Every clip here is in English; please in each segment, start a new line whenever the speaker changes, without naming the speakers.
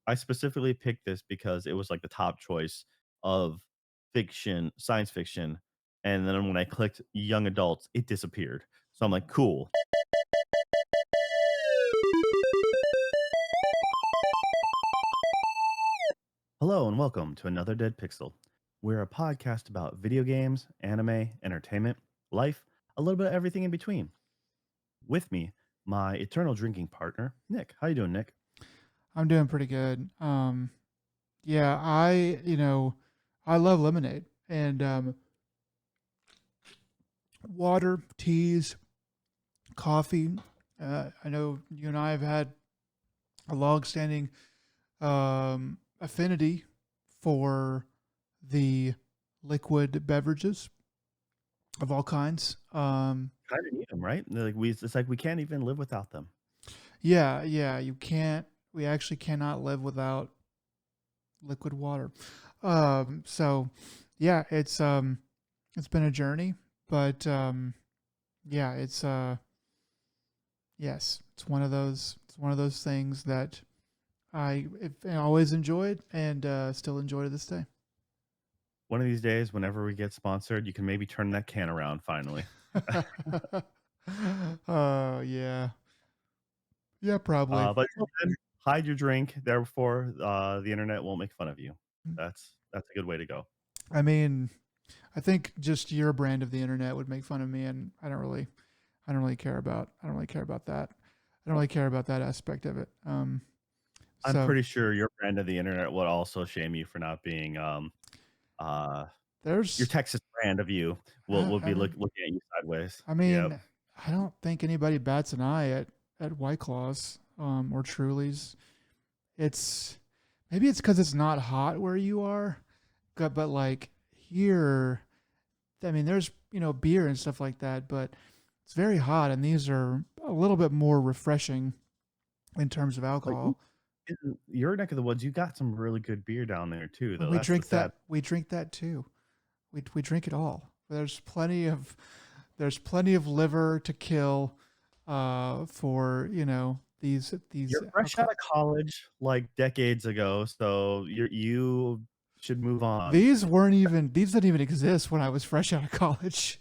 I specifically picked this because it was like the top choice of fiction, science fiction, and then when I clicked young adults, it disappeared. So I'm like, cool. Hello and welcome to another Dead Pixel. We're a podcast about video games, anime, entertainment, life, a little bit of everything in between. With me, my eternal drinking partner, Nick. How you doing, Nick?
I'm doing pretty good. Yeah, I love lemonade and water, teas, coffee. I know you and I have had a long-standing affinity for the liquid beverages of all kinds.
Kind of need them, right? Like it's like we can't even live without them.
Yeah, you can't. We actually cannot live without liquid water. So yeah, it's been a journey, but yeah, yes, it's one of those things that I always enjoyed and still enjoy to this day.
One of these days, whenever we get sponsored, you can maybe turn that can around finally.
Oh yeah, yeah, probably.
But until then, hide your drink. Therefore, the internet won't make fun of you. That's a good way to go.
I mean, I think just your brand of the internet would make fun of me, and I don't really care about, I don't really care about that. I don't really care about that aspect of it.
I'm
So
pretty sure your brand of the internet would also shame you for not being uh your
there's,
Texas brand of you will
I
be
mean,
looking at you sideways.
I
Yep.
mean, I don't think anybody bats an eye at White Claws or Trulies. It's maybe it's because it's not hot where you are, but like here, I mean, there's beer and stuff like that, but it's very hot, and these are a little bit more refreshing in terms of
But
alcohol.
in your neck of the woods, you got some really good beer down there too,
When
though. That's the sad.
we drink that too. We drink it all. There's plenty of liver to kill for these
You're fresh out
alcohol.
of college like decades ago, so you should move on.
These didn't even exist when I was fresh out of college.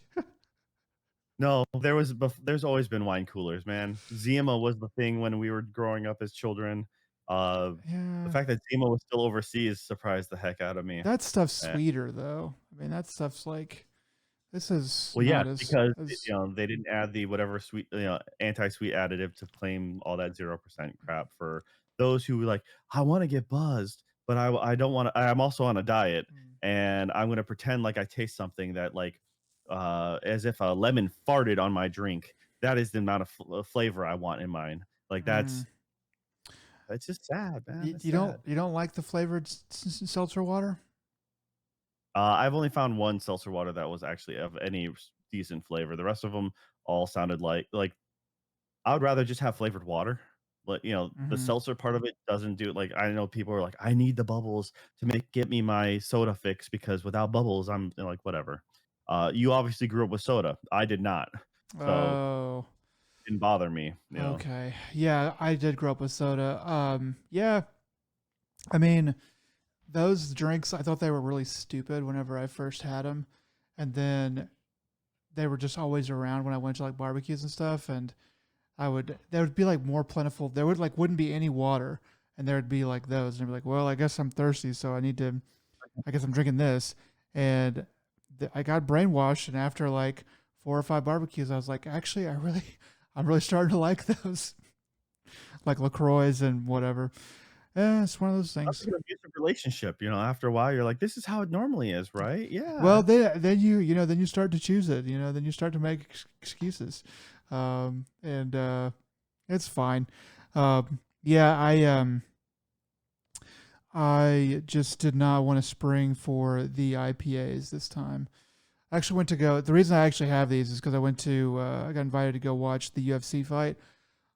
No, there's always been wine coolers, man. Zima was the thing when we were growing up as children. Uh, the
Yeah,
fact that Zima was still overseas surprised the heck out of me.
that stuff's
Eh,
sweeter though. I mean, that stuff's like this is
well, yes,
not
because
as
they didn't add the whatever sweet anti-sweet additive to claim all that 0% crap for those who were like, I want to get buzzed, but I don't want to. I'm also on a diet,
mm,
and I'm gonna pretend like I taste something that like as if a lemon farted on my drink. That is the amount of flavor I want in mine. Like
mm.
that's just sad, man. That's
You
sad.
don't like the flavored seltzer water?
I've only found one seltzer water that was actually of any decent flavor. The rest of them all sounded like I would rather just have flavored water. But the
Mm-hmm.
seltzer part of it doesn't do it. Like I know people are like, I need the bubbles to get me my soda fix because without bubbles, I'm like whatever. You obviously grew up with soda. I did not, so
Oh,
it didn't bother me.
okay. Yeah, I did grow up with soda. Yeah, I mean, those drinks, I thought they were really stupid whenever I first had them, and then they were just always around when I went to like barbecues and stuff, and there would be like more plentiful. There would like wouldn't be any water, and there would be like those, and I'd be like, well, I guess I'm thirsty, so I guess I'm drinking this, and I got brainwashed, and after like 4 or 5 barbecues, I was like, actually, I'm really starting to like those, like Lacroix and whatever. Yeah, it's one of those
That's
things.
like an abusive relationship. After a while, you're like, this is how it normally is, right?
Well,
Yeah.
then then you start to choose it. Then you start to make excuses, and it's fine. Yeah, I just did not want to spring for the IPAs this time. I actually went to go. The reason I actually have these is because I got invited to go watch the UFC fight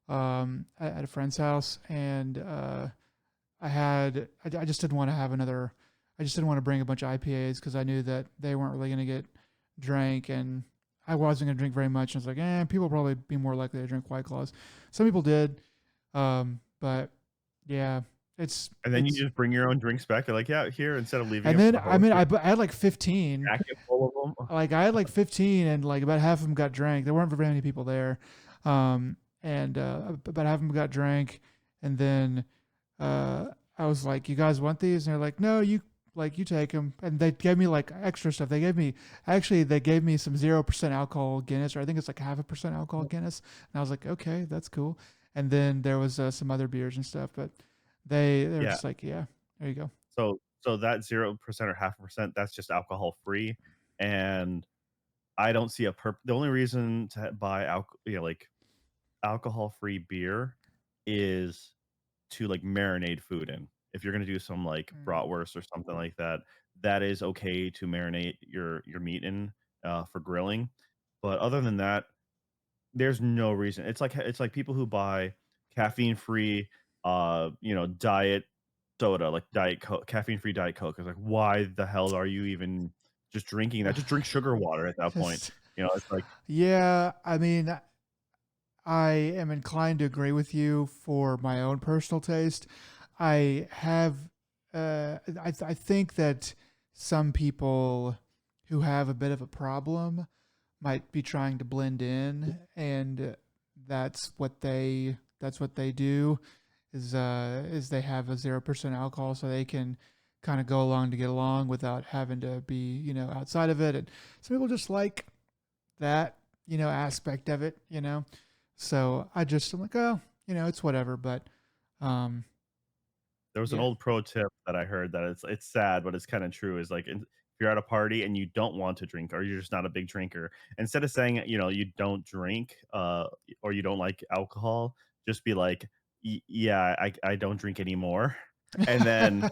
at a friend's house, and I just didn't want to have another. I just didn't want to bring a bunch of IPAs because I knew that they weren't really going to get drank, and I wasn't going to drink very much. And I was like, people will probably be more likely to drink White Claws. Some people did, but yeah.
And then you
it's
just bring your own drinks back. They're like, "Yeah, here," instead of leaving
and
it for
then
the
I
host,
mean
you
I had like 15.
jacket full of them.
Like I had like 15 and like about half of them got drank. There weren't very many people there. And about half of them got drank. And then uh, I was like, "You guys want these?" And they're like, "No, you take them." And they gave me like extra stuff. They gave me some 0% alcohol Guinness, or I think it's like 0.5% alcohol Guinness. And I was like, "Okay, that's cool." And then there was some other beers and stuff, but they were
Yeah.
just like, "Yeah, there you go."
So that 0% or 0.5%, that's just alcohol free, and I don't see the only reason to buy like alcohol free beer is to like marinate food in. If you're gonna do some like
Mm.
bratwurst or something like that, that is okay to marinate your meat in for grilling. But other than that, there's no reason. It's like people who buy caffeine-free, diet soda, like Diet Coke, caffeine-free Diet Coke. It's like, why the hell are you even just drinking that? Just drink sugar water at that point.
Just
It's like
yeah, I mean, I am inclined to agree with you for my own personal taste. I have, I think that some people who have a bit of a problem might be trying to blend in, and that's what they do is they have a 0% alcohol so they can kind of go along to get along without having to be outside of it. And some people just like that aspect of it. So I'm like, oh, it's whatever. But um,
there was an
yeah,
old pro tip that I heard that it's sad, but it's kind of true. Is like if you're at a party and you don't want to drink, or you're just not a big drinker, instead of saying you don't drink or you don't like alcohol, just be like, Yeah, I don't drink anymore," and then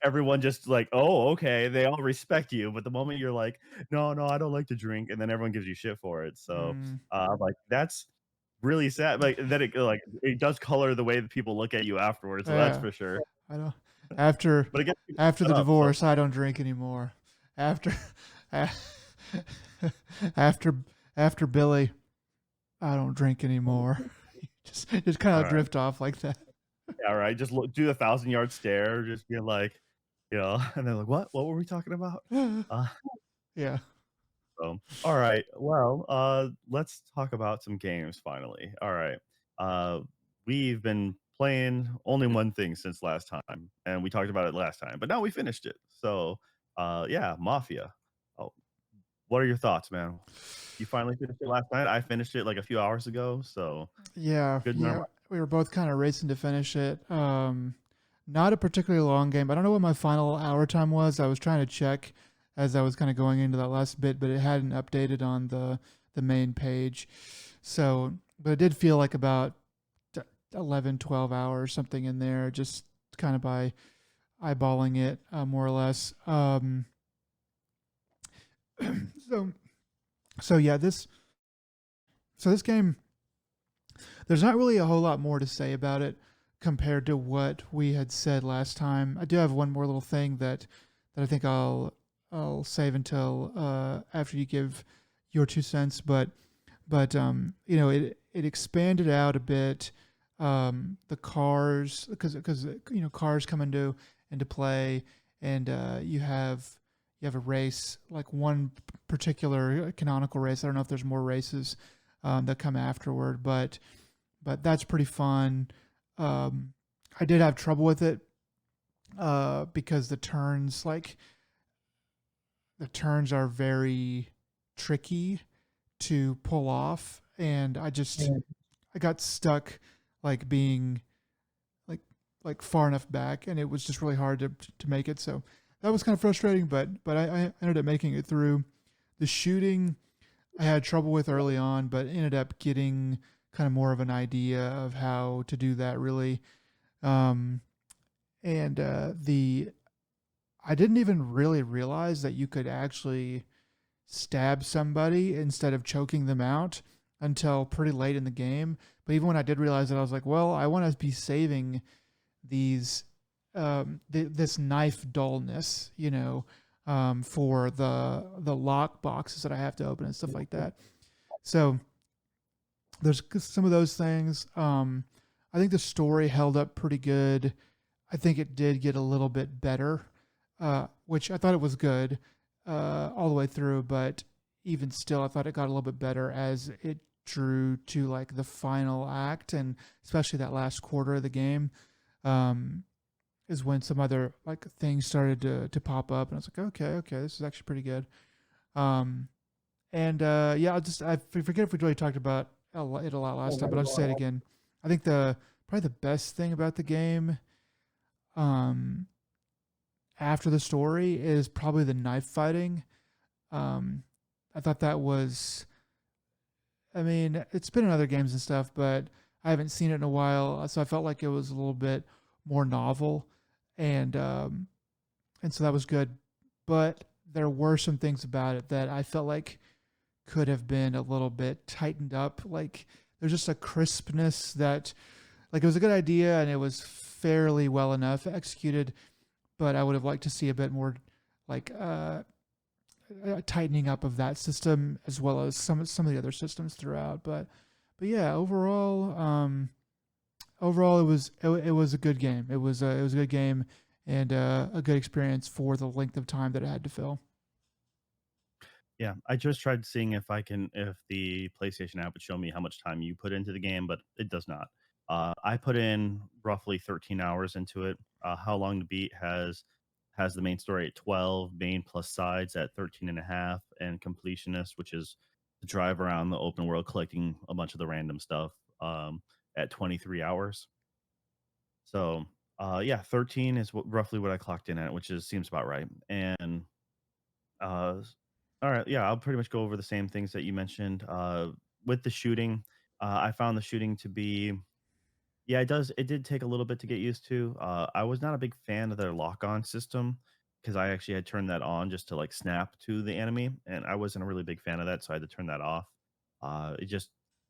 everyone just like, "Oh, okay," they all respect you. But the moment you're like, "No, no, I don't like to drink," and then everyone gives you shit for it. So
mm,
like that's really sad. Like that it does color the way that people look at you afterwards. So that's
yeah.
for sure.
I don't. After
But it gets people to
after
shut
the
up, so
divorce, I don't drink anymore. After after after Billy, I don't drink anymore. Just kind of
alright.
drift off like that.
Yeah, right, just look do the 1,000-yard stare, just being like, and they're like, "What? What were we talking about?" Uh,
Yeah.
alright, well, let's talk about some games finally. Alright, uh, we've been playing only one thing since last time, and we talked about it last time, but now we finished it. So, yeah, Mafia. Oh, what are your thoughts, man? You finally finished it last night? I finished it, like, a few hours ago, so
Yeah,
good number.
yeah. We were both kind of racing to finish it. Not a particularly long game. I don't know what my final hour time was. I was trying to check as I was kind of going into that last bit, but it hadn't updated on the main page. So, but it did feel like about 11, 12 hours, something in there, just kind of by eyeballing it, more or less. So, so yeah, this game, there's not really a whole lot more to say about it compared to what we had said last time. I do have one more little thing that I think I'll save until after you give your 2 cents. But it expanded out a bit. The cars, because cars come into play, and you have a race, like one particular canonical race. I don't know if there's more races that come afterward, but that's pretty fun. Um, I did have trouble with it because the turns are very tricky to pull off, and I got stuck like being like far enough back, and it was just really hard to make it. So that was kind of frustrating, but I ended up making it through. The shooting I had trouble with early on, but ended up getting kind of more of an idea of how to do that really. Um, and the I didn't even really realize that you could actually stab somebody instead of choking them out until pretty late in the game. But even when I did realize it, I was like, well, I want to be saving these this knife dullness, for the lock boxes that I have to open and stuff like that. So there's some of those things. I think the story held up pretty good. I think it did get a little bit better, which I thought it was good all the way through, but even still, I thought it got a little bit better as it drew to like the final act, and especially that last quarter of the game. Um, is when some other like things started to pop up, and I was like, okay, okay, this is actually pretty good. Um, and yeah, I forget if we really talked about it a lot last time, but I'll just say it again. I think the probably the best thing about the game, um, after the story is probably the knife fighting. Um, I thought that was. I mean, it's been in other games and stuff, but I haven't seen it in a while, so I felt like it was a little bit more novel, and and so that was good. But there were some things about it that I felt like could have been a little bit tightened up. Like there's just a crispness that, like, it was a good idea and it was fairly well enough executed, but I would have liked to see a bit more, like, tightening up of that system as well as some of the other systems throughout. But yeah, overall, overall it was a good game. It was a good game and a good experience for the length of time that it had to fill.
Yeah, I just tried seeing if the PlayStation app would show me how much time you put into the game, but it does not. I put in roughly 13 hours into it. How long to beat has the main story at 12, main plus sides at 13 and a half, and completionist, which is to drive around the open world collecting a bunch of the random stuff, at 23 hours. So, yeah, 13 is roughly what I clocked in at, which is seems about right. And all right, yeah, I'll pretty much go over the same things that you mentioned. With the shooting, I found the shooting to be, yeah, it did take a little bit to get used to. I was not a big fan of their lock-on system because I actually had turned that on just to like snap to the enemy, and I wasn't a really big fan of that, so I had to turn that off. It just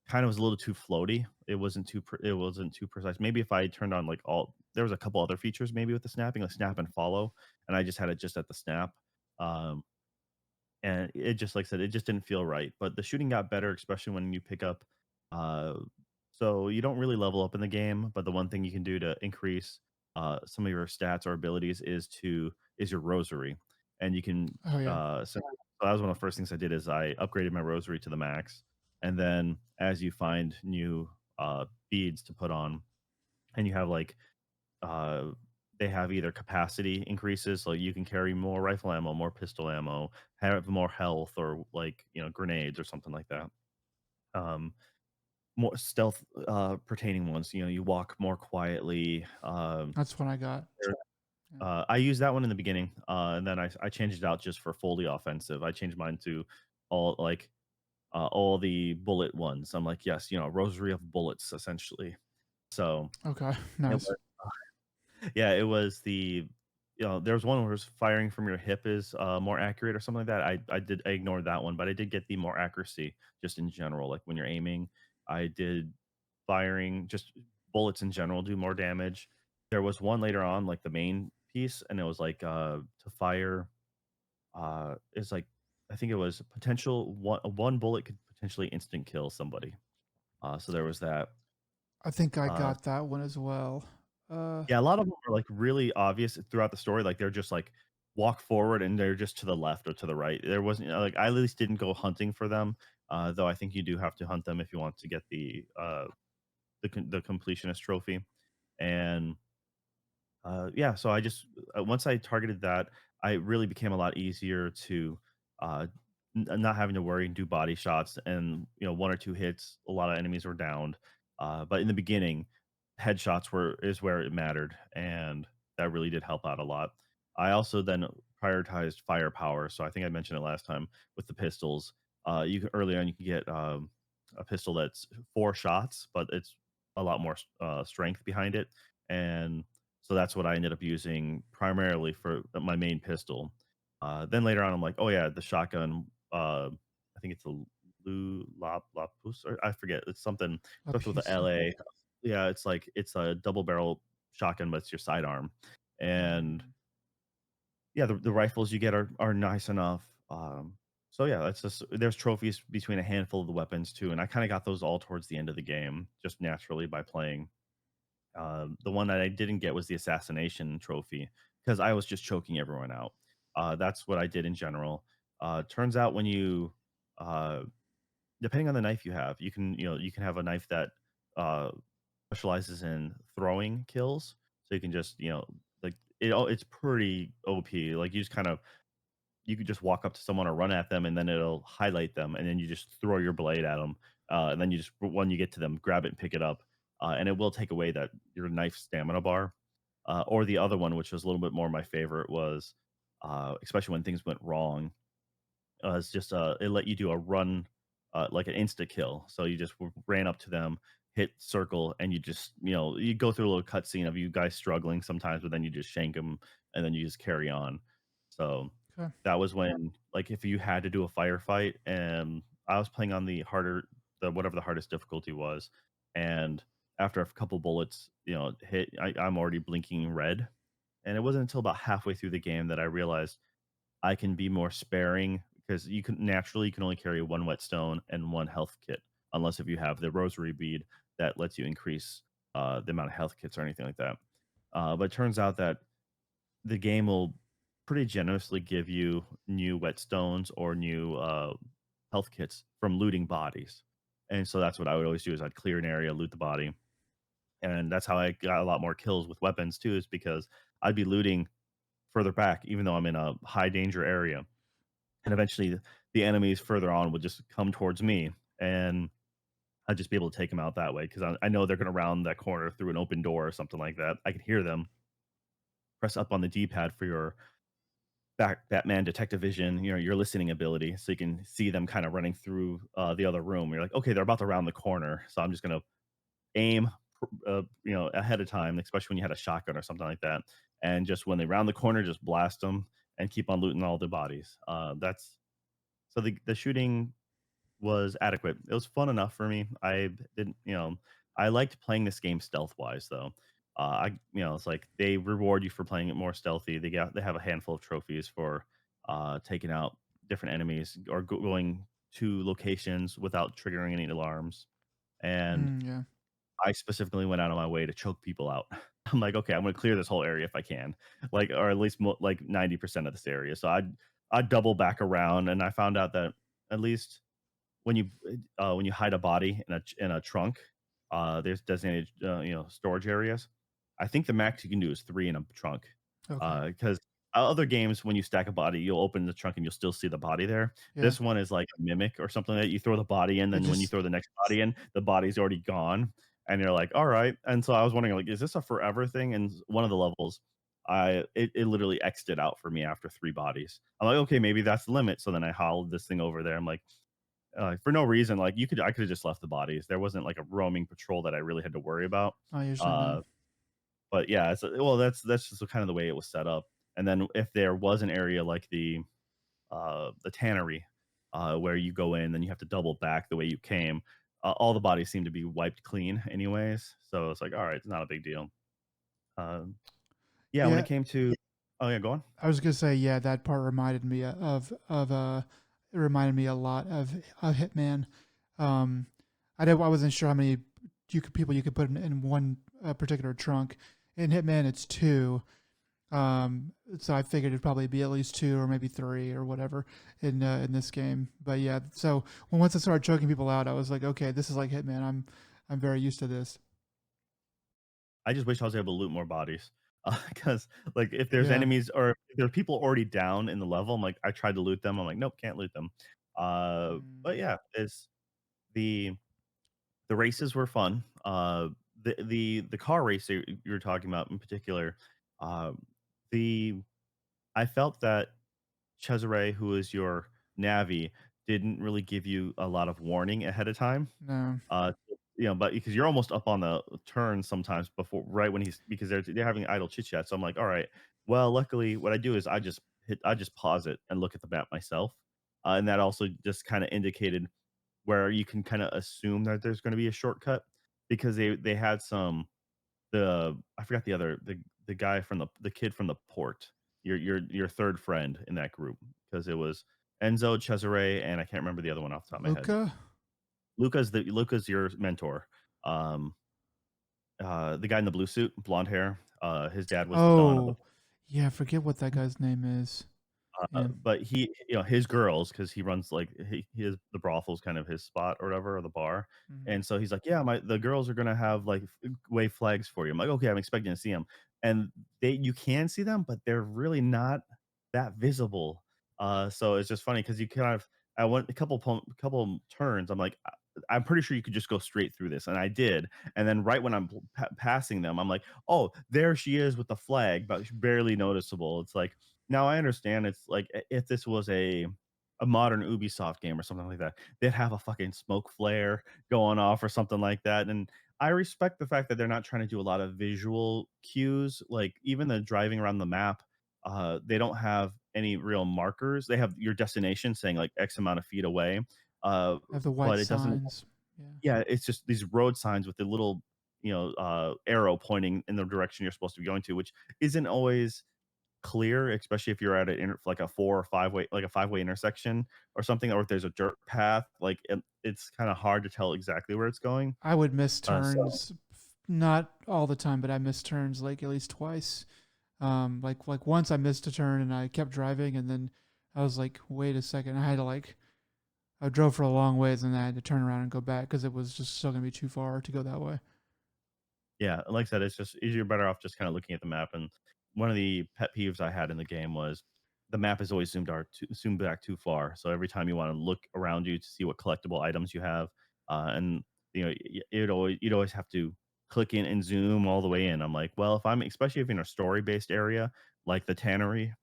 kind of was a little too floaty. It wasn't too precise. Maybe if I had turned on like all, there was a couple other features maybe with the snapping, like snap and follow, and I just had it just at the snap. Um, and it just like I said, it just didn't feel right. But the shooting got better, especially when you pick up. Uh, so you don't really level up in the game, but the one thing you can do to increase some of your stats or abilities is your rosary, and you can.
Oh yeah.
So that was one of the first things I did is I upgraded my rosary to the max, and then as you find new beads to put on, and you have like uh, they have either capacity increases, like you can carry more rifle ammo, more pistol ammo, have more health, or like grenades or something like that. Um, More stealth pertaining ones. You walk more quietly.
That's what I got.
There-
Yeah.
I used that one in the beginning, and then I changed it out just for fully offensive. I changed mine to all the bullet ones. I'm like, yes, rosary of bullets essentially. So
Okay.
it
Nice.
yeah, it was there was one where it was firing from your hip is more accurate or something like that. I ignored that one, but I did get the more accuracy just in general. Like when you're aiming, I did firing just bullets in general do more damage. There was one later on, like the main piece, and it was like to fire it's like I think it was potential one bullet could potentially instant kill somebody. So there was that.
I think I
Uh
got that one as well. Uh,
Yeah, a lot of them are, like, really obvious throughout the story, like, they're just, like, walk forward and they're just to the left or to the right. There wasn't like, I at least didn't go hunting for them, though I think you do have to hunt them if you want to get the completionist trophy, and yeah, so I just once I targeted that, I really became a lot easier to uh, not having to worry and do body shots. And one or two hits, a lot of enemies were downed. But in the beginning, headshots were is where it mattered, and that really did help out a lot. I also then prioritized firepower, so I think I mentioned it last time with the pistols. Early on you can get a pistol that's 4 shots, but it's a lot more strength behind it, and so that's what I ended up using primarily for my main pistol. Then later on, I'm like, oh yeah, the shotgun. I think it's a Lapus, or I forget. It's something
a
starts with a
piece.
LA. Yeah, it's like it's a double barrel shotgun, but it's your sidearm. And
Mm.
yeah, the rifles you get are nice enough. So yeah, that's just there's trophies between a handful of the weapons too, and I kind of got those all towards the end of the game, just naturally by playing. The one that I didn't get was the assassination trophy because I was just choking everyone out. That's what I did in general. Turns out when you, uh, depending on the knife you have, you can have a knife that uh, specializes in throwing kills. So you can just like it's pretty OP. Like you just kind of you could just walk up to someone or run at them, and then it'll highlight them, and then you just throw your blade at them, and then you just when you get to them, grab it and pick it up, and it will take away that your knife stamina bar. Or the other one, which was a little bit more my favorite, was especially when things went wrong. It's just it let you do a run, like an insta kill. So you just ran up to them, hit circle, and you just you go through a little cutscene of you guys struggling sometimes, but then you just shank them, and then you just carry on. So
Okay.
that was when, like, if you had to do a firefight, and I was playing on the whatever the hardest difficulty was, and after a couple bullets, hit, I'm already blinking red, and it wasn't until about halfway through the game that I realized I can be more sparing because you can only carry one whetstone and one health kit, unless if you have the rosary bead that lets you increase the amount of health kits or anything like that. But it turns out that the game will pretty generously give you new whetstones or new health kits from looting bodies. And so that's what I would always do is I'd clear an area, loot the body. And that's how I got a lot more kills with weapons too, is because I'd be looting further back, even though I'm in a high danger area. And eventually the enemies further on would just come towards me, and I'd just be able to take them out that way because I know they're going to round that corner through an open door or something like that. I can hear them. Press up on the D-pad for your Batman detective vision, your listening ability, so you can see them kind of running through the other room. You're like, okay, they're about to round the corner, so I'm just gonna aim, ahead of time, especially when you had a shotgun or something like that, and just when they round the corner, just blast them and keep on looting all the bodies. That's so the shooting was adequate. It was fun enough for me. I didn't, I liked playing this game stealth wise though. It's like they reward you for playing it more stealthy. They have a handful of trophies for taking out different enemies or going to locations without triggering any alarms. And
Mm, yeah.
I specifically went out of my way to choke people out. I'm like, okay, I'm going to clear this whole area if I can, like, or at least like 90% of this area. So I'd double back around, and I found out that at least when you hide a body in a trunk, there's designated storage areas. I think the max you can do is 3 in a trunk,
Okay.
because other games when you stack a body, you'll open the trunk and you'll still see the body there.
Yeah.
This one is like a mimic or something that you throw the body in,
It
then when you
just
throw the next body in, the body's already gone, and you're like, all right. And so I was wondering, like, is this a forever thing? And one of the levels, it literally X'd it out for me after 3 bodies. I'm like, okay, maybe that's the limit. So then I hauled this thing over there. I'm like, for no reason, like, I could have just left the bodies. There wasn't like a roaming patrol that I really had to worry about.
not usually no.
Uh, but yeah, that's just kind of the way it was set up. And then if there was an area like the tannery, where you go in, then you have to double back the way you came. All the bodies seem to be wiped clean, anyways. So it's like, all right, it's not a big deal. Um, yeah, when it
Yeah,
came to, oh yeah, go on.
I was gonna say, yeah, that part reminded me it reminded me a lot of Hitman. Um, I wasn't sure how many people you could put in one particular trunk. In Hitman, it's two. So I figured it'd probably be at least two or maybe three or whatever in this game. But yeah, so once I started choking people out, I was like, okay, this is like Hitman. I'm very used to this.
I just wish I was able to loot more bodies. Because like, if there's
Yeah.
enemies or if there are people already down in the level, I'm like, I tried to loot them. I'm like, nope, can't loot them.
Mm,
But yeah, it's the the races were fun. The car race that you were talking about in particular, uh, the I felt that Cesare, who is your Navi, didn't really give you a lot of warning ahead of time.
no.
Uh, but because you're almost up on the turn sometimes before right when he's because they're having idle chit chat. So I'm like, all right. Well, luckily, what I do is I just pause it and look at the map myself, and that also just kind of indicated where you can kind of assume that there's going to be a shortcut because they had some I forgot the guy from the kid from the port, your third friend in that group, because it was Enzo, Cesare, and I can't remember the other one off the top of my head.
Luca?
Luca's your mentor. Um, the guy in the blue suit, blonde hair. His dad was the Don of the
Oh, yeah, I forget what that guy's name is. Yeah.
but he his girls, because he runs, like, he is the brothel's kind of his spot or whatever, or the bar,
Mhm.
and so he's like, "Yeah, the girls are gonna have, like, wave flags for you." I'm like, "Okay, I'm expecting to see them," and you can see them, but they're really not that visible, so it's just funny because you kind of I went a couple turns, I'm like, I'm pretty sure you could just go straight through this," and I did, and then right when I'm passing them, I'm like, "Oh, there she is with the flag, but barely noticeable." It's like, now I understand it's like if this was a modern Ubisoft game or something like that, they'd have a fucking smoke flare going off or something like that. And I respect the fact that they're not trying to do a lot of visual cues. Like even the driving around the map, they don't have any real markers. They have your destination saying like X amount of feet away. Uh,
Have the white
but it doesn't
signs. Yeah.
yeah, it's just these road signs with the little, arrow pointing in the direction you're supposed to be going to, which isn't always clear, especially if you're at like a 4 or 5-way like a 5-way intersection or something, or if there's a dirt path, like, it's kinda hard to tell exactly where it's going.
I would miss
So
turns, not all the time, but I missed turns like at least twice. Like once I missed a turn and I kept driving, and then I was like, wait a second, I had to like I drove for a long ways and then I had to turn around and go back because it was just still gonna be too far to go that way.
yeah, like I said, it's just you're better off just kinda looking at the map, and one of the pet peeves I had in the game was the map is always zoomed back too far, so every time you wanna look around you to see what collectible items you have, and, you'd always have to click in and zoom all the way in. I'm like, well, if I'm especially if you're in a story-based area, like the tannery,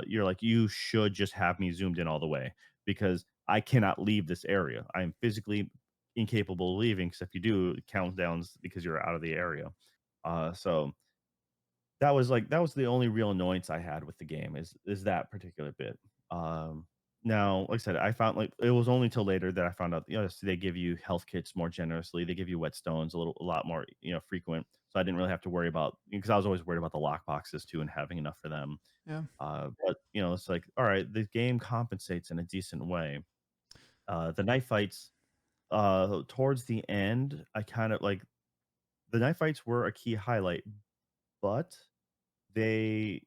you're like, "You should just have me zoomed in all the way because I cannot leave this area. I am physically incapable of leaving because if you do, it counts down because you're out of the area." So that was the only real annoyance I had with the game is that particular bit. Um, Now, like I said, I found like it was only till later that I found out, so they give you health kits more generously. They give you whetstones a lot more, frequent. So I didn't really have to worry about because I was always worried about the lock boxes too and having enough for them.
Yeah.
But it's like, all right, the game compensates in a decent way. The knife fights towards the end, I kind of like the knife fights were a key highlight, but they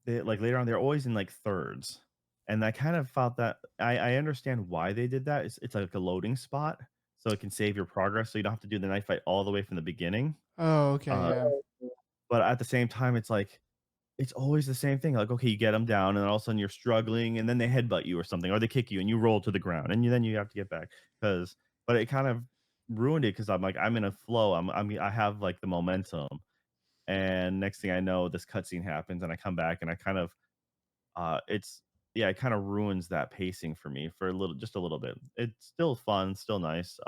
like later on they're always in like thirds. And I kind of felt that I understand why they did that. It's like a loading spot so it can save your progress so you don't have to do the knife fight all the way from the beginning.
Oh, okay,
Uh,
yeah.
but at the same time, it's like it's always the same thing. Like, okay, you get them down, and then all of a sudden you're struggling, and then they headbutt you or something, or they kick you, and you roll to the ground, and then you have to get back. Because, but it kind of ruined it because I'm like I'm in a flow. I have like the momentum, and next thing I know, this cutscene happens, and I come back, and I kind of it's yeah, it kind of ruins that pacing for me for just a little bit. It's still fun, still nice.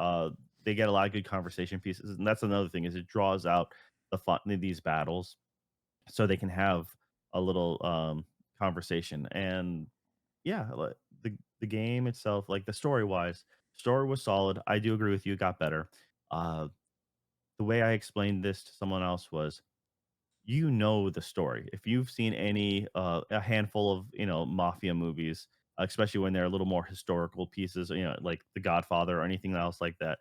They get a lot of good conversation pieces, and that's another thing is it draws out the fun in these battles so they can have a little conversation. And yeah, the game itself, like the story wise, story was solid. I do agree with you, it got better. Uh, the way I explained this to someone else was the story. If you've seen a handful of, mafia movies, especially when they're a little more historical pieces, like The Godfather or anything else like that,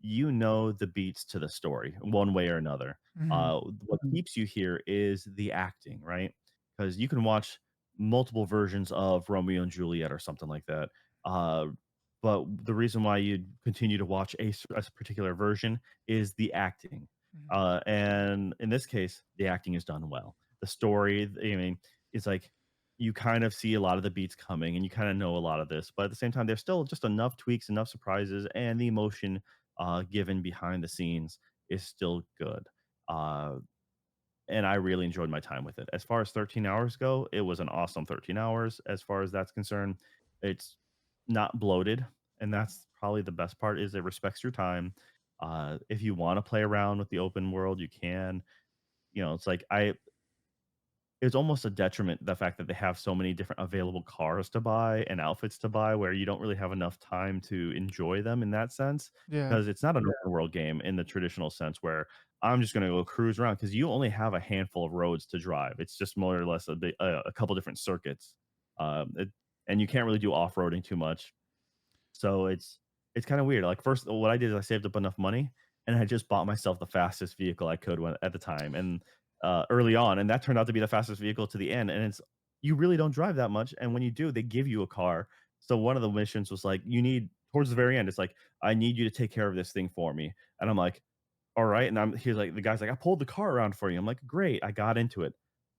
the beats to the story one way or another.
Mhm.
What keeps you here is the acting, right? Because you can watch multiple versions of Romeo and Juliet or something like that. Uh, but the reason why you continue to watch a particular version is the acting.
Mhm.
And in this case, the acting is done well. The story, I mean, it's like you kind of see a lot of the beats coming and you kind of know a lot of this, but at the same time, there's still just enough tweaks, enough surprises, and the emotion given behind the scenes is still good. Uh, and I really enjoyed my time with it. As far as 13 hours go, it was an awesome 13 hours. As far as that's concerned, it's not bloated, and that's probably the best part is it respects your time. If you want to play around with the open world, you can. It's like it's almost a detriment the fact that they have so many different available cars to buy and outfits to buy where you don't really have enough time to enjoy them in that sense
Yeah.
because it's not an open world game in the traditional sense where I'm just going to go cruise around because you only have a handful of roads to drive. It's just more or less a couple different circuits, it, and you can't really do off roading too much. So it's kind of weird. Like first, what I did is I saved up enough money, and I just bought myself the fastest vehicle I could when at the time, and, early on, and that turned out to be the fastest vehicle to the end, and it's you really don't drive that much, and when you do, they give you a car. So one of the missions was like, you need towards the very end, it's like, "I need you to take care of this thing for me," and I'm like, "All right," and he's like the guy's like, "I pulled the car around for you." I'm like, "Great." I got into it.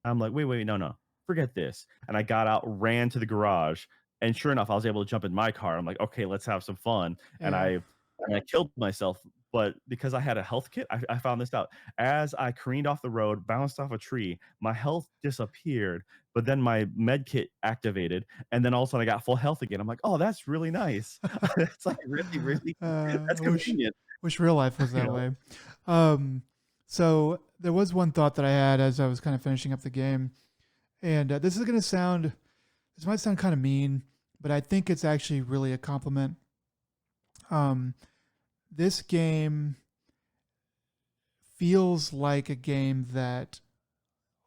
I'm like, "Wait, wait, no, no, forget this," and I got out, ran to the garage, and sure enough, I was able to jump in my car. I'm like, "Okay, let's have some fun," and
Yeah.
I killed myself, but because I had a health kit, I found this out. As I careened off the road, bounced off a tree, my health disappeared, but then my med kit activated, and then all of a sudden I got full health again. I'm like, "Oh, that's really nice." It's like really, really
I
that's convenient,
wish real life was
you
that
know?
way. Um, so there was one thought that I had as I was kind of finishing up the game, and this might sound kind of mean, but I think it's actually really a compliment. Um, this game feels like a game that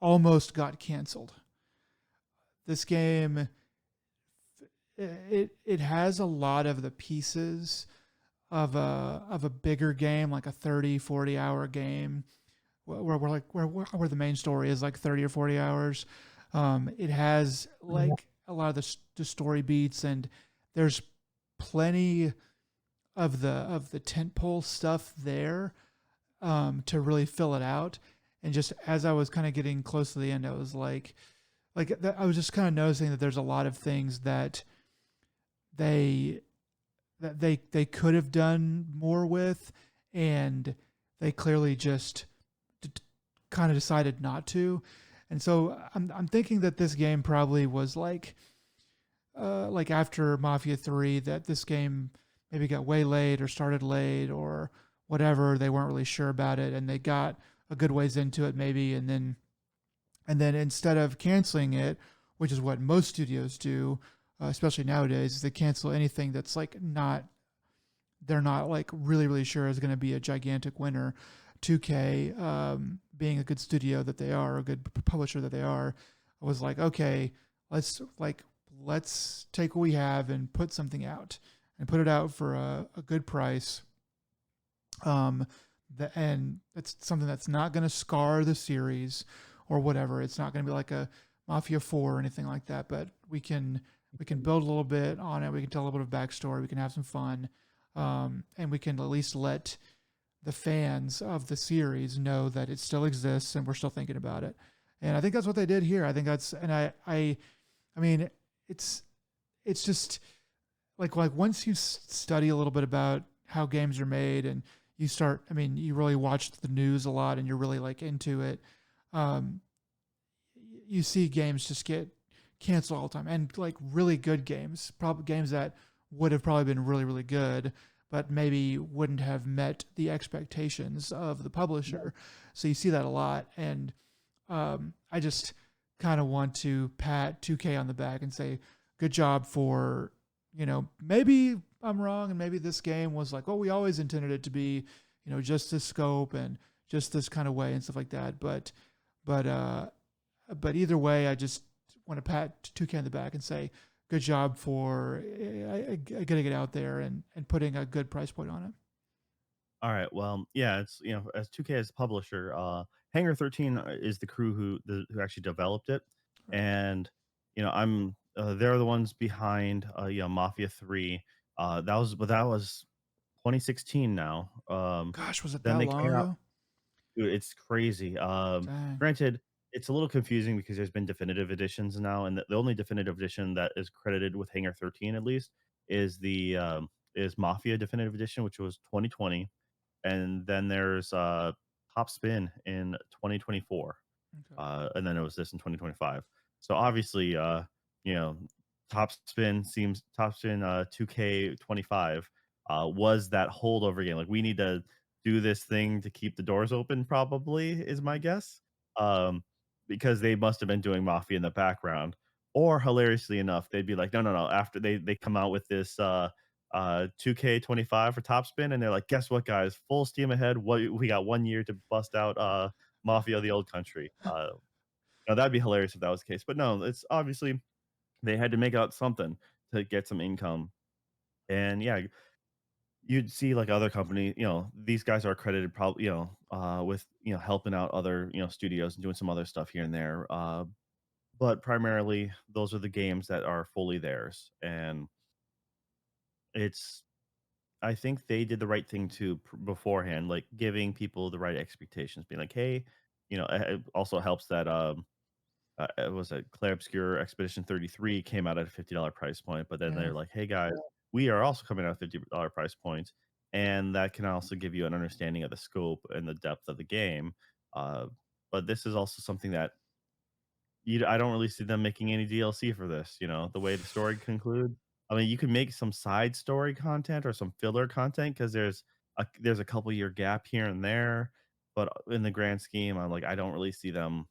almost got canceled. This game, it has a lot of the pieces of a bigger game, like a 30-40 hour game, where the main story is like 30 or 40 hours. It has like a lot of the story beats, and there's plenty of the tentpole stuff there, to really fill it out. And just as I was kind of getting close to the end, I was I was just kind of noticing that there's a lot of things they they could have done more with, and they clearly just d- kind of decided not to. And so I'm thinking that this game probably was like after Mafia 3, that this game maybe got way late or started late or whatever. They weren't really sure about it, and they got a good ways into it maybe, and then instead of canceling it, which is what most studios do, especially nowadays, is they cancel anything that's like not they're not like really sure is going to be a gigantic winner. 2K, being a good studio that they are, a good publisher that they are, was like, okay, let's take what we have and put something out, and put it out for a good price. Um, and it's something that's not going to scar the series or whatever. It's not going to be like a Mafia 4 or anything like that. But we can build a little bit on it. We can tell a little bit of backstory. We can have some fun, and we can at least let the fans of the series know that it still exists and we're still thinking about it. And I think that's what they did here. I think that's and I mean, it's it's just like once you study a little bit about how games are made, and you start, I mean, you really watch the news a lot and you're really like into it. Um, you see games just get canceled all the time, and like really good games, probably games that would have probably been really good, but maybe wouldn't have met the expectations of the publisher. So you see that a lot, and I just kind of want to pat 2K on the back and say, good job for, maybe I'm wrong, and maybe this game was like, oh, we always intended it to be, just this scope and just this kind of way and stuff like that. But but either way, I just want to pat 2K on the back and say, good job for getting it out there and putting a good price point on it.
Alright, well, yeah, it's as 2K as publisher, Hangar 13 is the crew who actually developed it,
Right.
and, they're the ones behind, Mafia 3, that was 2016 now,
Gosh, was it
then
that
they
long
came out.
ago?
Dude, it's crazy.
Dang.
Granted, it's a little confusing because there's been definitive editions now, and the only definitive edition that is credited with Hangar 13 at least is is Mafia Definitive Edition, which was 2020, and then there's Top Spin in 2024,
Okay.
and then it was this in 2025. So obviously, you know, Top Spin 2K25 was that holdover game. Like we need to do this thing to keep the doors open. Probably is my
Mhm.
guess, because they must have been doing Mafia in the background. Or hilariously enough, they'd be like, no, no, no. After they come out with this 2K25 for Top Spin, and they're like, guess what, guys? Full steam ahead. What we got 1 year to bust out Mafia: The Old Country. Now that'd be hilarious if that was the case, but no, it's obviously they had to make out something to get some income, and yeah, you'd see like other company, these guys are credited probably, with, helping out other, studios and doing some other stuff here and there. But primarily those are the games that are fully theirs. And it's I think they did the right thing to beforehand, like giving people the right expectations, being like, hey, it also helps that it was a Clair Obscure Expedition 33 came out at a $50 price point, but then
Yeah.
they're like, "Hey guys, we are also coming out at $50 price point," and that can also give you an understanding of the scope and the depth of the game. Uh, but this is also something that I don't really see them making any DLC for this. The way the story concludes. I mean, you can make some side story content or some filler content because there's a couple year gap here and there, but in the grand scheme, I'm like, I don't really see them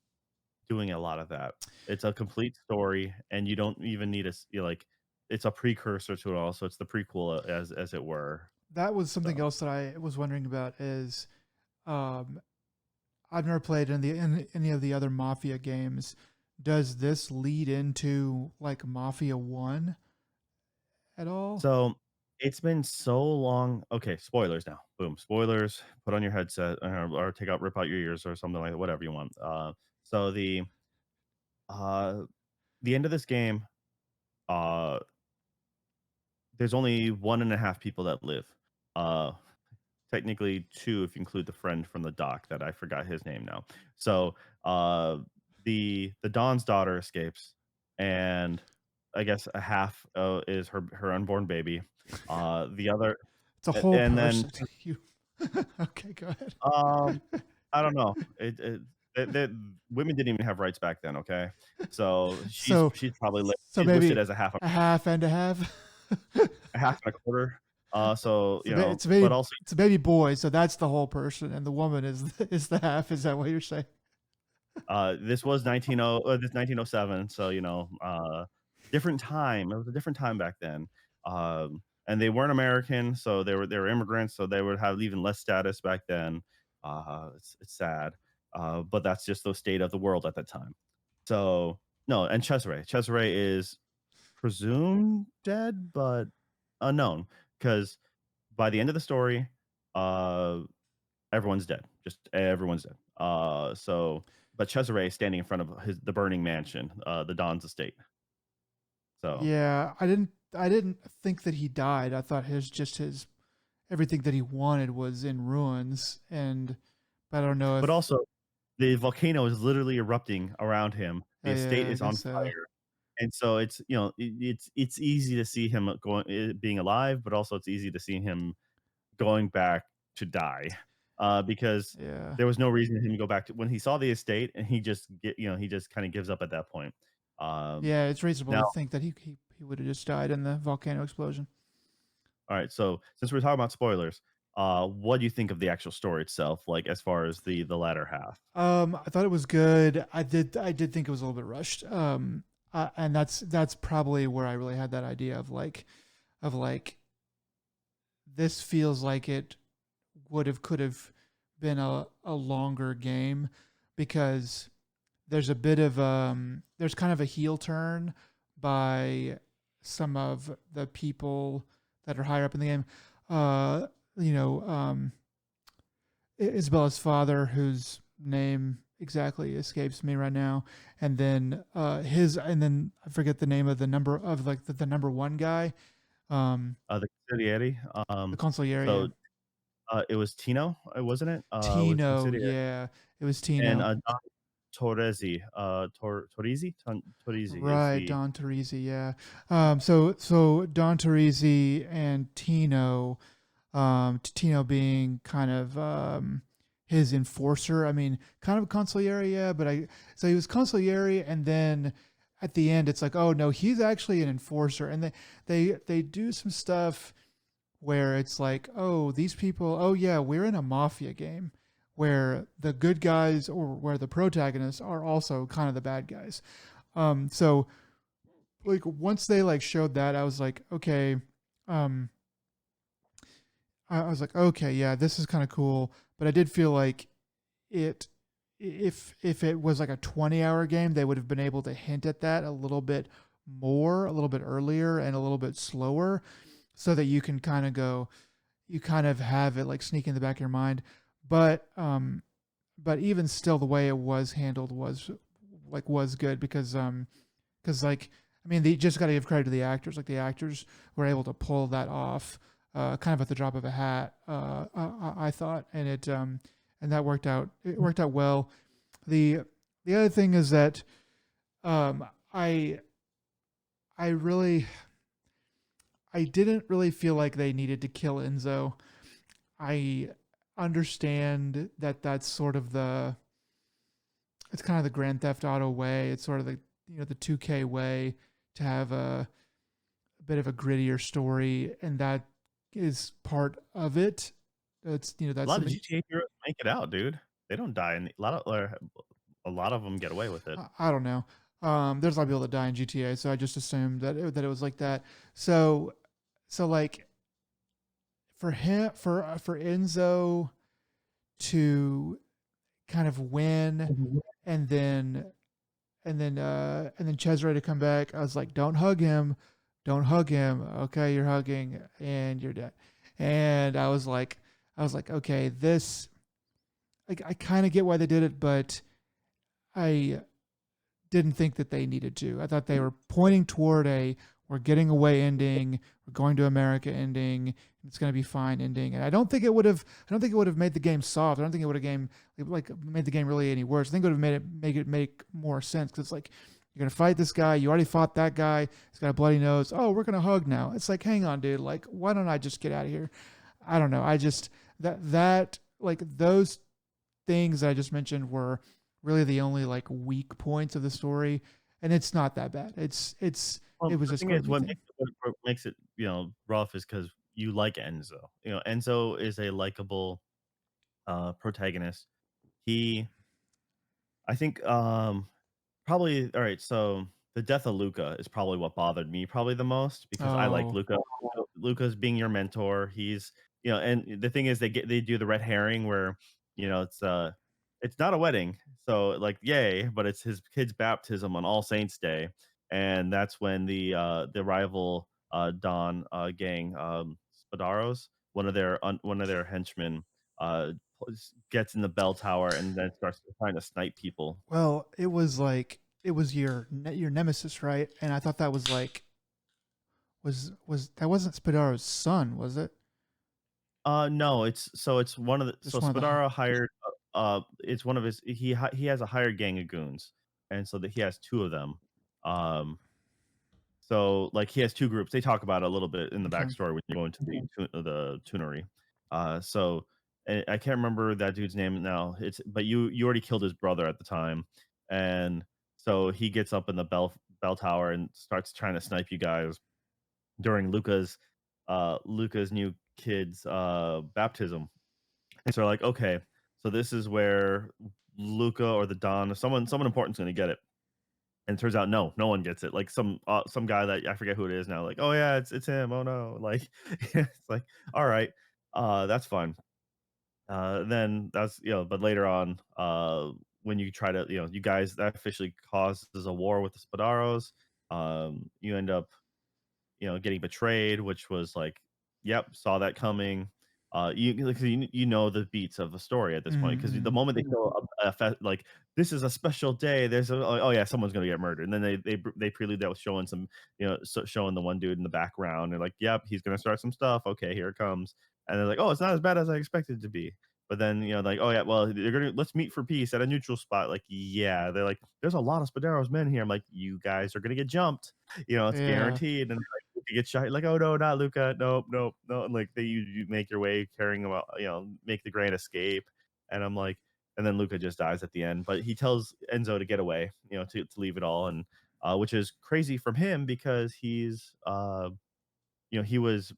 doing a lot of that. It's a complete story, and you don't even need like it's a precursor to it all, so it's the prequel as it were.
That was something
So
else that I was wondering about is um, I've never played in any of the other Mafia games. Does this lead into like Mafia 1 at all?
so it's been so long. Okay, spoilers now. Boom, spoilers. Put on your headset or rip out your ears or something like that, whatever you want. So uh the end of this game, uh there's only 1.5 people that live. Uh Technically 2 if you include the friend from the dock that I forgot his name now. So, the Don's daughter escapes, and I guess a half, is her unborn baby. The other
It's a
a
whole
and then
person. You okay? Go ahead.
um, I don't know. The women didn't even have rights back then, okay? So,
so
she's probably
so
she's listed
maybe
as
a half and a half.
a half and a quarter. So, but also
It's a baby boy, so that's the whole person, and the woman is the half. Is that what you're saying?
This was 1907, so, different time. It was a different time back then. And they weren't American, so they were immigrants, so they would have even less status back then. It's sad, but that's just the state of the world at that time. So, no, and Cesare is presumed dead, but unknown because by the end of the story, uh everyone's dead. Just everyone's dead. But Cesare is standing in front of the burning mansion, the Don's estate. So,
Yeah, I didn't think that he died. I thought his everything that he wanted was in ruins, and but I don't know
but
if.
also the volcano is literally erupting around him. The
Oh
estate
yeah, I
is on
guess so.
fire, and so it's easy to see him being alive, but also it's easy to see him going back to die, because
Yeah,
there was no reason for him to go back to when he saw the estate, and he just kind of gives up at that point. Um,
yeah, it's reasonable
Now,
to think that he would have just died in the volcano explosion.
all right. So since we're talking about spoilers, what do you think of the actual story itself? Like as far as the latter half.
I thought it was good. I did think it was a little bit rushed. And that's probably where I really had that idea of like this feels like it could have been a longer game because there's kind of a heel turn by some of the people that are higher up in the game. Uh, you know, Isabella's father, whose name exactly escapes me right now, and then I forget the name of the number of like the number one guy,
The Consigliere.
the consigliere, yeah.
So it was Tino, wasn't it? With
Tino,
Consigliere
yeah, it was
and
Tino.
Don Torresi. Torresi is
Right,
the
Don Teresi, yeah. So Don Teresi and Tino, Tino being kind of his enforcer. I mean, kind of a consigliere, yeah, but so he was consigliere, and then at the end, it's like, oh no, he's actually an enforcer, and they do some stuff where it's like, oh, these people, oh yeah, we're in a mafia game where the good guys or where the protagonists are also kind of the bad guys. So like once they like showed that, I was like, okay, um, I was like, okay, yeah, this is kind of cool. But I did feel like it, if it was like a 20-hour game, they would have been able to hint at that a little bit more, a little bit earlier, and a little bit slower, so that you can kind of go, you kind of have it like sneak in the back of your mind. But but even still, the way it was handled was good because like I mean, they just got to give credit to the actors. Like the actors were able to pull that off, kind of at the drop of a hat. I thought, and and that worked out. It worked out well. The the other thing is that um, I I really I didn't really feel like they needed to kill Enzo. I understand that that's sort of the it's kind of the Grand Theft Auto way. It's sort of the the 2K way to have a bit of a grittier story, and that is part of it. That's
A
that's
lot of
something
GTA heroes make it out, dude. They don't die, and a lot of them get away with it.
I don't know. There's a lot of people that die in GTA, so I just assumed that it was like that. So like for him for Enzo to kind of win
Mhm.
and then and then Cesare to come back. I was like, don't hug him, don't hug him. Okay, you're hugging and you're dead. And I was like, okay, this like I kind of get why they did it, but I didn't think that they needed to. I thought they were pointing toward a we're getting away ending, we're going to America ending, it's going to be fine ending. And I don't think it would have made the game soft. I don't think it would have game like made the game really any worse. I think it would have made it make more sense cuz it's like you're going to fight this guy, you already fought that guy, he's got a bloody nose. Oh, we're going to hug now. It's like, hang on, dude. Like why don't I just get out of here? I don't know. I just that like those things I just mentioned were really the only like weak points of the story, and it's not that bad. It
Well,
was
the
just
thing
sort
is,
of me thing.
what makes it, rough is because you like Enzo. Enzo is a likable, protagonist. He I think, probably alright, so the death of Luca is probably what bothered me probably the most because I like
Oh,
Luca. Luca's being your mentor. He's and the thing is they do the red herring where, it's not a wedding, so, like, yay, but it's his kid's baptism on All Saints' Day, and that's when the rival, Don, gang, Spadaros, one of their henchmen, uh, gets in the bell tower and then starts trying to snipe people.
well, it was like it was your nemesis, right? And I thought that was like was that wasn't Spadaro's son, was it?
No, it's one of the
Just
so
one of the
Spadaro hired, it's one of his he has a hired gang of goons, and so that he has 2 of them. Um, so, like, he has 2 groups. They talk about it a little bit in the
okay.
backstory when you go into the tunery. So, I can't remember that dude's name now. But you already killed his brother at the time, and so he gets up in the bell tower and starts trying to snipe you guys during Luca's new kid's baptism. And so like, okay, so this is where Luca or the Don, someone important's gonna get it. And it turns out no one gets it. Like some guy that I forget who it is now, like, oh yeah, it's him. Oh no. Like it's like, all right, that's fine. Then that's but later on, when you try to, you guys that officially causes a war with the Spadaros. You end up getting betrayed, which was like, yep, saw that coming. You know the beats of the story at this point because the
Mm-hmm.
moment they show like this is a special day, there's a oh yeah, someone's gonna get murdered, and then they prelude that with showing some showing the one dude in the background. They're like, yep, he's gonna start some stuff. Okay, here it comes, and they're like, oh, it's not as bad as I expected it to be. But then like, oh yeah, well they're gonna let's meet for peace at a neutral spot. Like yeah, they're like, there's a lot of Spadero's men here. I'm like, you guys are gonna get jumped. It's
Yeah.
guaranteed. And you get shot, like, oh no, not Luca, nope, nope, no. And like you make your way carrying him out, make the grand escape. And I'm like, and then Luca just dies at the end. But he tells Enzo to get away, to leave it all, and which is crazy from him because he was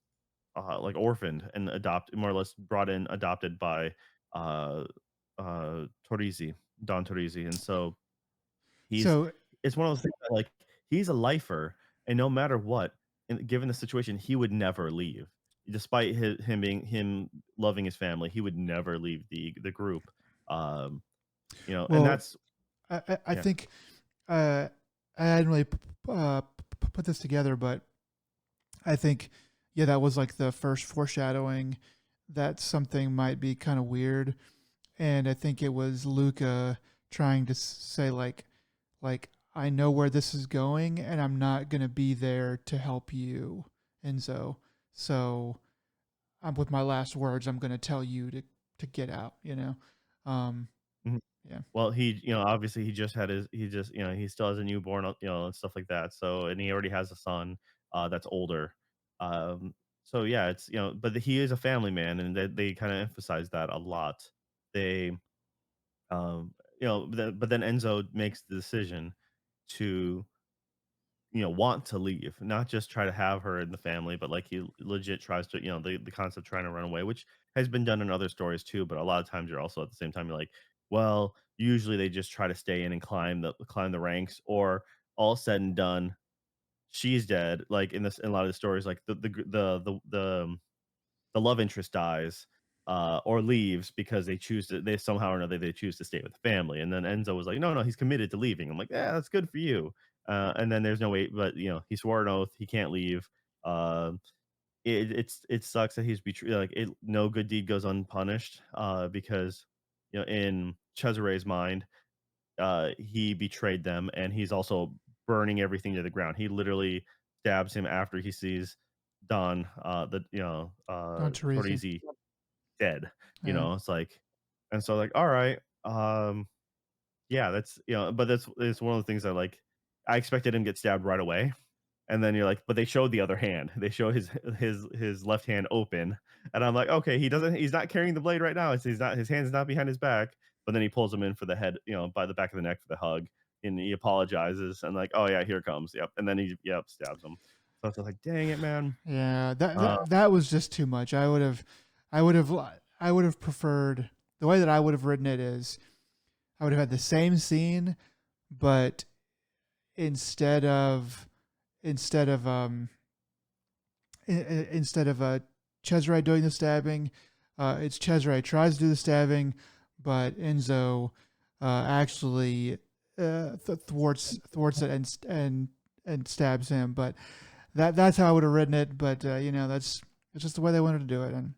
like orphaned and adopted, more or less brought in, adopted by uh Torrisi, Don Torrisi. And so He's
So
it's one of those things that, like, he's a lifer, and no matter what, given the situation, he would never leave. Despite him loving his family, he would never leave the group. Um, and
well,
that's
I
yeah.
think uh, I hadn't really put this together, but I think yeah, that was like the first foreshadowing that something might be kind of weird, and I think it was Luca trying to say like I know where this is going, and I'm not gonna be there to help you, Enzo. So I'm with my last words. I'm gonna tell you to get out. You know, um,
Mhm.
yeah.
Well, obviously he just had he just, he still has a newborn, and stuff like that. So, and he already has a son, that's older. Um, so yeah, it's, but he is a family man, and they kind of emphasize that a lot. They, but then Enzo makes the decision to, want to leave, not just try to have her in the family, but like he legit tries to, the concept trying to run away, which has been done in other stories too. But a lot of times you're also at the same time, you're like, well, usually they just try to stay in and climb the ranks, or all said and done, she's dead. Like in a lot of the stories, like the love interest dies, or leaves because they somehow or another they choose to stay with the family. And then Enzo was like, no, he's committed to leaving. I'm like, yeah, that's good for you. And then there's no way, but he swore an oath, he can't leave. Um, it sucks that he's betrayed. Like no good deed goes unpunished. Because in Cesare's mind, he betrayed them, and he's also burning everything to the ground. He literally stabs him after he sees Don,
Don Teresa.
Torrisi dead.
Yeah.
It's like, and so like, all right, yeah, that's but that's it's one of the things that like I expected him to get stabbed right away. And then you're like, but they showed the other hand. They show his left hand open, and I'm like, okay, he's not carrying the blade right now. He's not, his hand's not behind his back. But then he pulls him in for the head, by the back of the neck for the hug, and he apologizes and like, oh yeah, here it comes, yep. And then he stabs him. So it's like, dang it, man.
Yeah,
Uh,
that was just too much. I would have, I would have preferred the way that I would have written it is I would have had the same scene, but instead of instead of instead of Cesare doing the stabbing, it's Cesare tries to do the stabbing, but Enzo actually thwarts it and stabs him. But that's how I would have written it. But that's just the way they wanted to do it, and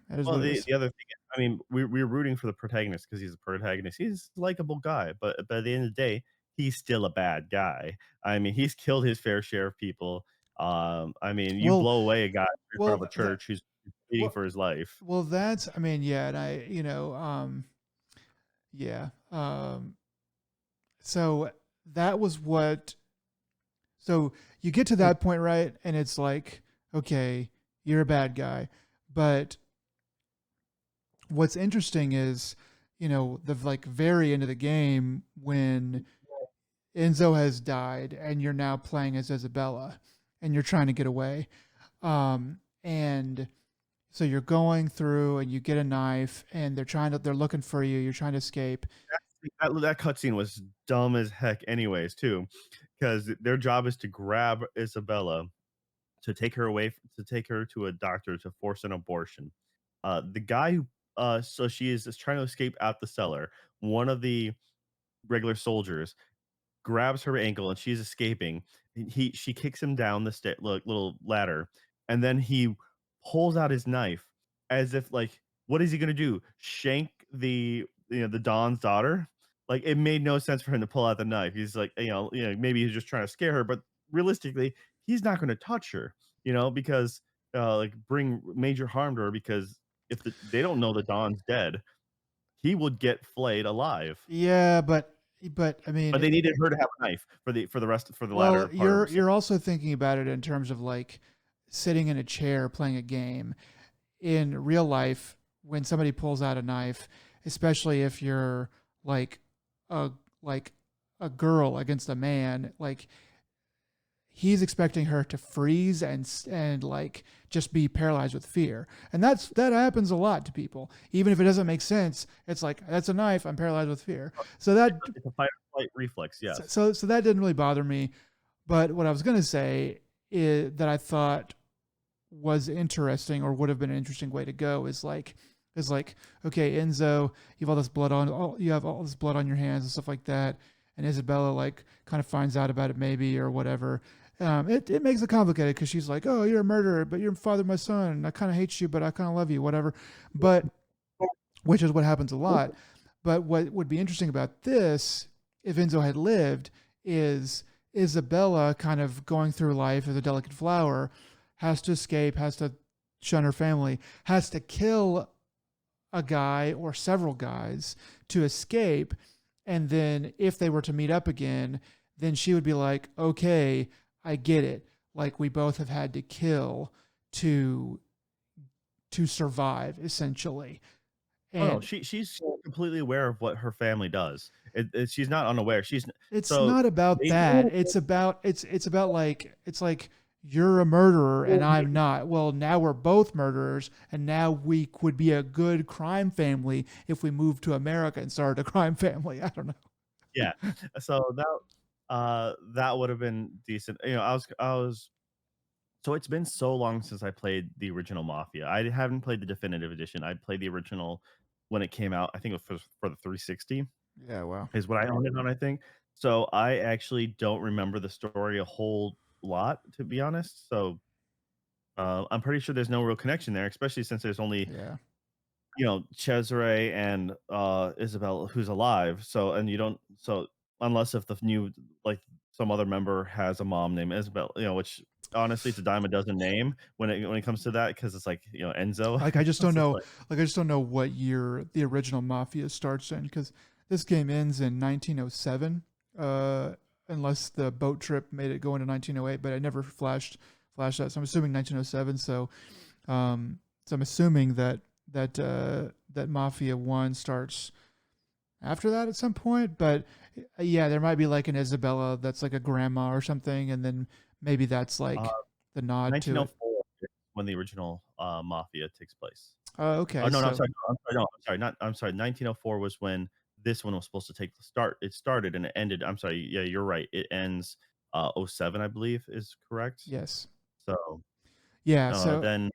that is
well,
what it
the
is.
the other thing, I mean, we're rooting for the protagonist because he's a protagonist. He's a likable guy, but at the end of the day, he's still a bad guy. I mean, he's killed his fair share of people. I mean, you
Well,
blow away a guy in front of a
well, that,
church who's pleading
well,
for his life.
well, that's I mean, yeah, and yeah, so that was what. So you get to that point, right? And it's like, okay, you're a bad guy. But what's interesting is, the like very end of the game when Enzo has died and you're now playing as Isabella and you're trying to get away. And so you're going through and you get a knife and they're looking for you. You're trying to escape.
That cutscene was dumb as heck, anyways, too, because their job is to grab Isabella to take her to a doctor to force an abortion. The guy who so she is trying to escape out the cellar. One of the regular soldiers grabs her ankle and she's escaping. She kicks him down the little ladder, and then he pulls out his knife as if like, what is he gonna do? Shank the Don's daughter? Like it made no sense for him to pull out the knife. He's like, maybe he's just trying to scare her, but realistically, he's not going to touch her, because like bring major harm to her, because if they don't know the Don's dead, he would get flayed alive.
Yeah, but I
But
mean,
they needed her to have a knife for the
well,
latter part of her story.
you're also thinking about it in terms of like sitting in a chair playing a game. In real life, when somebody pulls out a knife, especially if you're like a like a girl against a man, like he's expecting her to freeze and like just be paralyzed with fear. And that happens a lot to people. Even if it doesn't make sense, it's like that's a knife, I'm paralyzed with fear. So that
It's a fight or flight reflex, yes.
so that didn't really bother me. But what I was going to say is that I thought was interesting or would have been an interesting way to go is like okay, Enzo, you have all this blood on your hands and stuff like that, and Isabella like kind of finds out about it maybe or whatever, It makes it complicated because she's like, oh, you're a murderer, but you're father of my son. And I kind of hate you, but I kind of love you, whatever. But which is what happens a lot. But what would be interesting about this, if Enzo had lived, is Isabella kind of going through life as a delicate flower, has to escape, has to shun her family, has to kill a guy or several guys to escape. And then if they were to meet up again, then she would be like, okay, I get it. Like we both have had to kill to survive essentially.
Oh no,
And
she's completely aware of what her family does. She's not unaware. She's
it's
so
not about
they
that. It's about like it's like you're a murderer and I'm not. Well, now we're both murderers and now we would be a good crime family if we moved to America and started a crime family. I don't know.
yeah. So that would have been decent. You know, I was so it's been so long since I played the original Mafia. I haven't played the definitive edition. I played the original when it came out. I think it was for the 360
Yeah, wow.
is what I owned it on, I think. So I actually don't remember the story a whole lot, to be honest. So I'm pretty sure there's no real connection there, especially since there's only,
Yeah.
Cesare and, Isabel who's alive, so and you don't so unless if the new like, some other member has a mom named Isabel, which honestly, it's a dime a dozen name when it comes to that because it's like, Enzo.
Like I just don't
So it's
know
like
like I just don't know what year the original Mafia starts in cuz this game ends in 1907 uh unless the boat trip made it go into 1908, but I never flashed that. So I'm assuming 1907. So I'm assuming that Mafia 1 starts after that at some point, but yeah, there might be like an Isabella that's like a grandma or something and then maybe that's
uh,
like the nod to it.
1904 is when the original, Mafia takes place.
Oh,
Oh,
okay.
no, no, I'm
So
sorry, no, I'm sorry, no, I'm sorry, not I'm sorry, 1904 was when this one was supposed to take the start. It started and it ended. I'm sorry, yeah, you're right. It ends, '07, I believe is correct.
yes.
So,
Yeah, so
then,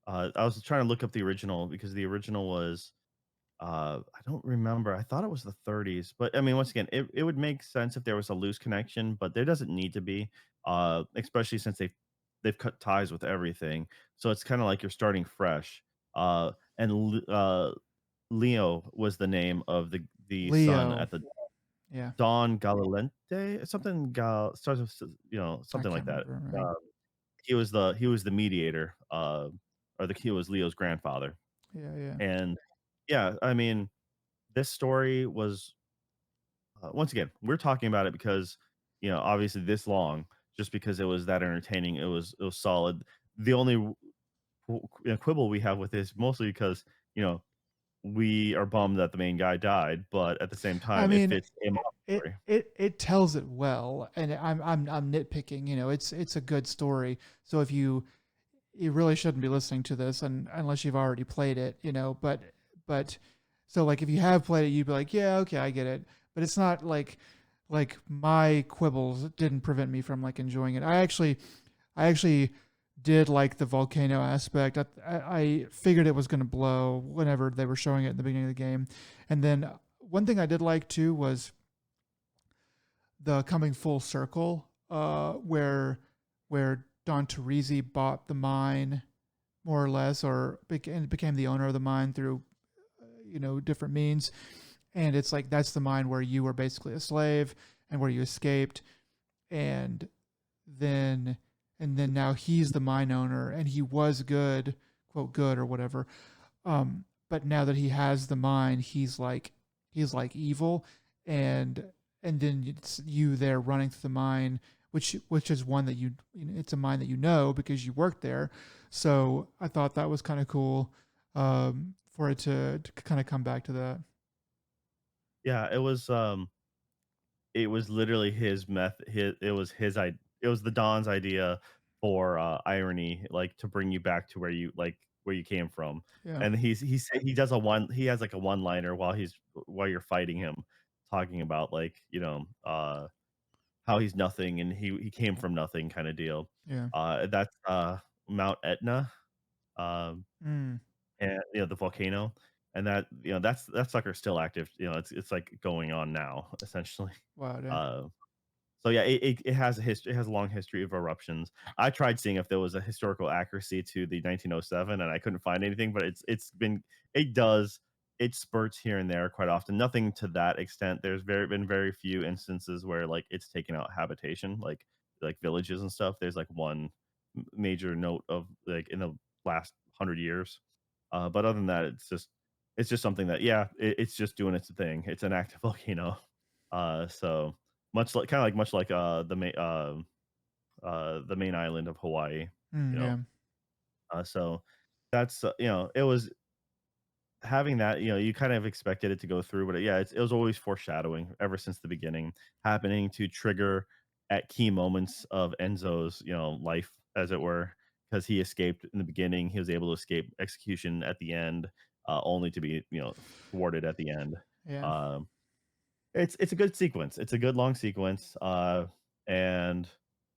I was trying to look up the original because the original was, I don't remember. I thought it was the 30s, but I mean, once again, it would make sense if there was a loose connection, but there doesn't need to be, especially since they've cut ties with everything. So it's kind of like you're starting fresh. Leo was the name of the son
Leo.
at the
Yeah,
Don Galilente, something starts with
I
something like
can't
that.
remember. I mean,
Uh, he was the mediator, or he was Leo's grandfather,
yeah, yeah.
and yeah, I mean, this story was once again, we're talking about it because obviously this long, just because it was that entertaining, it was solid. The only quibble we have with this mostly because you know we are bummed that the main guy died, but at the same
I
time, it
mean,
fits a mob story.
it tells it well, and I'm nitpicking. You know, it's a good story. So if you really shouldn't be listening to this unless you've already played it. You know, but so like if you have played it, you'd be like, yeah, okay, I get it. But it's not like my quibbles didn't prevent me from like enjoying it. I actually did like the volcano aspect. I figured it was going to blow whenever they were showing it in the beginning of the game. And then one thing I did like too was the coming full circle, where Don Teresi bought the mine more or less, or became the owner of the mine through different means. And it's like that's the mine where you were basically a slave and where you escaped, and then now he's the mine owner and he was good, quote good or whatever. But now that he has the mine, he's like evil, and then it's you there running through the mine, which is one that it's a mine that because you worked there. So I thought that was kind of cool, for it to kind of come back to that.
Yeah, it was literally his it was the Don's idea for irony, like to bring you back to where you came from.
Yeah,
And he has like a one liner while you're fighting him, talking about how he's nothing and he came from nothing kind of deal.
yeah.
That's Mount Etna, um,
Mm.
and the volcano, and that sucker's still active. It's like going on now essentially.
Wow, dang.
Uh, So yeah, it has a history. It has a long history of eruptions. I tried seeing if there was a historical accuracy to the 1907, and I couldn't find anything. But it does it spurts here and there quite often. Nothing to that extent. There's been very few instances where like it's taken out habitation, like villages and stuff. There's like one major note of like in the last 100 years. But other than that, it's just something that yeah, it's just doing its thing. It's an active volcano. So much like the main island of Hawaii, you
Mm,
know.
yeah.
So that's it was having that, you kind of expected it to go through, but yeah, it was always foreshadowing ever since the beginning, happening to trigger at key moments of Enzo's, life, as it were, because he escaped in the beginning. He was able to escape execution at the end, only to be, thwarted at the end.
Yeah.
Um, it's a good sequence. It's a good long sequence, and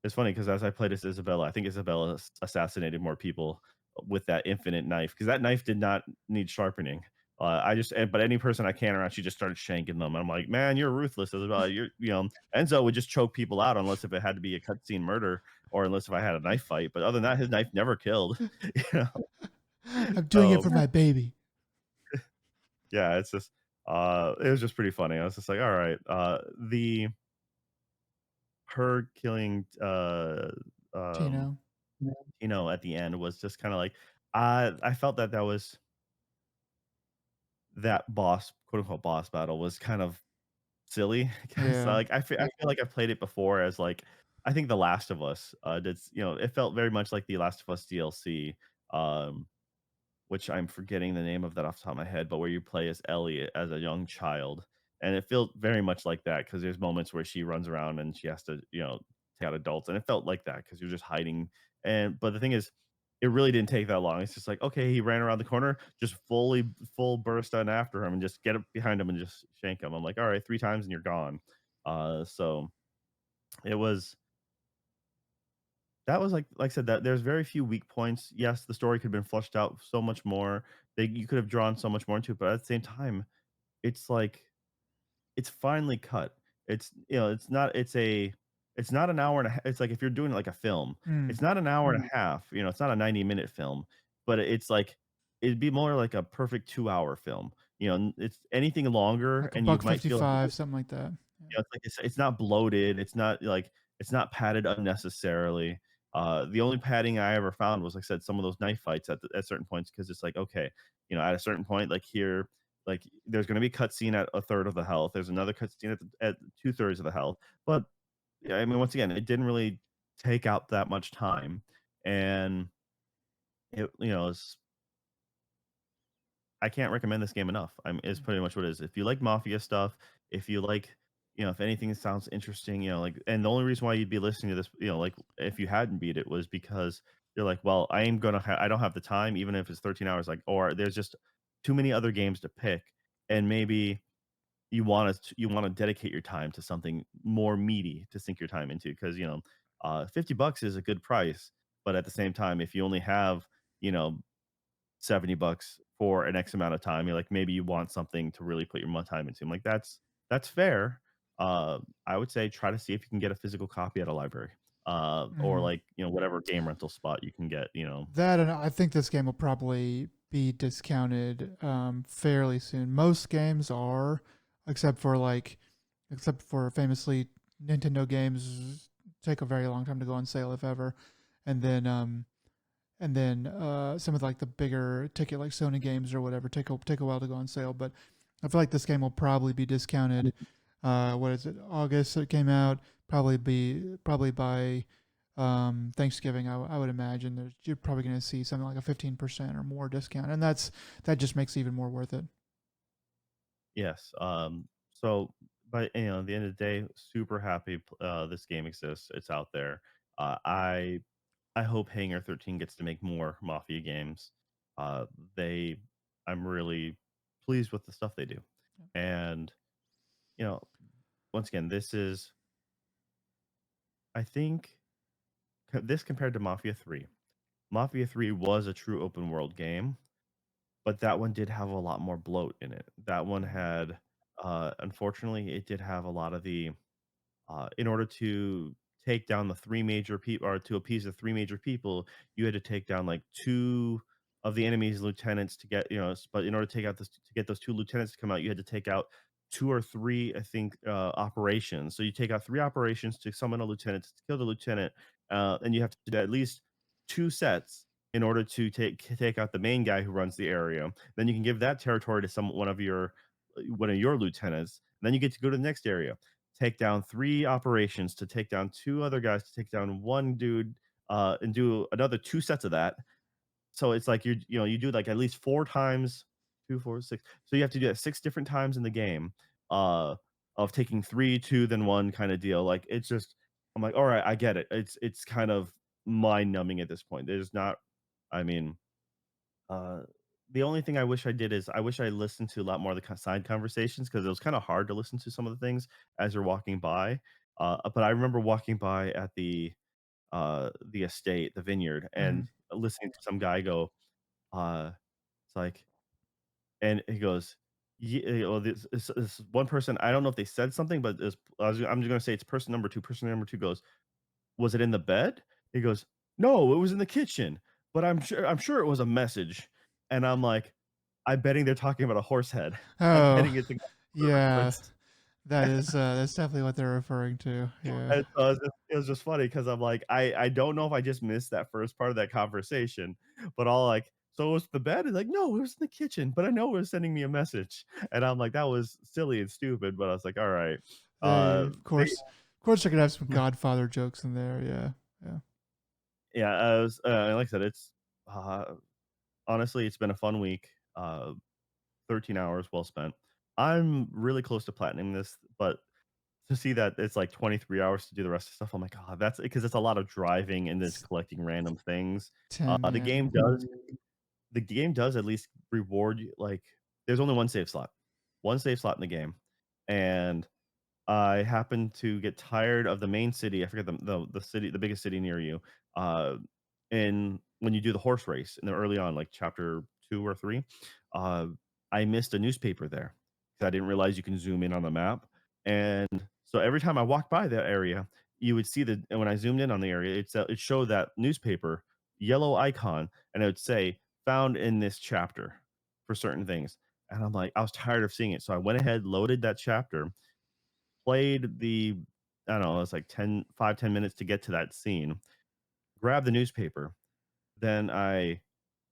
it's funny because as I played as Isabella, I think Isabella assassinated more people with that infinite knife because that knife did not need sharpening. But any person I can around, she just started shanking them. I'm like, man, you're ruthless, Isabella. Enzo would just choke people out unless if it had to be a cutscene murder or unless if I had a knife fight. But other than that, his knife never killed. you know,
I'm doing it
so
for my baby.
yeah, it was just pretty funny. I was just like, all right, the her killing um
Tino.
at the end was just kind of like I felt that that boss, quote unquote boss battle was kind of silly because
Yeah.
I feel like I've played it before as like I think The Last of Us it felt very much like the Last of Us DLC. um which I'm forgetting the name of that off the top of my head, but where you play as Ellie as a young child. And it felt very much like that because there's moments where she runs around and she has to, take out adults. And it felt like that because you're just hiding. But the thing is, it really didn't take that long. It's just like, okay, he ran around the corner, just full burst on after him and just get up behind him and just shank him. I'm like, all right, 3 times and you're gone. So it was that was like I said, that there's very few weak points. Yes, the story could have been fleshed out so much more. You could have drawn so much more into it, but at the same time, it's like it's finely cut. It's not an hour and a half. It's like if you're doing like a film,
Mm.
it's not an hour and a half. It's not a 90-minute film, but it's like it'd be more like a perfect 2-hour film. It's anything longer,
Like a
and you
buck
might feel like
55, something like that. Yeah.
it's not bloated. It's not padded unnecessarily. The only padding I ever found was, like I said, some of those knife fights at certain points because it's like okay, at a certain point, like here, like there's going to be a cutscene at a third of the health. There's another cutscene at 2/3 of the health. But yeah, I mean, once again, it didn't really take out that much time, and it's I can't recommend this game enough. Is
Mm.
pretty much what it is. If you like Mafia stuff, if you like, if anything sounds interesting, and the only reason why you'd be listening to this, like if you hadn't beat it was because you're like, well, I don't have the time, even if it's 13 hours, like, or there's just too many other games to pick, and maybe you want to dedicate your time to something more meaty to sink your time into because $50 is a good price, but at the same time, if you only have you know $70 for an X amount of time. You're like, maybe you want something to really put your time into. I'm like, that's fair. I would say try to see if you can get a physical copy at a library, or
Mhm.
like whatever game rental spot you can get.
That, and I think this game will probably be discounted fairly soon. Most games are, except for famously Nintendo games take a very long time to go on sale, if ever. And then some of like the bigger ticket like Sony games or whatever take a while to go on sale. But I feel like this game will probably be discounted. What is it? August it came out. Probably by Thanksgiving. I would imagine you're probably going to see something like a 15% or more discount, and that just makes it even more worth it.
Yes. So, but at the end of the day, super happy this game exists. It's out there. I hope Hangar 13 gets to make more Mafia games. Uh, they, I'm really pleased with the stuff they do, and you know, once again, I think this compared to Mafia 3. Mafia 3 was a true open world game, but that one did have a lot more bloat in it. That one
Mm.
had, unfortunately, it did have a lot of the in order to take down the three major people, or to appease the three major people, you had to take down like two of the enemy's lieutenants to get, but in order to take out this, to get those two lieutenants to come out, you had to take out two or three, I think, operations. So you take out three operations to summon a lieutenant, to kill the lieutenant, and you have to do at least two sets in order to take out the main guy who runs the area. Then you can give that territory to one of your lieutenants. Then you get to go to the next area, take down three operations to take down two other guys to take down one dude, and do another two sets of that. So it's like you do like at least four times, two, four, six. So you have to do that six different times in the game, uh, of taking three, two, then one kind of deal. Like it's just, I'm like, all right, I get it. It's kind of mind numbing at this point. There's not, I mean, uh, the only thing I wish I did is I wish I listened to a lot more of the side conversations, because it was kind of hard to listen to some of the things as you're walking by. But I remember walking by at the estate, the vineyard,
Mm.
and listening to some guy go, it's like, and he goes, yeah, well, this one person, I don't know if they said something, but I'm just gonna say it's person number two. Person number two goes, "Was it in the bed?" He goes, "No, it was in the kitchen, but I'm sure it was a message." And I'm like, I'm betting they're talking about a horse head. I'm
Oh,
betting it's a
yeah.
reference.
That's definitely what they're referring to. Yeah.
And so it was just funny because I'm like, I don't know if I just missed that first part of that conversation, but all like, "So it was the bed?" It's like, "No, it was in the kitchen, but I know it was sending me a message." And I'm like, "That was silly and stupid," but I was like, "All right."
They,
Uh, they
of course, they're gonna have some Godfather jokes in there. Yeah. Yeah.
yeah, like I said, uh, honestly, it's been a fun week. 13 hours well spent. I'm really close to platinum this, but to see that it's like 23 hours to do the rest of the stuff, I'm like, "Oh, that's," because it's a lot of driving and it's
It's
collecting random things.
10.
The
Yeah.
game does at least reward you, like, there's only one save slot in the game, and I happened to get tired of the main city. I forget the city, the biggest city near you. Uh, and when you do the horse race in the early on, like chapter 2 or 3, uh, I missed a newspaper there because I didn't realize you can zoom in on the map. And so every time I walked by that area, you would see and when I zoomed in on the area, it showed that newspaper yellow icon, and it would say found in this chapter for certain things. And I'm like, I was tired of seeing it, so I went ahead, loaded that chapter, played the, I don't know, it's like 10 to get to that scene, grabbed the newspaper, then I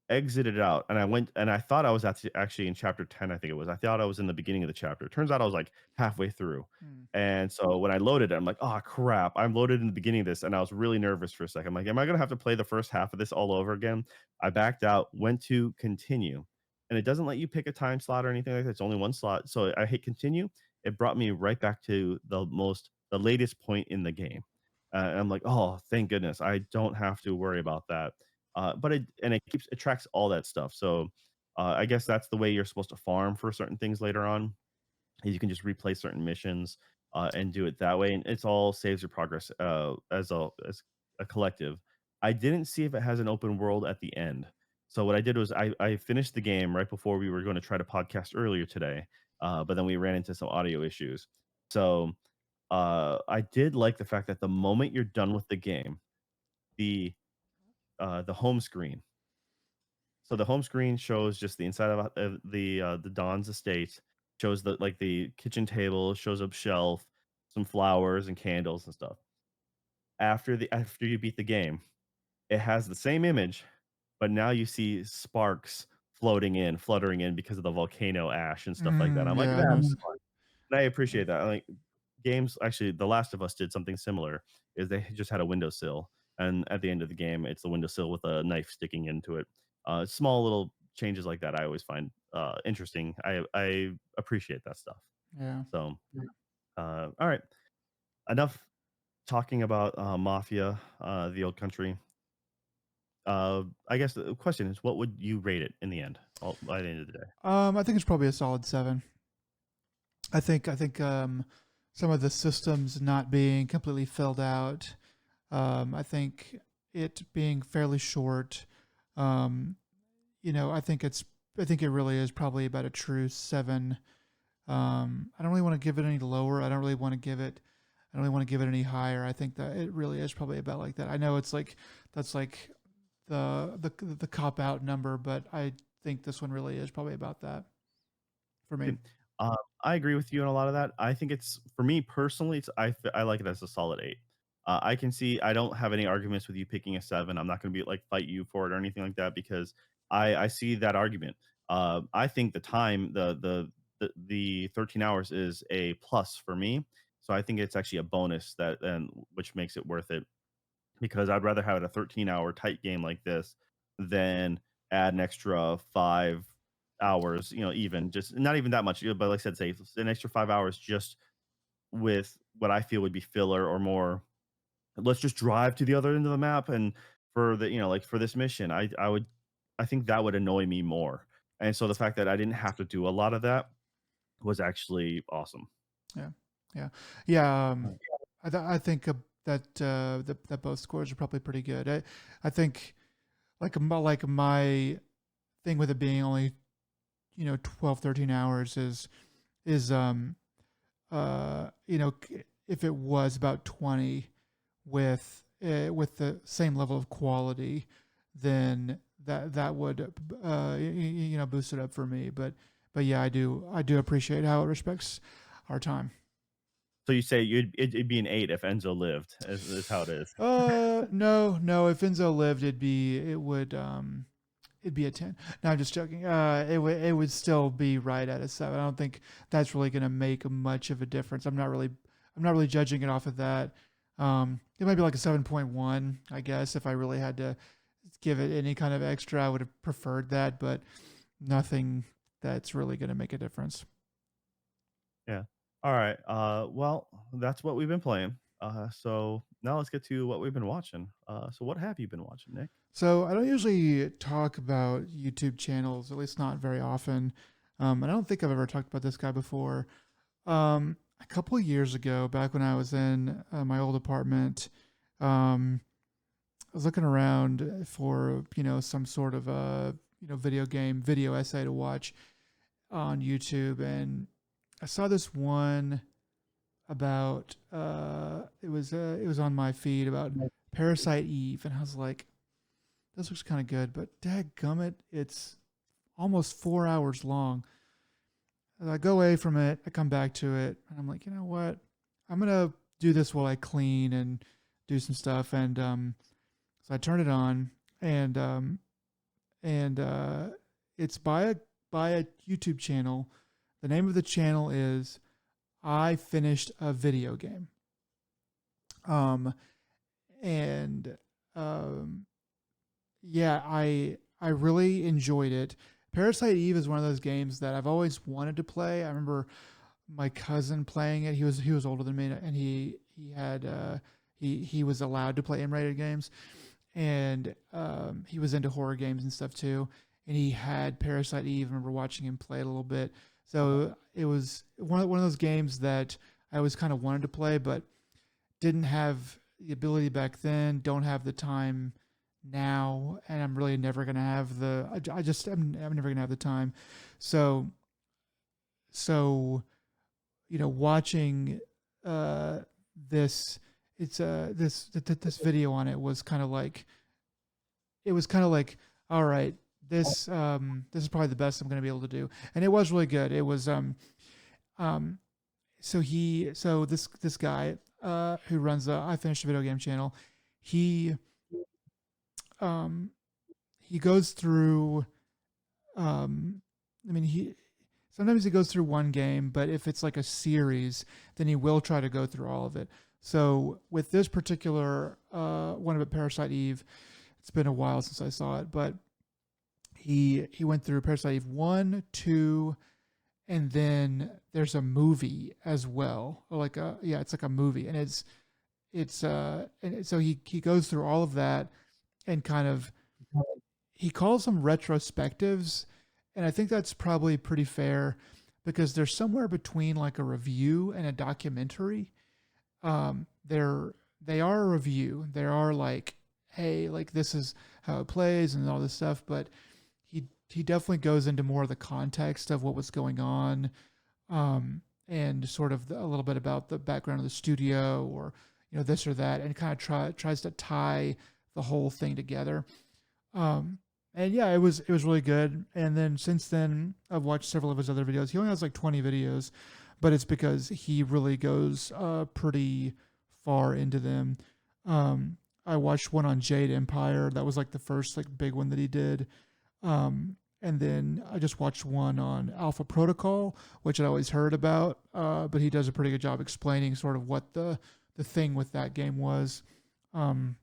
exited out, and I went, and I thought I was actually in chapter 10, I think it was. I thought I was in the beginning of the chapter. Turns out I was like halfway through.
Hmm.
And so when I loaded it, I'm like, "Oh crap, I'm loaded in the beginning of this." And I was really nervous for a second. I'm like, "Am I gonna have to play the first half of this all over again?" I backed out, went to continue, and it doesn't let you pick a time slot or anything like that. It's only one slot. So I hit continue. It brought me right back to the latest point in the game. And I'm like, "Oh, thank goodness. I don't have to worry about that." But it tracks all that stuff. So I guess that's the way you're supposed to farm for certain things later on. Is you can just replay certain missions, and do it that way, and it's all saves your progress, as a collective. I didn't see if it has an open world at the end. So what I did was I finished the game right before we were going to try to podcast earlier today, but then we ran into some audio issues. So I did like the fact that the moment you're done with the game, the the home screen. So the home screen shows just the inside of the Don's estate, shows the kitchen table, shows a shelf, some flowers and candles and stuff. After you beat the game, it has the same image, but now you see sparks fluttering in because of the volcano ash and stuff like that. I'm like,
Yeah.
"That's fun." And I appreciate that. Like, games, actually, The Last of Us did something similar, is they just had a windowsill, and at the end of the game, it's the windowsill with a knife sticking into it. Small little changes like that I always find, interesting. I appreciate that stuff.
Yeah.
So, all right, enough talking about, Mafia, the old country. I guess the question is, what would you rate it in the end, by the end of the day?
I think it's probably a solid 7. I think some of the systems not being completely filled out. I think it being fairly short. Um, I think it really is probably about a true 7. I don't really want to give it any lower. I don't really want to give it I don't really want to give it any higher. I think that it really is probably about like that. I know it's like that's like the cop out number, but I think this one really is probably about that for me.
Yeah. I agree with you on a lot of that. I think it's for me personally, I like it as a solid 8. I can see I don't have any arguments with you picking a 7. I'm not gonna be like fight you for it or anything like that because I see that argument. I think the time, the 13 hours is a plus for me. So I think it's actually a bonus that and which makes it worth it because I'd rather have a 13-hour tight game like this than add an extra 5 hours, even just not even that much, but like I said, say an extra 5 hours just with what I feel would be filler or more. Let's just drive to the other end of the map and for the, like for this mission, I think that would annoy me more. And so the fact that I didn't have to do a lot of that was actually awesome.
Yeah, yeah, yeah. I think that both scores are probably pretty good. I think like my thing with it being only 12 13 hours is if it was about 20 with the same level of quality, then that would boost it up for me. But yeah, I do appreciate how it respects our time.
So you say it'd be an 8 if Enzo lived, is how it is.
No. If Enzo lived, it'd be a 10. No, I'm just joking. It would still be right at a 7. I don't think that's really going to make much of a difference. I'm not really judging it off of that. It might be like a 7.1, I guess. If I really had to give it any kind of extra, I would have preferred that, but nothing that's really going to make a difference.
Yeah. All right. Well, that's what we've been playing. So now let's get to what we've been watching. So what have you been watching, Nick?
So I don't usually talk about YouTube channels, at least not very often. I don't think I've ever talked about this guy before. A couple of years ago, back when I was in my old apartment, um, I was looking around for some sort of a video game video essay to watch on YouTube, and I saw this one about it was on my feed about Parasite Eve, and I was like, this looks kind of good, but dadgummit, it's almost 4 hours long. And I go away from it, I come back to it, and I'm like, you know what? I'm gonna do this while I clean and do some stuff, and so I turn it on, and it's by a YouTube channel. The name of the channel is I Finished a Video Game. Um, and yeah, I really enjoyed it. Parasite Eve is one of those games that I've always wanted to play. I remember my cousin playing it. He was older than me, and he was allowed to play M-rated games, and he was into horror games and stuff too. And he had Parasite Eve. I remember watching him play it a little bit. So it was one of those games that I always kind of wanted to play, but didn't have the ability back then. Don't have the time now, and I'm really never gonna have the. I'm never gonna have the time. So watching uh this this video on it was kind of like all right, this is probably the best I'm going to be able to do, and it was really good. It was um this guy who runs the I Finished a Video Game channel, he um he goes through I mean he sometimes he goes through one game, but if it's like a series, then he will try to go through all of it. So with this particular one of it, Parasite Eve, it's been a while since I saw it, but he went through Parasite Eve 1, 2, and then there's a movie as well. Or like it's like a movie, and so he goes through all of that and kind of he calls them retrospectives, and I think that's probably pretty fair because they're somewhere between like a review and a documentary. They are a review. They are like, hey, like this is how it plays and all this stuff, but he definitely goes into more of the context of what was going on, and sort of a little bit about the background of the studio, or this or that, and kind of tries to tie the whole thing together. Um, and yeah, it was really good. And then since then, I've watched several of his other videos. He only has like 20 videos, but it's because he really goes pretty far into them. I watched one on Jade Empire. That was like the first like big one that he did. And then I just watched one on Alpha Protocol, which I always heard about, but he does a pretty good job explaining sort of what the thing with that game was. Um,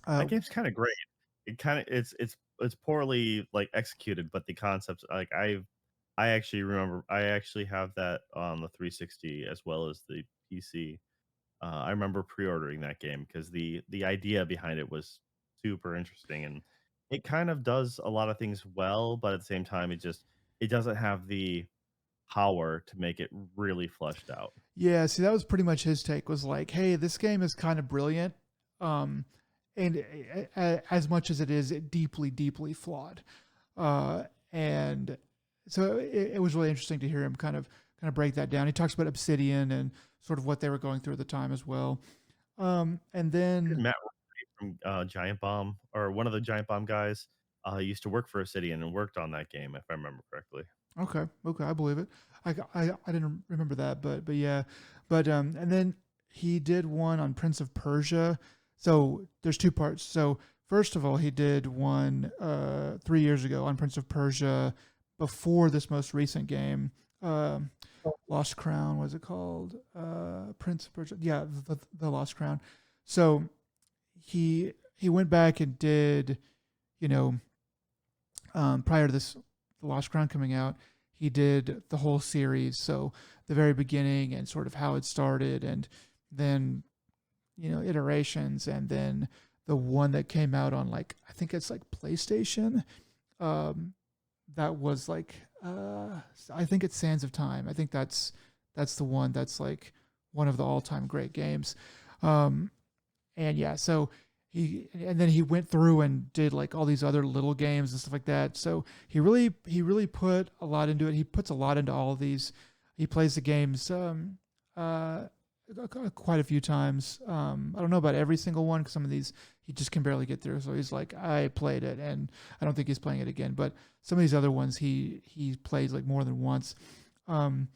uh,
That game's kind of great. It kind of it's poorly like executed, but the concepts like I actually remember I actually have that on the 360 as well as the PC. I remember pre-ordering that game because the idea behind it was super interesting, and it kind of does a lot of things well, but at the same time, it doesn't have the power to make it really fleshed out.
Yeah, see, that was pretty much his take. Was like, hey, this game is kind of brilliant, um, and as much as it is deeply, deeply flawed, uh, and so it was really interesting to hear him kind of break that down. He talks about Obsidian and sort of what they were going through at the time as well. And then
Matt from Giant Bomb, or one of the Giant Bomb guys, used to work for Obsidian and worked on that game, if I remember correctly.
okay, okay, I believe it. I didn't remember that, but yeah, but and then he did one on Prince of Persia. So there's two parts. So first of all, he did one 3 years ago on Prince of Persia before this most recent game, Lost Crown. Was it called? Prince of Persia. Yeah, the Lost Crown. So he went back and did, you know, prior to this, the Lost Crown coming out, he did the whole series. So the very beginning and sort of how it started, and then iterations, and then the one that came out on, like, I think it's like PlayStation. Um, that was like I think it's Sands of Time. I think that's the one that's like one of the all time great games. Um, and yeah, so and then he went through and did like all these other little games and stuff like that. So he really put a lot into it. He puts a lot into all of these. He plays the games uh, quite a few times. I don't know about every single one, because some of these he just can barely get through. So he's like, I played it, and I don't think he's playing it again. But some of these other ones he plays like more than once. Um,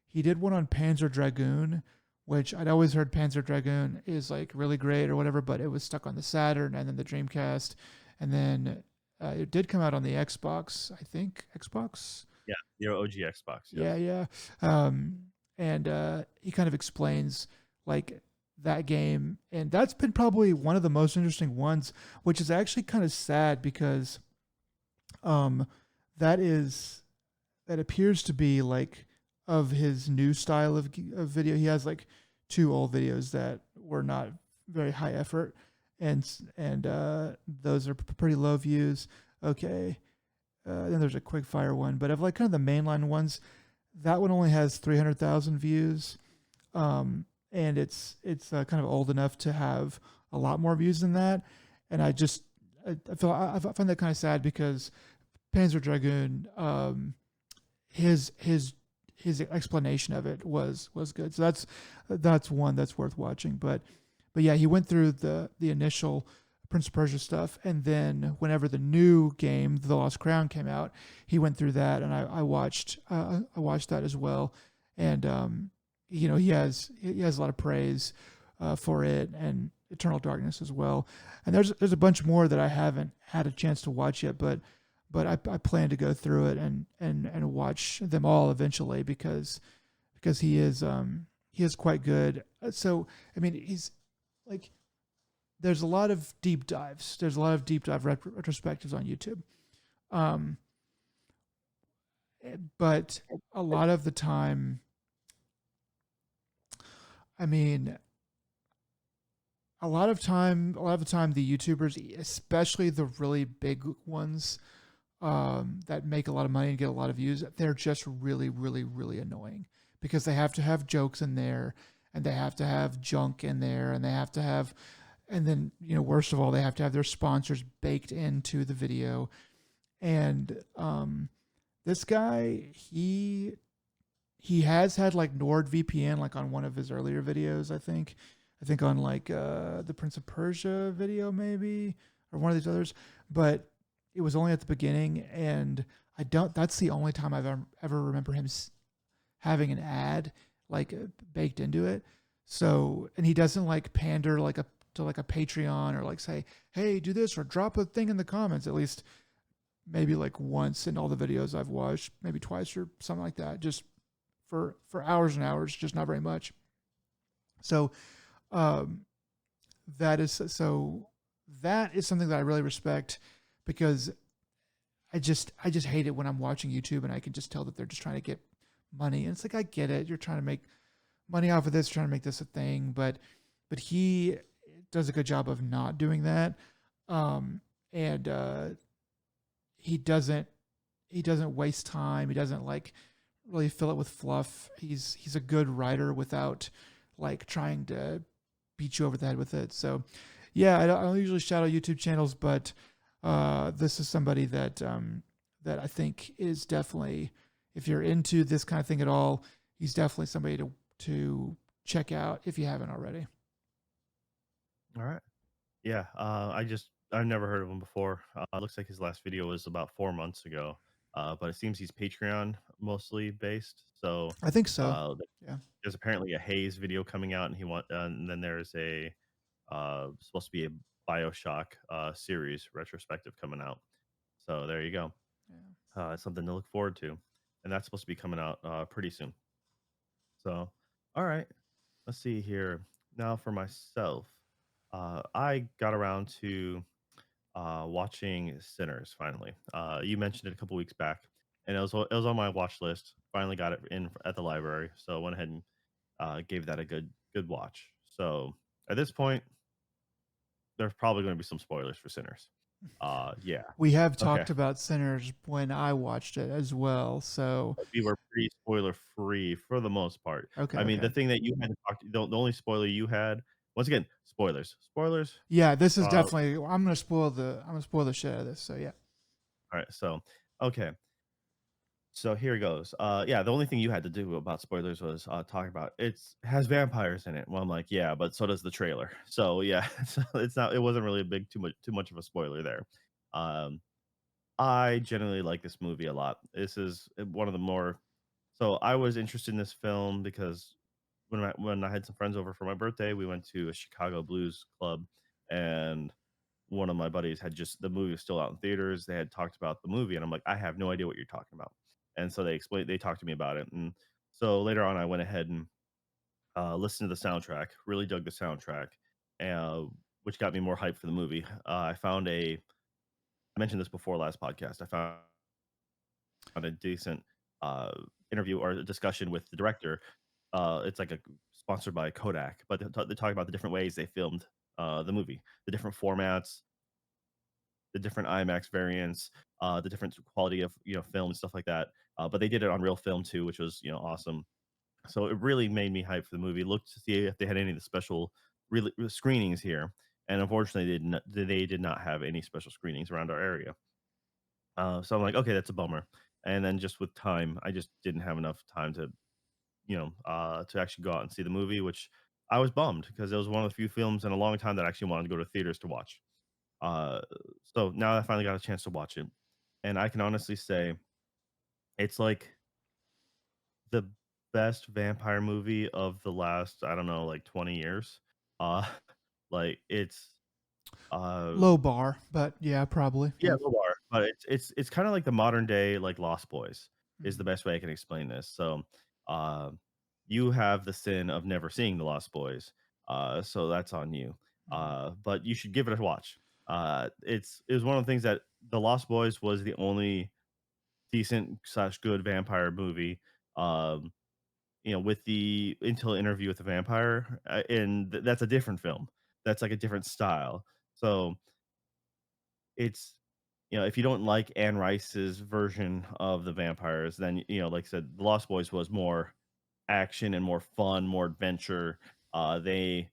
he did one on Panzer Dragoon, which I'd always heard Panzer Dragoon is like really great or whatever, but it was stuck on the Saturn and then the Dreamcast, and then it did come out on the Xbox. I think Xbox.
Yeah, your OG Xbox,
Yeah,
yes.
yeah. And he kind of explains like that game, and that's been probably one of the most interesting ones, which is actually kind of sad because um, that is that appears to be like of his new style of video. He has like two old videos that were not very high effort, and those are pretty low views. Okay, then there's a quick fire one, but of like kind of the mainline ones, that one only has 300,000 views, and it's kind of old enough to have a lot more views than that. And I find that kind of sad because Panzer Dragoon, his explanation of it was good. So that's one that's worth watching. But yeah, he went through the initial Prince of Persia stuff, and then whenever the new game, The Lost Crown, came out, he went through that, and I watched that as well. And he has a lot of praise for it, and Eternal Darkness as well. And there's a bunch more that I haven't had a chance to watch yet, but I plan to go through it and watch them all eventually, because he is quite good. So I mean, he's like, there's a lot of deep dives. There's a lot of deep dive retrospectives on YouTube. Um, but a lot of the time, I mean, a lot of the time, the YouTubers, especially the really big ones, that make a lot of money and get a lot of views, they're just really, really, really annoying, because they have to have jokes in there, and they have to have junk in there, and they have to have, and then, worst of all, they have to have their sponsors baked into the video. And this guy, he has had like NordVPN like on one of his earlier videos, I think on like the Prince of Persia video maybe, or one of these others, but it was only at the beginning, and I don't that's the only time I've ever remember him having an ad like baked into it. So, and he doesn't like pander like a to like a Patreon or like say, "Hey, do this," or drop a thing in the comments. At least maybe like once in all the videos I've watched, maybe twice or something like that. Just for hours and hours, just not very much. So um, that is something that I really respect, because I just hate it when I'm watching YouTube and I can just tell that they're just trying to get money. And it's like, I get it, you're trying to make money off of this, trying to make this a thing, but he does a good job of not doing that. Um, and he doesn't he doesn't waste time. He doesn't like really fill it with fluff. He's a good writer without like trying to beat you over the head with it. So yeah, I don't usually shout out YouTube channels, but this is somebody that that I think is definitely, if you're into this kind of thing at all, he's definitely somebody to check out if you haven't already.
All right. Yeah. I've never heard of him before. Looks like his last video was about 4 months ago. But it seems he's Patreon mostly based. So
I think so.
uh,
Yeah.
there's apparently a Haze video coming out, and and then there's a supposed to be a Bioshock series retrospective coming out. So there you go.
Yeah.
It's something to look forward to, and that's supposed to be coming out pretty soon. So, all right, let's see here. Now for myself, I got around to watching Sinners finally. You mentioned it a couple weeks back, and it was on my watch list. Finally got it in at the library, so I went ahead and gave that a good watch. So at this point, there's probably going to be some spoilers for Sinners. Yeah.
We have
Okay.
talked about Sinners when I watched it as well. So
We were pretty spoiler free for the most part.
okay,
I mean,
okay.
the thing that you had to talk the only spoiler you had, once again, spoilers. Spoilers.
Yeah, this is
Uh,
definitely. I'm gonna spoil the shit out of this. So yeah.
all right. So, okay. So here it goes. Yeah, the only thing you had to do about spoilers was talk about it's has vampires in it. Well, I'm like, yeah, but so does the trailer. So yeah, so it wasn't really a big too much of a spoiler there. Um, I generally like this movie a lot. This is one of the more so I was interested in this film because when I had some friends over for my birthday, we went to a Chicago blues club, and one of my buddies had just the movie was still out in theaters. They had talked about the movie, and I'm like, I have no idea what you're talking about. And so they talked to me about it, and so later on, I went ahead and listened to the soundtrack. Really dug the soundtrack, uh, which got me more hyped for the movie. I found I mentioned this before last podcast. I found a decent uh, interview or discussion with the director. It's like a sponsored by Kodak, but they talk about the different ways they filmed the movie, the different formats, the different IMAX variants, the different quality of film and stuff like that. But they did it on real film too, which was awesome. So it really made me hyped for the movie. Looked to see if they had any of the special screenings here, and unfortunately, they did not have any special screenings around our area. So I'm like, okay, that's a bummer. And then just with time, I just didn't have enough time to actually go out and see the movie, which I was bummed because it was one of the few films in a long time that I actually wanted to go to theaters to watch. Uh, so now I finally got a chance to watch it, and I can honestly say it's like the best vampire movie of the last, I don't know, like 20 years. Uh, like it's uh
Low bar, but yeah, probably.
Yeah,
Yeah.
low bar, but it's kinda like the modern day, like, Lost Boys is the
Mhm.
best way I can explain this. So, uh, you have the sin of never seeing the Lost Boys, so that's on you,
Mhm.
but you should give it a watch. It was one of the things that The Lost Boys was the only decent/good vampire movie, um, with the Until Interview with the Vampire, and that's a different film. That's, like, a different style. So it's if you don't like Anne Rice's version of the vampires, then like I said, The Lost Boys was more action and more fun, more adventure. They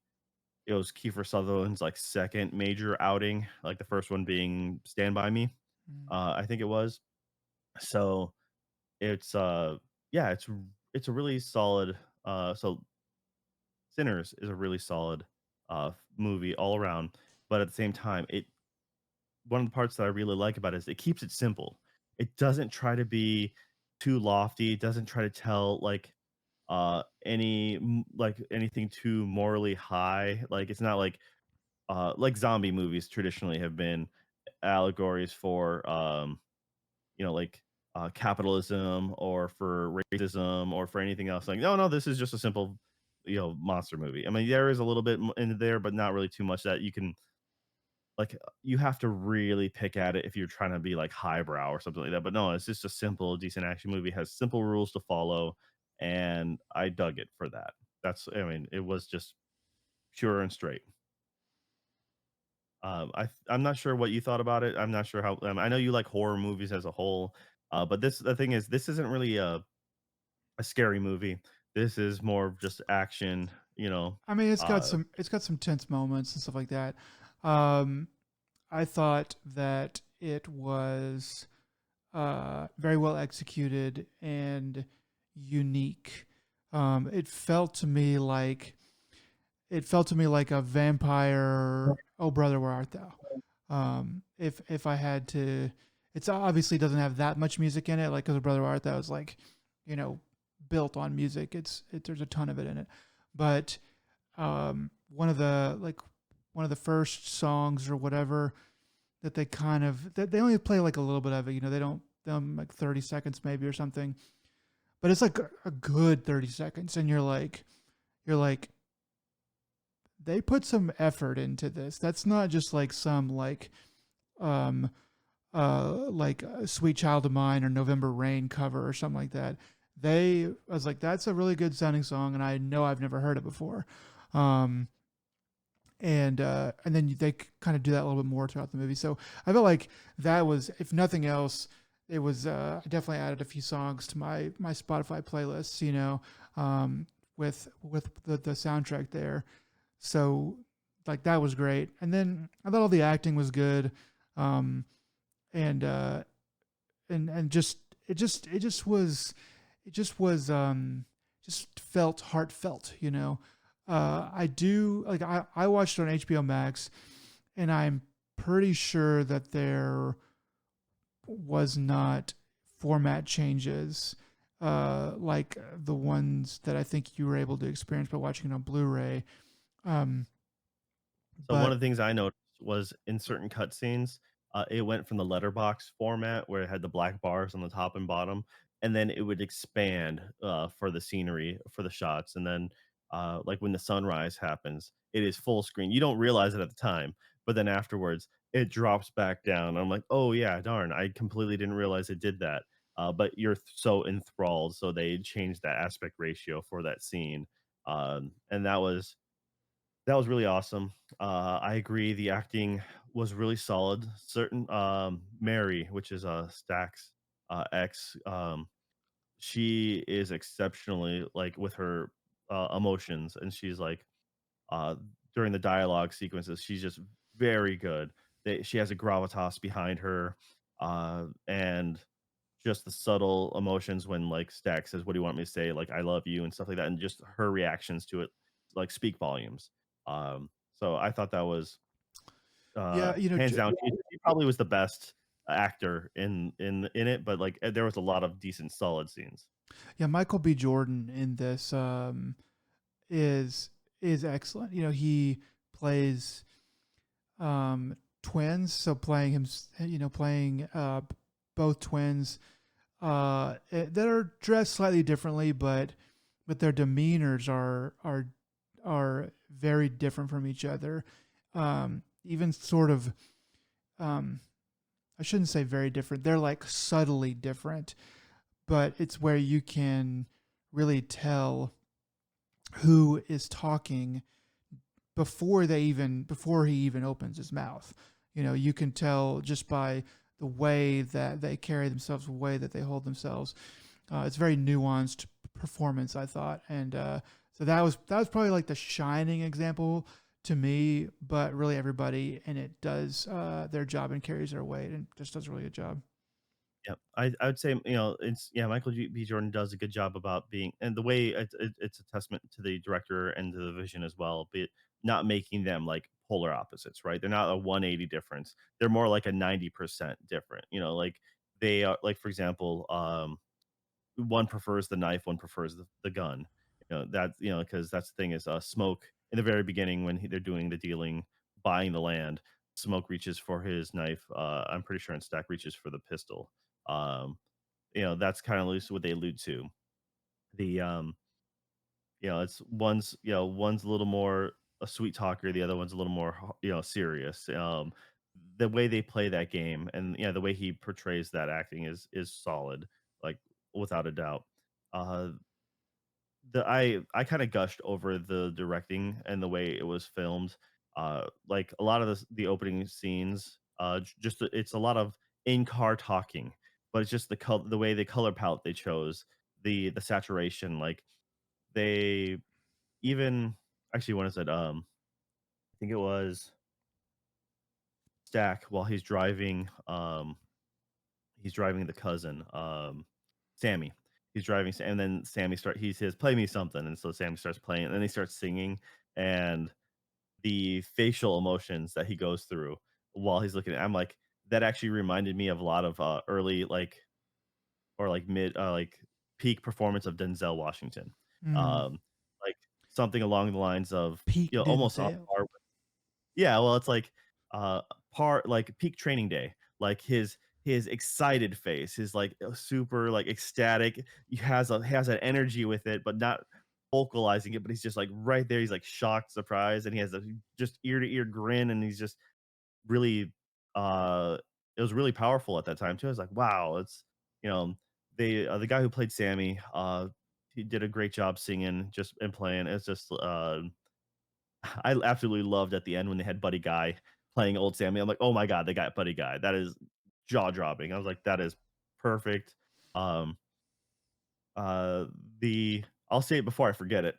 It was Kiefer Sutherland's like second major outing, like the first one being Stand By Me,
Mhm.
I think it was. So it's yeah, it's a really solid. So Sinners is a really solid movie all around, but at the same time, it one of the parts that I really like about it is it keeps it simple. It doesn't try to be too lofty. It doesn't try to tell like anything too morally high. Like it's not like zombie movies traditionally have been allegories for like capitalism or for racism or for anything else. Like no, this is just a simple monster movie. I mean, there is a little bit in there, but not really too much that you can you have to really pick at it if you're trying to be like highbrow or something like that. But no, it's just a simple, decent action movie. Has simple rules to follow, and I dug it for that. I mean, it was just pure and straight. I'm not sure what you thought about it. I'm not sure how. I know you like horror movies as a whole, but the thing is, this isn't really a scary movie. This is more of just action.
I mean,
Uh,
it's got some tense moments and stuff like that. Um, I thought that it was very well executed and unique. It felt to me like a vampire. Oh brother, where art thou? If I had to, it's obviously doesn't have that much music in it. Like, cause brother, where art thou is like, you know, built on music. There's a ton of it in it, but one of the first songs or whatever that they only play like a little bit of it. They don't them like 30 seconds maybe or something, but it's like a good 30 seconds, and you're like they put some effort into this. That's not just like some um like Sweet Child of Mine or November Rain cover or something like that. I was like, that's a really good sounding song, and I know I've never heard it before. Um, and then they kind of do that a little bit more throughout the movie. So I felt like that was, if nothing else, it was. I definitely added a few songs to my Spotify playlists. With the soundtrack there. So like that was great. And then I thought all the acting was good. Um, and and just it just was just felt heartfelt. I do like I watched it on HBO Max, and I'm pretty sure that there was not format changes like the ones that I think you were able to experience by watching it on Blu-ray. Um,
So one
but
of the things I noticed was in certain cutscenes, it went from the letterbox format where it had the black bars on the top and bottom, and then it would expand for the scenery, for the shots, and then like when the sunrise happens, it is full screen. You don't realize it at the time, but then afterwards, it drops back down. I'm like, oh yeah, darn, I completely didn't realize it did that. But you're so enthralled, so they changed that aspect ratio for that scene, and that was really awesome. I agree. The acting was really solid. Certain Mary, which is Stack's ex, she is exceptionally like with her emotions, and she's like uh, during the dialogue sequences, she's just very good. She has a gravitas behind her, and just the subtle emotions when like Stack says, "What do you want me to say?" Like "I love you" and stuff like that, and just her reactions to it like speak volumes. So I thought that was
yeah,
hands down. She probably was the best actor in it, but like there was a lot of decent, solid scenes.
yeah, Michael B. Jordan in this is excellent. He plays twins, so playing both twins that are dressed slightly differently, but their demeanors are very different from each other. Even sort of, um, I shouldn't say very different. They're like subtly different, but it's where you can really tell who is talking before he even opens his mouth. You can tell just by the way that they carry themselves, the way that they hold themselves. It's very nuanced performance, I thought, and so that was probably like the shining example to me. But really, everybody in it does their job and carries their weight, and just does a really good job.
Yeah, I would say, it's yeah, B. Jordan does a good job about being, and the way it's a testament to the director and to the vision as well, but not making them like polar opposites, right? They're not a 180 difference. They're more like a 90% different. Like they are like, for example, one prefers the knife, one prefers the gun. Because that's the thing is, Smoke in the very beginning when they're doing the dealing, buying the land, Smoke reaches for his knife. I'm pretty sure, and Stack reaches for the pistol. Um, that's kind of loose what they allude to. The it's one's a little more a sweet talker, the other one's a little more serious. The way they play that game, and the way he portrays that acting is solid, like without a doubt. Uh, I kind of gushed over the directing and the way it was filmed. Like a lot of the opening scenes, it's a lot of in car talking, but it's just the way the color palette they chose, the saturation, like they even actually, when is it? I think it was Stack while he's driving the cousin, Sammy. He's driving, and then he says, "Play me something," and so Sammy starts playing, and then he starts singing, and the facial emotions that he goes through while he's looking I'm like, that actually reminded me of a lot of early or like mid like peak performance of Denzel Washington.
Mm,
Um, like something along the lines of
Pete
almost on
Denzel.
par. Yeah, well, it's like, part like peak training day, like his excited face, his, like, super, like, ecstatic, he has an energy with it, but not vocalizing it, but he's just, like, right there, he's, like, shocked, surprised, and he has a just ear-to-ear grin, and he's just really, uh it was really powerful at that time too. I was like, "Wow," you know, the guy who played Sammy, he did a great job singing just and playing. It's just, I absolutely loved at the end when they had Buddy Guy playing old Sammy. I'm like, "Oh my god, they got Buddy Guy." That is jaw-dropping. I was like, "That is perfect." Um, uh, the I'll say it before I forget it,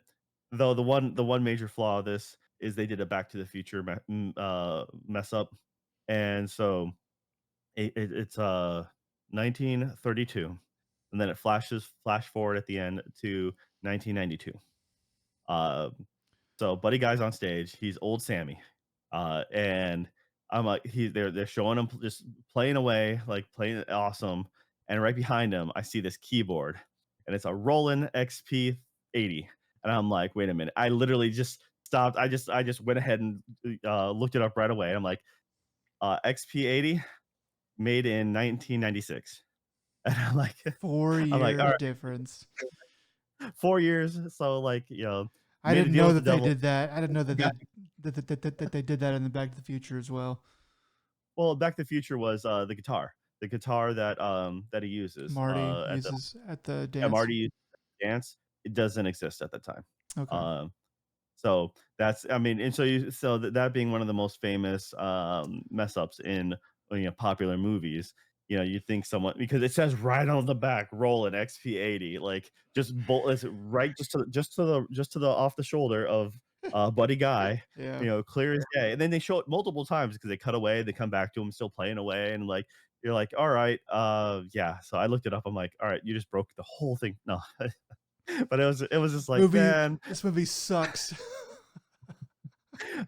though the one major flaw of this is they did a Back to the Future mess up, and so it's, 1932, and then it flash forward at the end to 1992. Um, so Buddy Guy's on stage. He's old Sammy, and I'm like, they're showing him just playing away, like playing awesome. And right behind him, I see this keyboard, and it's a Roland XP80. And I'm like, wait a minute! I literally just stopped. I just went ahead and looked it up right away. I'm like, XP80 made in 1996, and
Four
I'm like, all
years difference.
right, 4 years. So like,
I
made a
didn't
deal
know
with the
that they
devil.
did that. I didn't know that they did that in the Back to the Future as well.
Well, Back to the Future was, the guitar that he uses,
Marty
at the
uses at the dance.
Marty uses at the dance. It doesn't exist at the time.
Okay.
Um, so that's I mean, and so that being one of the most famous, mess ups in, popular movies, you'd think someone, because it says right on the back, "Roland XP80," like, just bolt it's right just to the off the shoulder of, Buddy Guy,
Yeah.
clear as day, and then they show it multiple times because they cut away, they come back to him still playing away, and, like, you're like, "Alright, yeah." So I looked it up, I'm like, "Alright, you just broke the whole thing." No. But it was just like, man,
This movie sucks.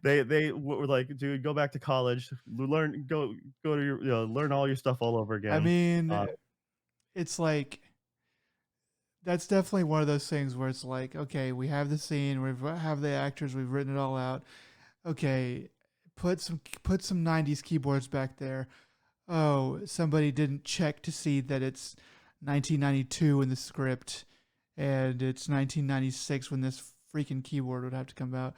they were like, "Dude, go back to college, learn go to your learn all your stuff all over
I
again." Uh,
mean, it's like that's definitely one of those things where it's like, okay, we have the scene, we have the actors, we've written it all out. Okay, put some 90s keyboards back there. Oh, somebody didn't check to see that it's 1992 in the script and it's 1996 when this freaking keyboard would have to come out.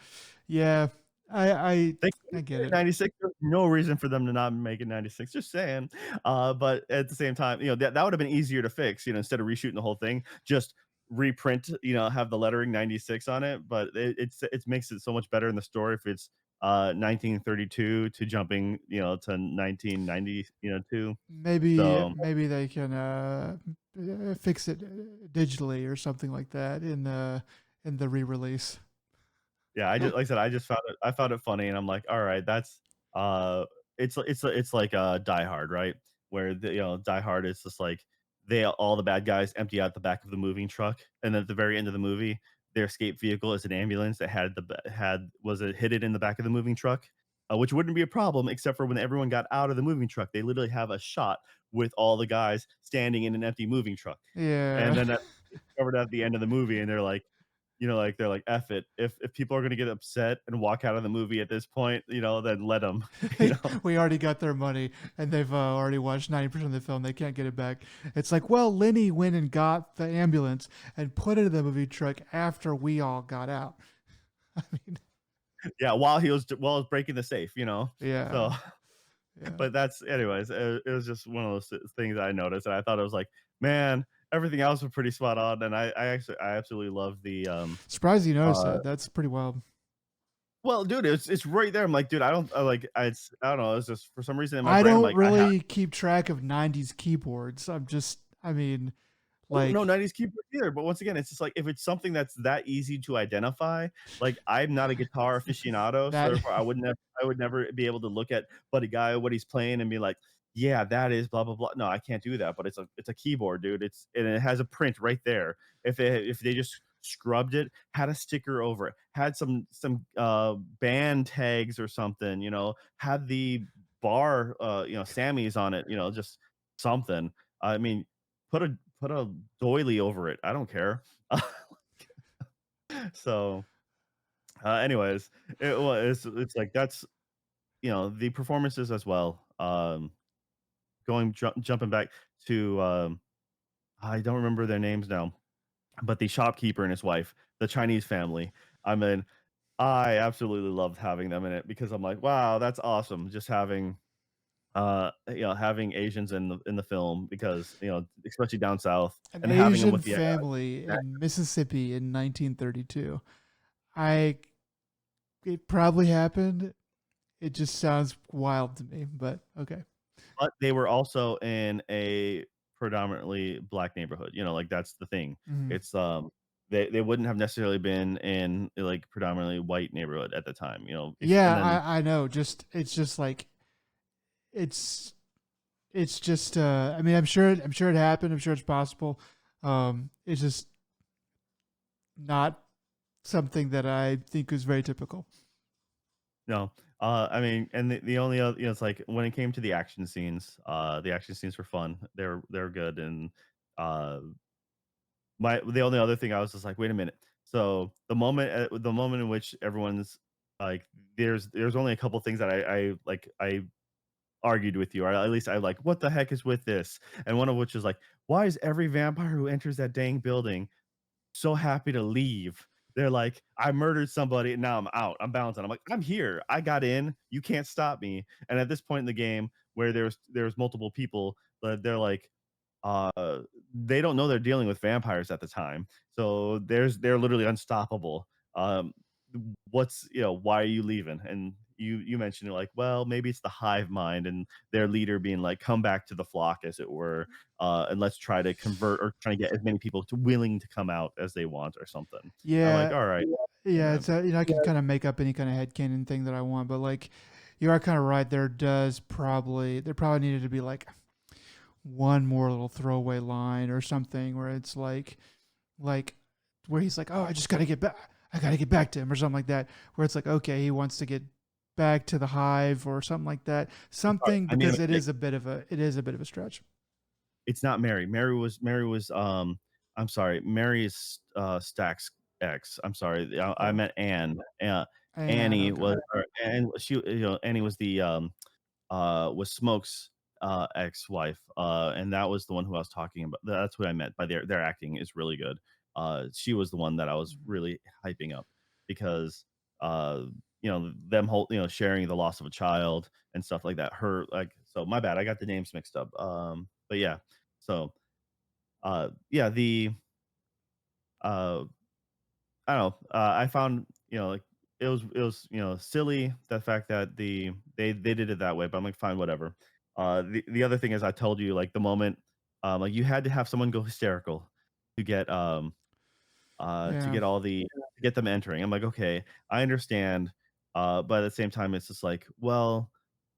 Yeah, I I
they
I
could've
get
made it
it.
96, there's no reason for them to not make it 96, just saying. But at the same time, that would've been easier to fix, instead of reshooting the whole thing, just reprint, have the lettering 96 on it, but it makes it so much better in the story if it's, 1932 to jumping, to 1990, too. So
Maybe they can fix it digitally or something like that in the re-release.
yeah, like I said, I found it funny, and I'm like, all right, that's uh, it's like Die Hard, right? where Die Hard is just like all the bad guys empty out the back of the moving truck, and then at the very end of the movie, their escape vehicle is an ambulance that had was it hidden in the back of the moving truck, which wouldn't be a problem except for when everyone got out of the moving truck. They literally have a shot with all the guys standing in an empty moving truck, and
Yeah.
then covered at the end of the movie, and they're like, they're like, "F it. If people are gonna get upset and walk out of the movie at this point, then let them." You know?
We already got their money and they've already watched 90% of the film. They can't get it back. It's like, well, Lenny went and got the ambulance and put it in the movie truck after we all got out. I mean,
Yeah, while he was breaking the safe, you know? So,
yeah. Yeah.
but that's anyways, it was just one of those things I noticed, and I thought it was like, "Man, everything else was pretty spot on," and I absolutely love
Surprised you noticed
uh
that. That's pretty wild.
well, dude, it's right there. I'm like, "Dude, I don't know, it's just for some reason in my
I
brain, I'm
don't
like, I have
really keep track of 90s keyboards. I mean,
I don't know
like
90s keyboards either, but once again, it's just like if it's something that's that easy to identify, like I'm not a guitar aficionado, so
that.
therefore I would never be able to look at Buddy Guy what he's playing and be like, yeah, that is blah blah blah. No, I can't do that, but it's a keyboard, dude. And it has a print right there. If they just scrubbed it, had a sticker over it, had some band tags or something, had the bar Sammy's on it, just something. I mean, put a doily over it. I don't care. So, anyways, it's like that's the performances as well. Jumping back to I don't remember their names now, but the shopkeeper and his wife, the Chinese family. I mean, I absolutely loved having them in it because I'm like, wow, that's awesome. Just having having Asians in the film because especially down south
An
and having them
Asian
with the
family in Mississippi in 1932. I It probably happened. It just sounds wild to me, but okay.
but they were also in a predominantly black neighborhood, like, that's the thing.
Mhm.
It's, they wouldn't have necessarily been in, like, predominantly white neighborhood at the time, and
Yeah,
then
I know. Just it's just like it's it's just I mean, I'm sure it happened. I'm sure it's possible. It's just not something that I think is very typical.
no, I mean, and the only other it's like when it came to the action scenes were fun. They're good, and, uh the only other thing I was just like, "Wait a minute." So, the moment in which everyone's like there's only a couple things that I argued with you, or at least I like, "What the heck is with this?" And one of which is like, "Why is every vampire who enters that dang building so happy to leave?" They're like, "I murdered somebody and now I'm out. I'm bouncing." I'm like, "I'm here. I got in. You can't stop me." And at this point in the game where there's multiple people, but they're like, they don't know they're dealing with vampires at the time. So they're literally unstoppable. What's why are you leaving? And you mentioned it like, well, maybe it's the hive mind and their leader being like, come back to the flock, as it were, and let's try to convert or try to get as many people to willing to come out as they want or something. I'm like,
Yeah,
all right,
yeah.
yeah,
It's I can kind of make up any kind of headcanon thing that I want, but like you are kind of right. There probably needed to be like one more little throwaway line or something where it's like where he's like, "Oh, I just got to get back. I got to get back to him," or something like that. Where it's like, okay, he wants to get back to the hive or something like that.
sorry,
Something
I made a
because
mistake.
it is a bit of a stretch.
It's not Mary. Mary was I'm sorry, Mary is Stack's ex. I'm sorry. I
Oh,
meant Anne.
and
Annie
okay,
was or Anne she Annie was Smoke's ex-wife. And that was the one who I was talking about. That's what I meant by their acting is really good. She was the one that I was really hyping up because them whole sharing the loss of a child and stuff like that. Her like so my bad. I got the names mixed up. But yeah. So, yeah, uh, I don't know. I found like it was silly the fact that they did it that way, but I'm like fine, whatever. The other thing is I told you like the moment like you had to have someone go hysterical to get
yeah,
to get them entering. I'm like, okay, I understand, but at the same time, it's just like, well,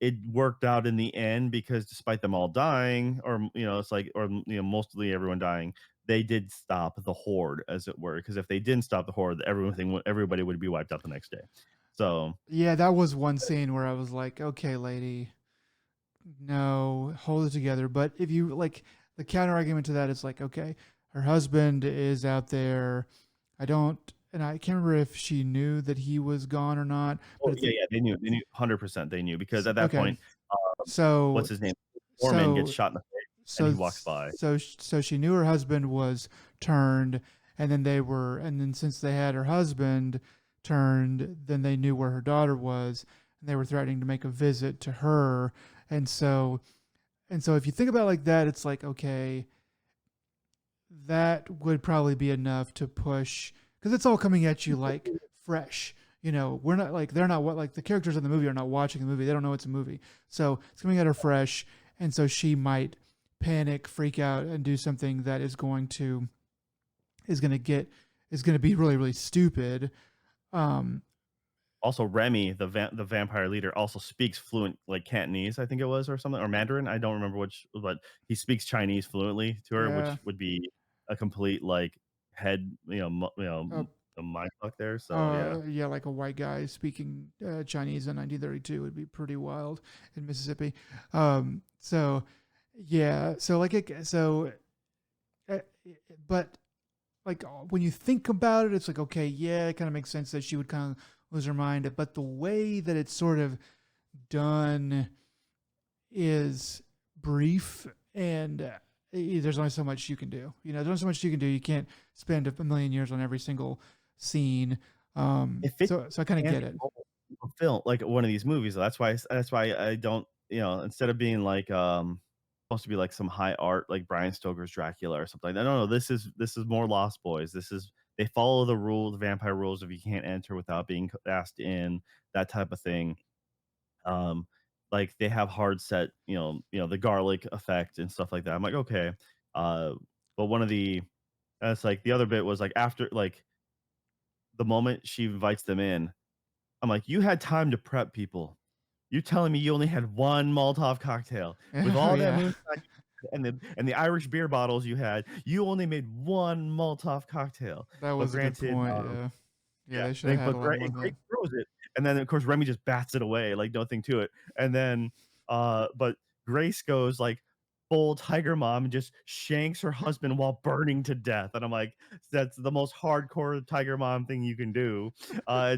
it worked out in the end because despite them all dying, or it's like, or mostly everyone dying, they did stop the horde, as it were. Because if they didn't stop the horde, everybody would be wiped out the next day. So
Yeah, that was one scene where I was like, okay, lady, no, hold it together. But if you like the counter argument to that is like, okay, her husband is out there. I don't, and I can't remember if she knew that he was gone or not, but
oh
it's
yeah,
like,
yeah, they knew 100%, they knew because at that
okay,
point, what's
so,
his name? Foreman gets
so,
shot in the face and he walks by.
so she knew her husband was turned, and then and then since they had her husband turned, then they knew where her daughter was, and they were threatening to make a visit to her, and so if you think about it like that, it's like, okay, that would probably be enough to push because it's all coming at you like fresh. You know, we're not like they're not what like the characters in the movie are not watching the movie. They don't know it's a movie. So it's coming at her fresh, and so she might panic, freak out, and do something that is going to get is going to be really really stupid. Um,
Also, Remy, the vampire leader, also speaks fluent, like, Cantonese, I think it was, or something, or Mandarin, I don't remember which, but he speaks Chinese fluently to her,
yeah.
which would be a complete, like, head,
Uh,
a mind fuck there, so, yeah.
yeah, like a white guy speaking Chinese in 1932 would be pretty wild in Mississippi. So yeah, so like uh, but like when you think about it, it's like okay, yeah, it kind of makes sense that she would kind of lose her mind. But the way that it's sort of done is brief, and there's only so much you can do. You know, there's only so much you can do. You can't spend a million years on every single scene.
If it
So I kind of
can't
get it.
film like one of these movies, that's why I don't, instead of being like, supposed to be like some high art, like Brian Stoker's Dracula or something like that. No, this is more Lost Boys. They follow the rules, the vampire rules of you can't enter without being asked in, that type of thing. Um, like they have hard set, the garlic effect and stuff like that. I'm like, okay. Uh, but one of the that's like the other bit was like after like the moment she invites them in, I'm like, you had time to prep people. You're telling me you only had one Molotov cocktail with
Oh
all that
yeah,
moonshine and the Irish beer bottles you had. You only made one Molotov cocktail.
that
But
was a good
granted,
point. Yeah, yeah,
yeah,
they should have had a lot more
And
than
Grace
that.
throws it, and then, of course, Remy just bats it away, like, nothing to it, and then, but Grace goes, like, full Tiger Mom and just shanks her husband while burning to death, and I'm like, "That's the most hardcore Tiger Mom thing you can do."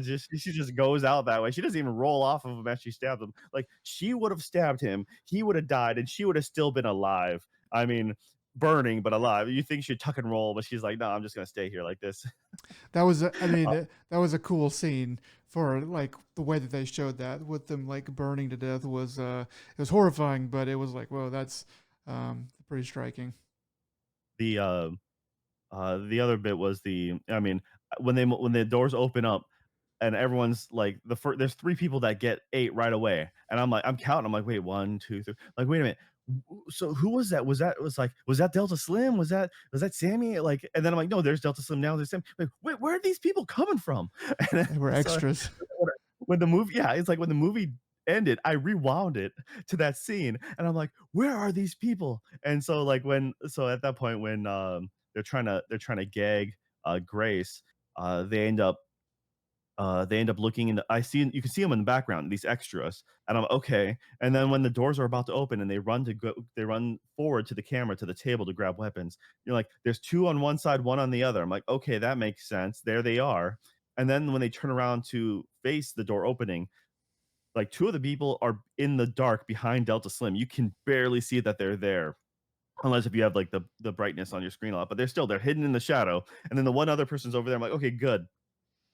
Just she just goes out that way. She doesn't even roll off of him as she stabs him. Like, she would've stabbed him, he would've died, and she would've still been alive. I mean, burning, but alive. You think she'd tuck and roll, but she's like, "No, I'm just gonna stay here like this."
That was, I mean, that was a cool scene for like the way that they showed that with them like burning to death was it was horrifying, but it was like, whoa, that's pretty striking.
The, the other bit was I mean, when the doors open up and everyone's like there's 3 people that get 8 right away, and I'm counting, I'm like, "Wait, 1, 2, 3." Like, "Wait a minute. So who was that? Was that Delta Slim? Was that Sammy?" Like, and then I'm like, "No, there's Delta Slim now, there's Sammy." Like, "Wait, where are these people coming from?" And then
They were
so
extras.
when the movie yeah, it's like when the movie ended, I rewound it to that scene, and I'm like, "Where are these people?" And so, like, at that point when, they're trying to gag, Grace, uh, they end up they end up looking in the I see you can see them in the background, these extras, and I'm okay. And then when the doors are about to open and they run forward to the camera to the table to grab weapons. You're like, there's 2 on one side, 1 on the other. I'm like, okay, that makes sense. There they are. And then when they turn around to face the door opening, like 2 of the people are in the dark behind Delta Slim. You can barely see that they're there. Unless if you have like the brightness on your screen a lot, but they're hidden in the shadow. And then the one other person's over there. I'm like, okay, good.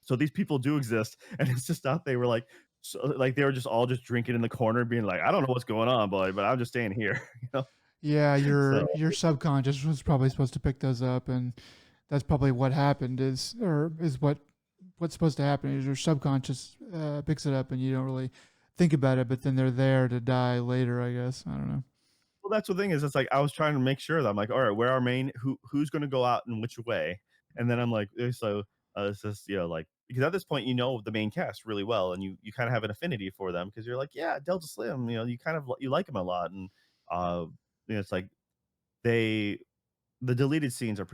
So these people do exist, and it's just not they were like like they were just all just drinking in the corner, being like, "I don't know what's going on, boy, but I'm just staying here," you know?
Yeah,
So
your subconscious was probably supposed to pick those up, and that's probably what happened. Is what's supposed to happen is your subconscious picks it up, and you don't really think about it, but then they're there to die later. I guess I don't know.
well, that's the thing is it's like I was trying to make sure that I'm like, "All right, where are main who's gonna go out in which way?" And then I'm like, so, it's just, like because at this point you know the main cast really well, and you kind of have an affinity for them because you're like, yeah, Delta Slim, you kind of you like him a lot, and uh, it's like they the deleted scenes are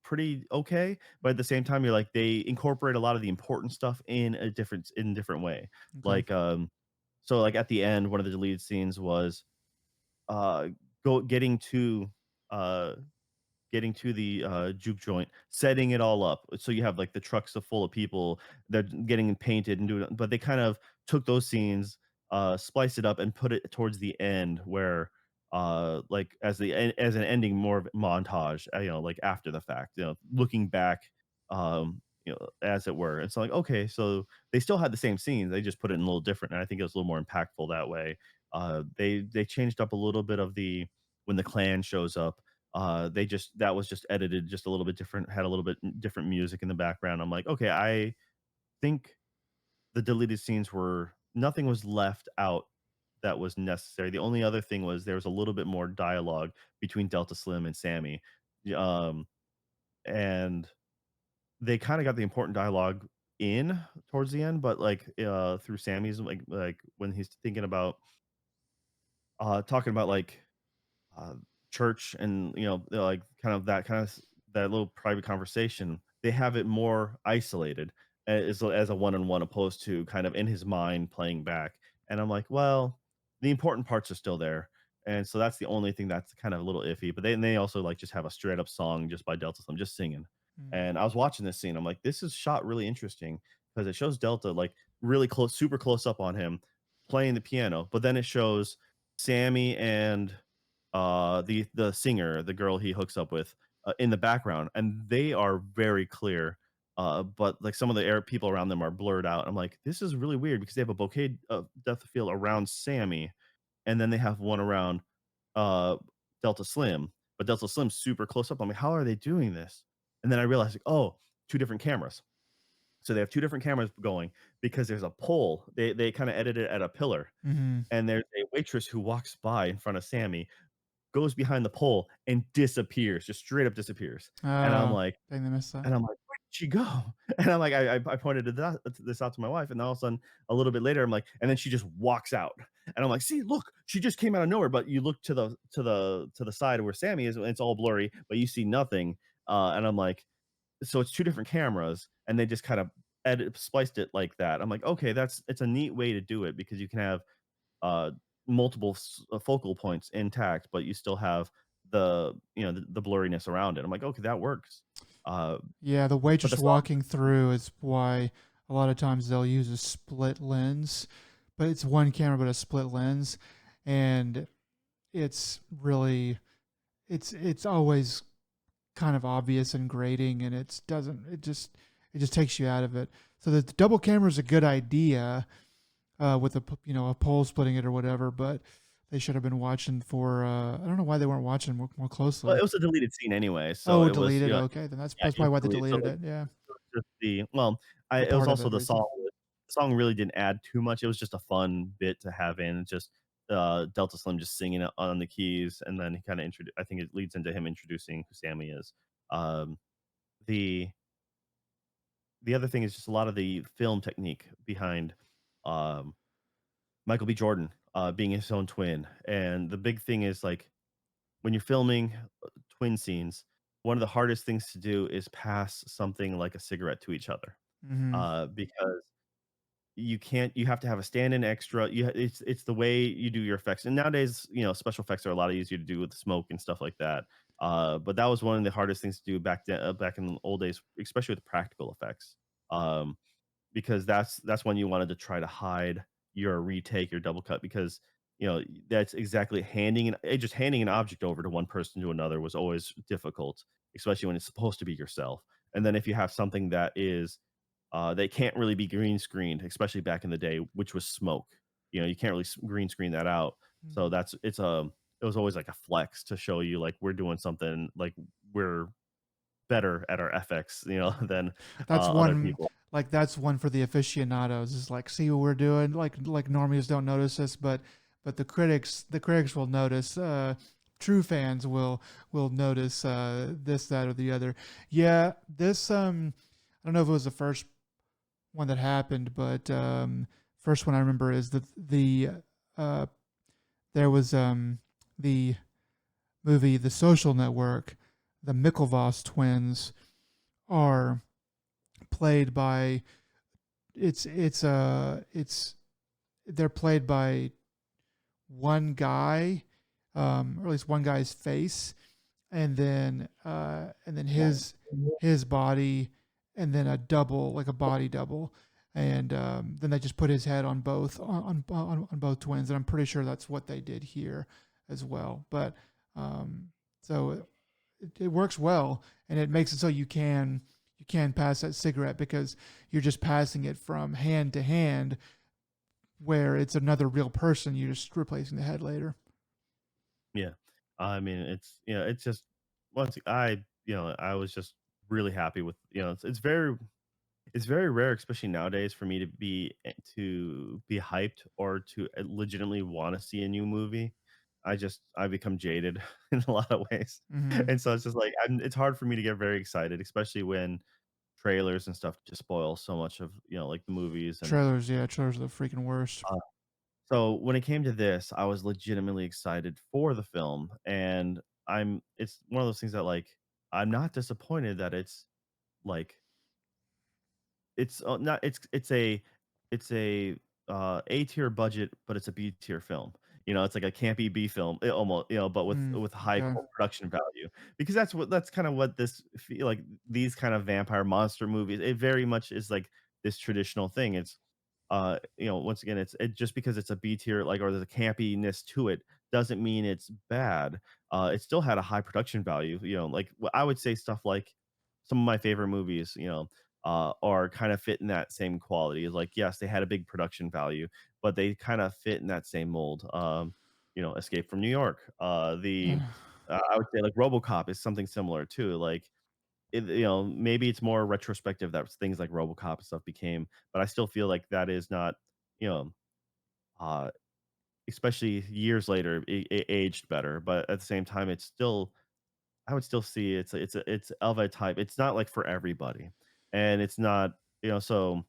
pretty okay, but at the same time, you're like they incorporate a lot of the important stuff in a different way.
Okay.
Like, so like at the end, one of the deleted scenes was uh go uh getting to the juke joint, setting it all up. So you have like the trucks full of people that getting painted and doing, but they kind of took those scenes, spliced it up, and put it towards the end where, like as an ending, more of a montage, like after the fact, looking back, as it were. It's like okay, so they still had the same scenes, they just put it in a little different, and I think it was a little more impactful that way. They changed up a little bit of the when the clan shows up, they just that was just edited just a little bit different, had a little bit different music in the background. I'm like, okay, I think the deleted scenes were nothing was left out that was necessary. The only other thing was there was a little bit more dialogue between Delta Slim and Sammy. Um, and they kind of got the important dialogue in towards the end, but like through Sammy's like when he's thinking about talking about like uh, church and they're like that little private conversation, they have it more isolated as a one-on-one opposed to kind of in his mind playing back, and I'm like, well, the important parts are still there, and so that's the only thing that's kind of a little iffy. But they also like just have a straight up song just by Delta Slim just singing,
Mm.
and I was watching this scene, I'm like, this is shot really interesting because it shows Delta like really close, super close up on him playing the piano, but then it shows Sammy and the singer, the girl he hooks up with, in the background, and they are very clear. But like some of the air people around them are blurred out. I'm like, this is really weird because they have a bouquet of depth of field around Sammy, and then they have one around uh Delta Slim, but Delta Slim's super close up. I'm like, how are they doing this? And then I realized, like, oh, two different cameras. So they have two different cameras going because there's a pole. They kind of edit it at a pillar,
Mhm.
and there's a waitress who walks by in front of Sammy, goes behind the pole and disappears, just straight up disappears. And I'm
Oh,
like
dang, they missed that.
"Where did she go?" And I'm like, I pointed to this out to my wife, and then all of a sudden, a little bit later, I'm like, and then she just walks out, and I'm like, "See, look, she just came out of nowhere." But you look to the side where Sammy is, and it's all blurry, but you see nothing. And I'm like, so it's two different cameras, and they just kind of spliced it like that. I'm like, okay, it's a neat way to do it because you can have uh, multiple focal points intact, but you still have the blurriness around it. I'm like, okay, that works. Uh,
Yeah, the
but the
waitress
song,
walking through is why a lot of times they'll use a split lens, but it's one camera but a split lens, and it's really it's always kind of obvious and grating, and it just takes you out of it. So the double camera is a good idea with a pole splitting it or whatever, but they should have been watching for I don't know why they weren't watching more
well,
closely.
it was a deleted scene anyway, so
Oh,
it was
deleted. Okay, then
yeah,
that's
it was
probably why they
deleted. So
deleted it. Yeah,
just the well,
or
it was
part of
also
it,
the
reason.
song. The song really didn't add too much. It was just a fun bit to have in. Just Delta Slim just singing it on the keys, and then he kind of introduced. I think it leads into him introducing who Sammy is. Um, the the other thing is just a lot of the film technique behind um, Michael B. Jordan being his own twin, and the big thing is like when you're filming twin scenes, one of the hardest things to do is pass something like a cigarette to each other,
Hmm.
because you have to have a stand-in extra. It's the way you do your effects, and nowadays, special effects are a lot easier to do with smoke and stuff like that. But that was one of the hardest things to do back in the old days, especially with practical effects. Um, because that's when you wanted to try to hide your retake, your double cut, because that's exactly just handing an object over to one person to another was always difficult, especially when it's supposed to be yourself. And then if you have something that is they can't really be green screened, especially back in the day, which was smoke. You can't really green screen that out. So
Hmm.
it was always like a flex to show you like we're doing something, like we're better at our FX, than
That's
other
one
people.
that's one for the aficionados. Is like, see what we're doing. Like normies don't notice this, but the critics will notice. True fans will notice this, that, or the other. Yeah, this I don't know if it was the first one that happened, but first one I remember is uh, there was the movie The Social Network. The Mickelvoss twins are played by it's they're played by one guy, or at least one guy's face, and then his body, and then a double, like a body double, and then they just put his head on on both twins, and I'm pretty sure that's what they did here as well. But so it works well, and it makes it so you can pass that cigarette because you're just passing it from hand to hand, where it's another real person. You're just replacing the head later.
Yeah. I mean, it's it's just once I was just really happy with it's very rare, especially nowadays, for me to be hyped or to legitimately want to see a new movie. I become jaded in a lot of ways,
Mm-hmm.
and so it's just like it's hard for me to get very excited, especially when trailers and stuff just spoil so much of like the movies and
Trailers, yeah, trailers are the freaking worst.
uh, so when it came to this, I was legitimately excited for the film, and it's one of those things that like I'm not disappointed that like it's not it's A tier budget, but it's a B tier film. It's like a campy B film, almost, but
Mm,
with high
okay.
production value. Because that's kind of what this feel like these kind of vampire monster movies. It very much is like this traditional thing. It's once again, it just because it's a B tier, like, or there's a campiness to it, doesn't mean it's bad. It still had a high production value. Like I would say stuff like some of my favorite movies. Are kind of fit in that same quality. Like, yes, they had a big production value, but they kind of fit in that same mold. Escape from New York. I would say like RoboCop is something similar too. Like, maybe it's more retrospective that things like RoboCop and stuff became, but I still feel like that is not, you know, uh, especially years later, it aged better. But at the same time, it's still I would still see it's of a type. It's not like for everybody, and it's not so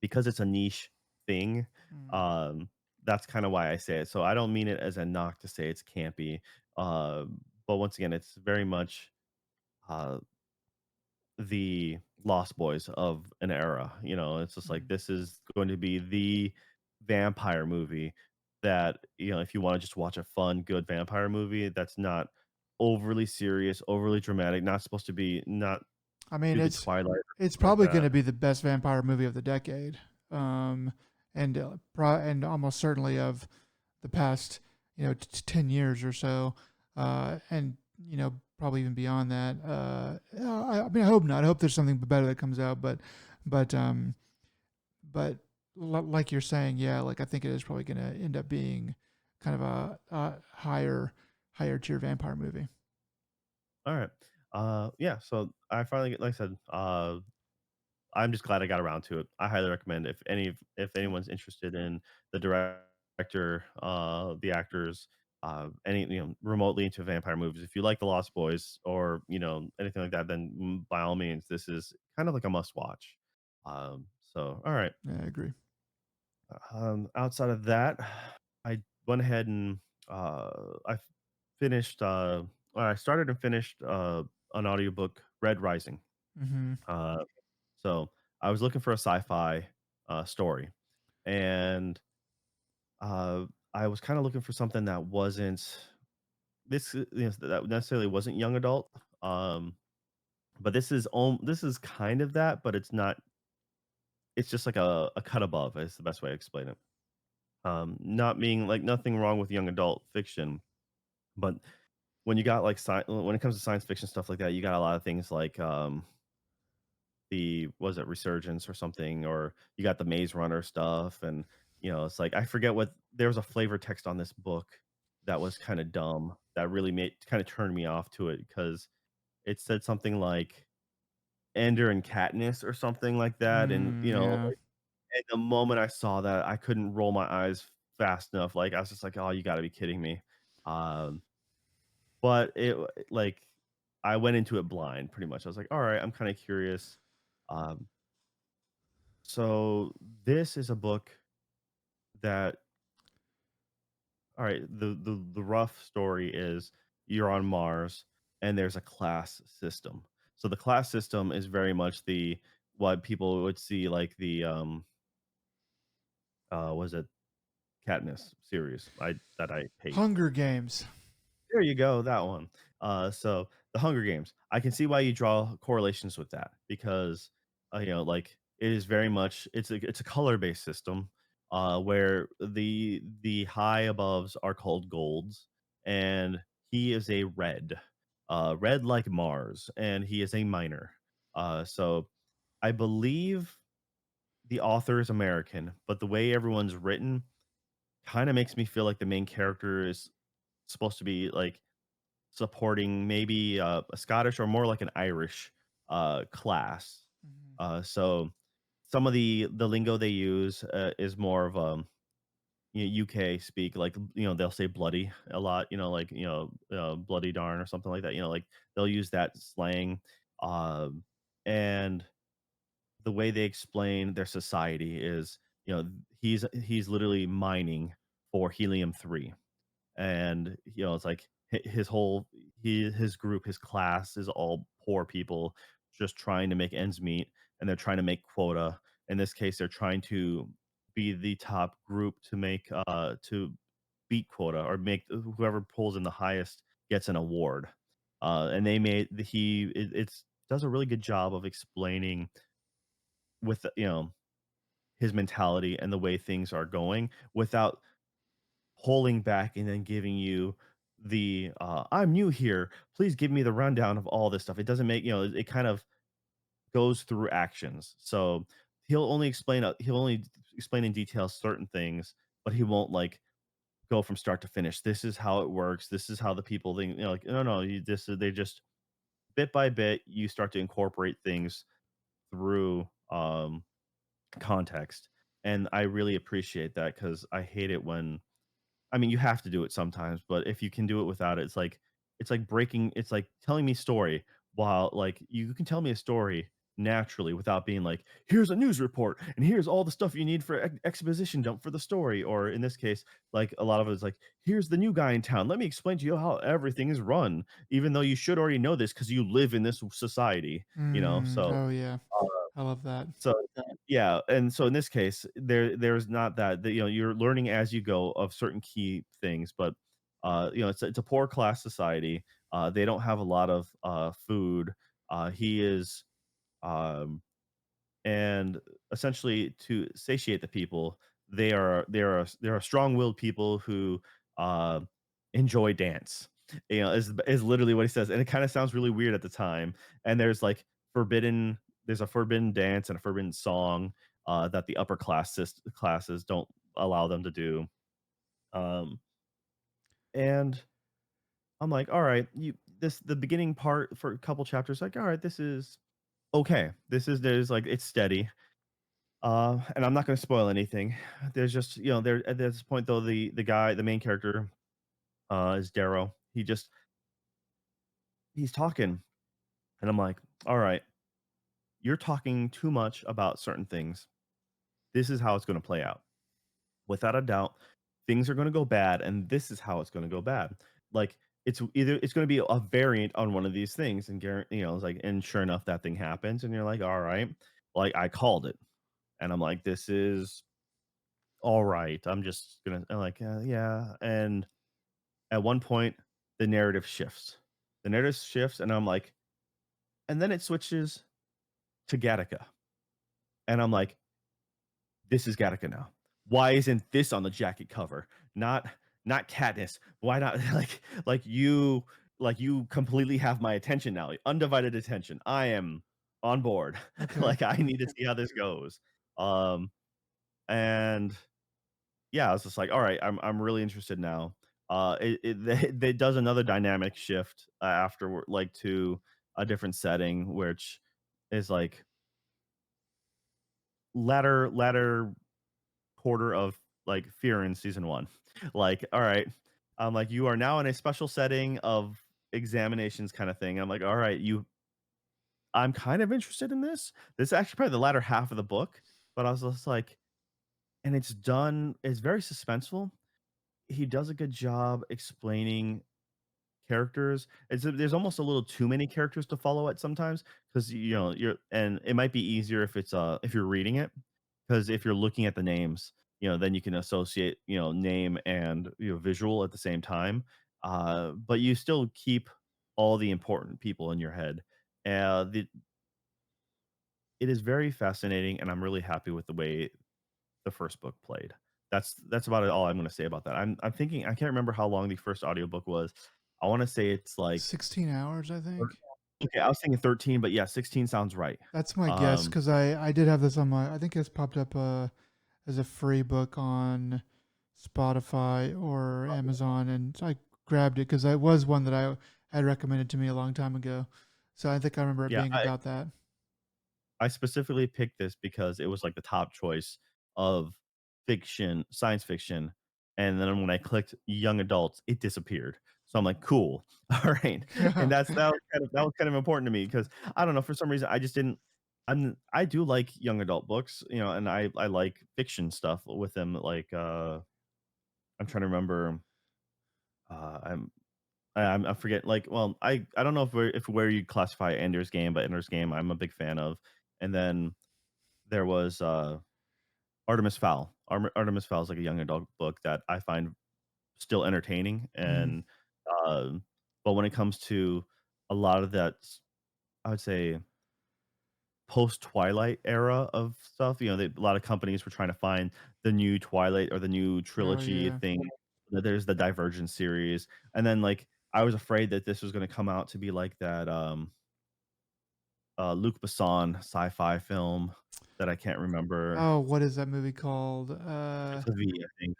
because it's a niche thing.
Mm.
Um, that's kind of why I say it. So I don't mean it as a knock to say it's campy. But once again, it's very much uh, the Lost Boys of an era. It's just like
Mm.
this is going to be the vampire movie that if you want to just watch a fun, good vampire movie that's not overly serious, overly dramatic, not supposed to be not
I mean,
do the Twilight or
it's
something like
probably going
that.
to be the best vampire movie of the decade, um, and almost certainly of the past, 10 years or so, and probably even beyond that. I mean, I hope not. I hope there's something better that comes out, but um, but like you're saying, yeah, like I think it is probably going to end up being kind of a higher tier vampire movie.
All right. Yeah. So I finally, like I said, I'm just glad I got around to it. I highly recommend if
Yeah.
anyone's interested in the director, the actors, any remotely into vampire movies. If you like The Lost Boys or anything like that, then by all means, this is kind of like a must watch. So all right.
Yeah, I agree.
Outside of that, I went ahead and I finished. I started and finished an audiobook, Red Rising.
Hmm.
Uh, so I was looking for a sci-fi story, and uh, I was kind of looking for something that wasn't that necessarily wasn't young adult. Um, but this is kind of that, but it's not. It's just like a cut above. Is the best way to explain it. Not being like nothing wrong with young adult fiction, but when you got like when it comes to science fiction stuff like that, you got a lot of things like the was it Resurgence or something, or you got the Maze Runner stuff, and it's like I forget what there was a flavor text on this book that was kind of dumb that really made kind of turned me off to it because it said something like Ender and Katniss or something like that, and
Mm, yeah.
at the moment I saw that, I couldn't roll my eyes fast enough. Like I was just like, "Oh, you got to be kidding me!" Um, but like I went into it blind, pretty much. I was like, "All right, I'm kind of curious." Um, So this is a book that all right, the rough story is you're on Mars and there's a class system. So the class system is very much the what people would see like the was it Katniss series that I hate.
Hunger Games.
There you go, that one. So the Hunger Games, I can see why you draw correlations with that because, like it is very much it's a color based system, where the high aboves are called golds, and he is a red, red like Mars, and he is a minor. So I believe the author is American, but the way everyone's written kind of makes me feel like the main character is supposed to be like supporting maybe a Scottish or more like an Irish class.
Mhm.
So some of the lingo they use is more of UK speak. Like they'll say bloody a lot. Like bloody darn or something like that. Like they'll use that slang, um, and the way they explain their society is he's literally mining for helium-3, and it's like his whole his group, his class is all poor people just trying to make ends meet, and they're trying to make quota. In this case, they're trying to be the top group to make to beat quota, or make whoever pulls in the highest gets an award. And they made the, he it, it's does a really good job of explaining with his mentality and the way things are going without pulling back and then giving you the I'm new here, please give me the rundown of all this stuff. It doesn't make it kind of goes through actions. So he'll only explain in detail certain things, but he won't like go from start to finish. This is how it works, this is how the people think, like no, this is, they just bit by bit you start to incorporate things through context. And I really appreciate that because I hate it when, I mean, you have to do it sometimes, but if you can do it without it, it's like telling me story, while like you can tell me a story naturally without being like, here's a news report and here's all the stuff you need for exposition dump for the story. Or in this case, like a lot of it is like, here's the new guy in town. Let me explain to you how everything is run, even though you should already know this because you live in this society, So
Oh yeah, I love that.
so yeah, and so in this case, there's not that, you're learning as you go of certain key things, but it's a poor class society. They don't have a lot of food. He is um and essentially to satiate the people, they are strong-willed people who uh, enjoy dance. Is literally what he says, and it kind of sounds really weird at the time. And forbidden there's a forbidden dance and a forbidden song that the upper classes don't allow them to do. Um, and I'm like, all right, the beginning part for a couple chapters, like, all right, this is okay. There's like it's steady. And I'm not gonna spoil anything. There's just, there at this point though, the main character, is Darrow. He's talking, and I'm like, "All right, you're talking too much about certain things. This is how it's gonna play out. Without a doubt, things are gonna go bad, and this is how it's gonna go bad." Like, it's gonna be a variant on one of these things, and it's like, and sure enough, that thing happens, and you're like, "All right." Like, I called it, and I'm like, "This is all right." I'm like, yeah. And at one point, the narrative shifts. The narrative shifts, and I'm like, and then it switches to Gattaca. And I'm like, this is Gattaca now. Why isn't this on the jacket cover? Not Katniss. Why not you completely have my attention now. Undivided attention. I am on board.
Okay.
Like I need to see how this goes. Um and yeah, I was just like, all right, I'm really interested now. It does another dynamic shift after like to a different setting, which is like latter quarter of like Fear in season one. Like, all right, I'm like, you are now in a special setting of examinations kind of thing. I'm like, all right, I'm kind of interested in this. This is actually probably the latter half of the book. but I was just like, and it's very suspenseful. He does a good job explaining characters. There's almost a little too many characters to follow at sometimes because you're and it might be easier if you're reading it because if you're looking at the names, then you can associate name and visual at the same time. But you still keep all the important people in your head. The It is very fascinating, and I'm really happy with the way the first book played. That's about it all I'm gonna say about that. I'm thinking I can't remember how long the first audiobook was. I wanna say it's like
16 hours, I
thir
think.
okay, I was thinking 13, but yeah, 16 sounds right.
That's my guess
Um,
because I did have this on my. I think it's popped up as a free book on Spotify or Amazon, and I grabbed it because it was one that I had recommended to me a long time ago. So I think I remember it
yeah,
being about that.
I specifically picked this because it was, like, the top choice of science fiction, and then when I clicked young adults, it disappeared. So I'm like, "Cool. Alright." And that was kind of important to me because I don't know, for some reason, I just didn't I do like young adult books, and I like fiction stuff with them, like, I'm trying to remember, I'm I forget, like, well, I don't know if where you classify Ender's Game, but Ender's Game I'm a big fan of, and then there was, Artemis Fowl. Artemis Fowl is like a young adult book that I find still entertaining,
Mhm.
and, um, but when it comes to a lot of that, I would say, post-Twilight era of stuff, a lot of companies were trying to find the new Twilight or the new
Oh
trilogy
yeah.
thing. There's the Divergent series, and then, like, I was afraid that this was gonna come out to be like that, Luc Besson sci-fi film that I can't remember.
Oh, what is that movie called?
It's a V, I think.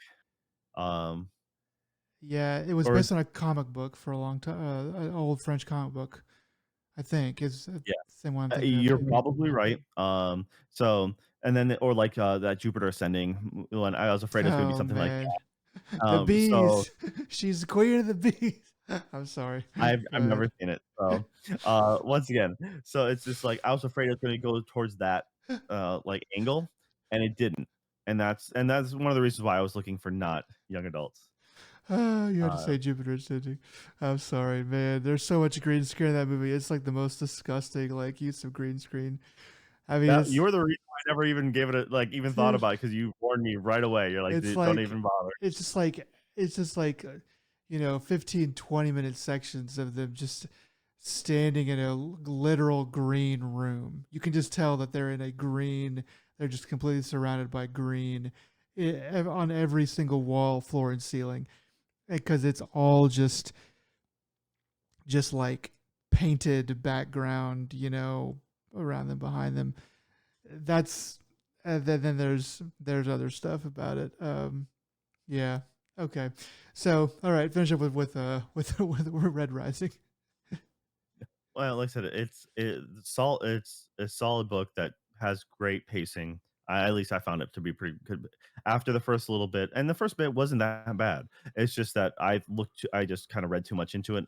Um,
Yeah, it was
or
based on a comic book for a long time, an old French comic book. I think is the
yeah,
same one I'm thinking of
you're
too.
probably right. And then or like, that Jupiter Ascending one, I was afraid it was gonna be
Oh
something like
man,
that.
the
So
bees. She's the queen of the bees. I'm sorry. Go
I've never
ahead.
seen it. So, once again, so it's just like I was afraid it was gonna go towards that, like, angle, and it didn't. And that's one of the reasons why I was looking for not young adults.
Oh, you had to
Uh,
say Jupiter, didn't you? I'm sorry, man. There's so much green screen in that movie. It's like the most disgusting like use of green screen. I mean,
that you
it's
were the reason I never even gave it a like, even thought
dude.
about it because you warned me right away. You're like,
It's
"Dude, don't
like
even bother."
it's just like it's just like 15, 20 minute sections of them just standing in a literal green room. You can just tell that they're in a green, they're just completely surrounded by green on every single wall, floor and ceiling because it's all just like painted background, around them, behind them. That's then there's other stuff about it. Yeah. Okay. So, all right, finish up with Red Rising.
Well, like I said, it's a solid book that has great pacing. At least I found it to be pretty good after the first little bit, and the first bit wasn't that bad. It's just that I just kind of read too much into it.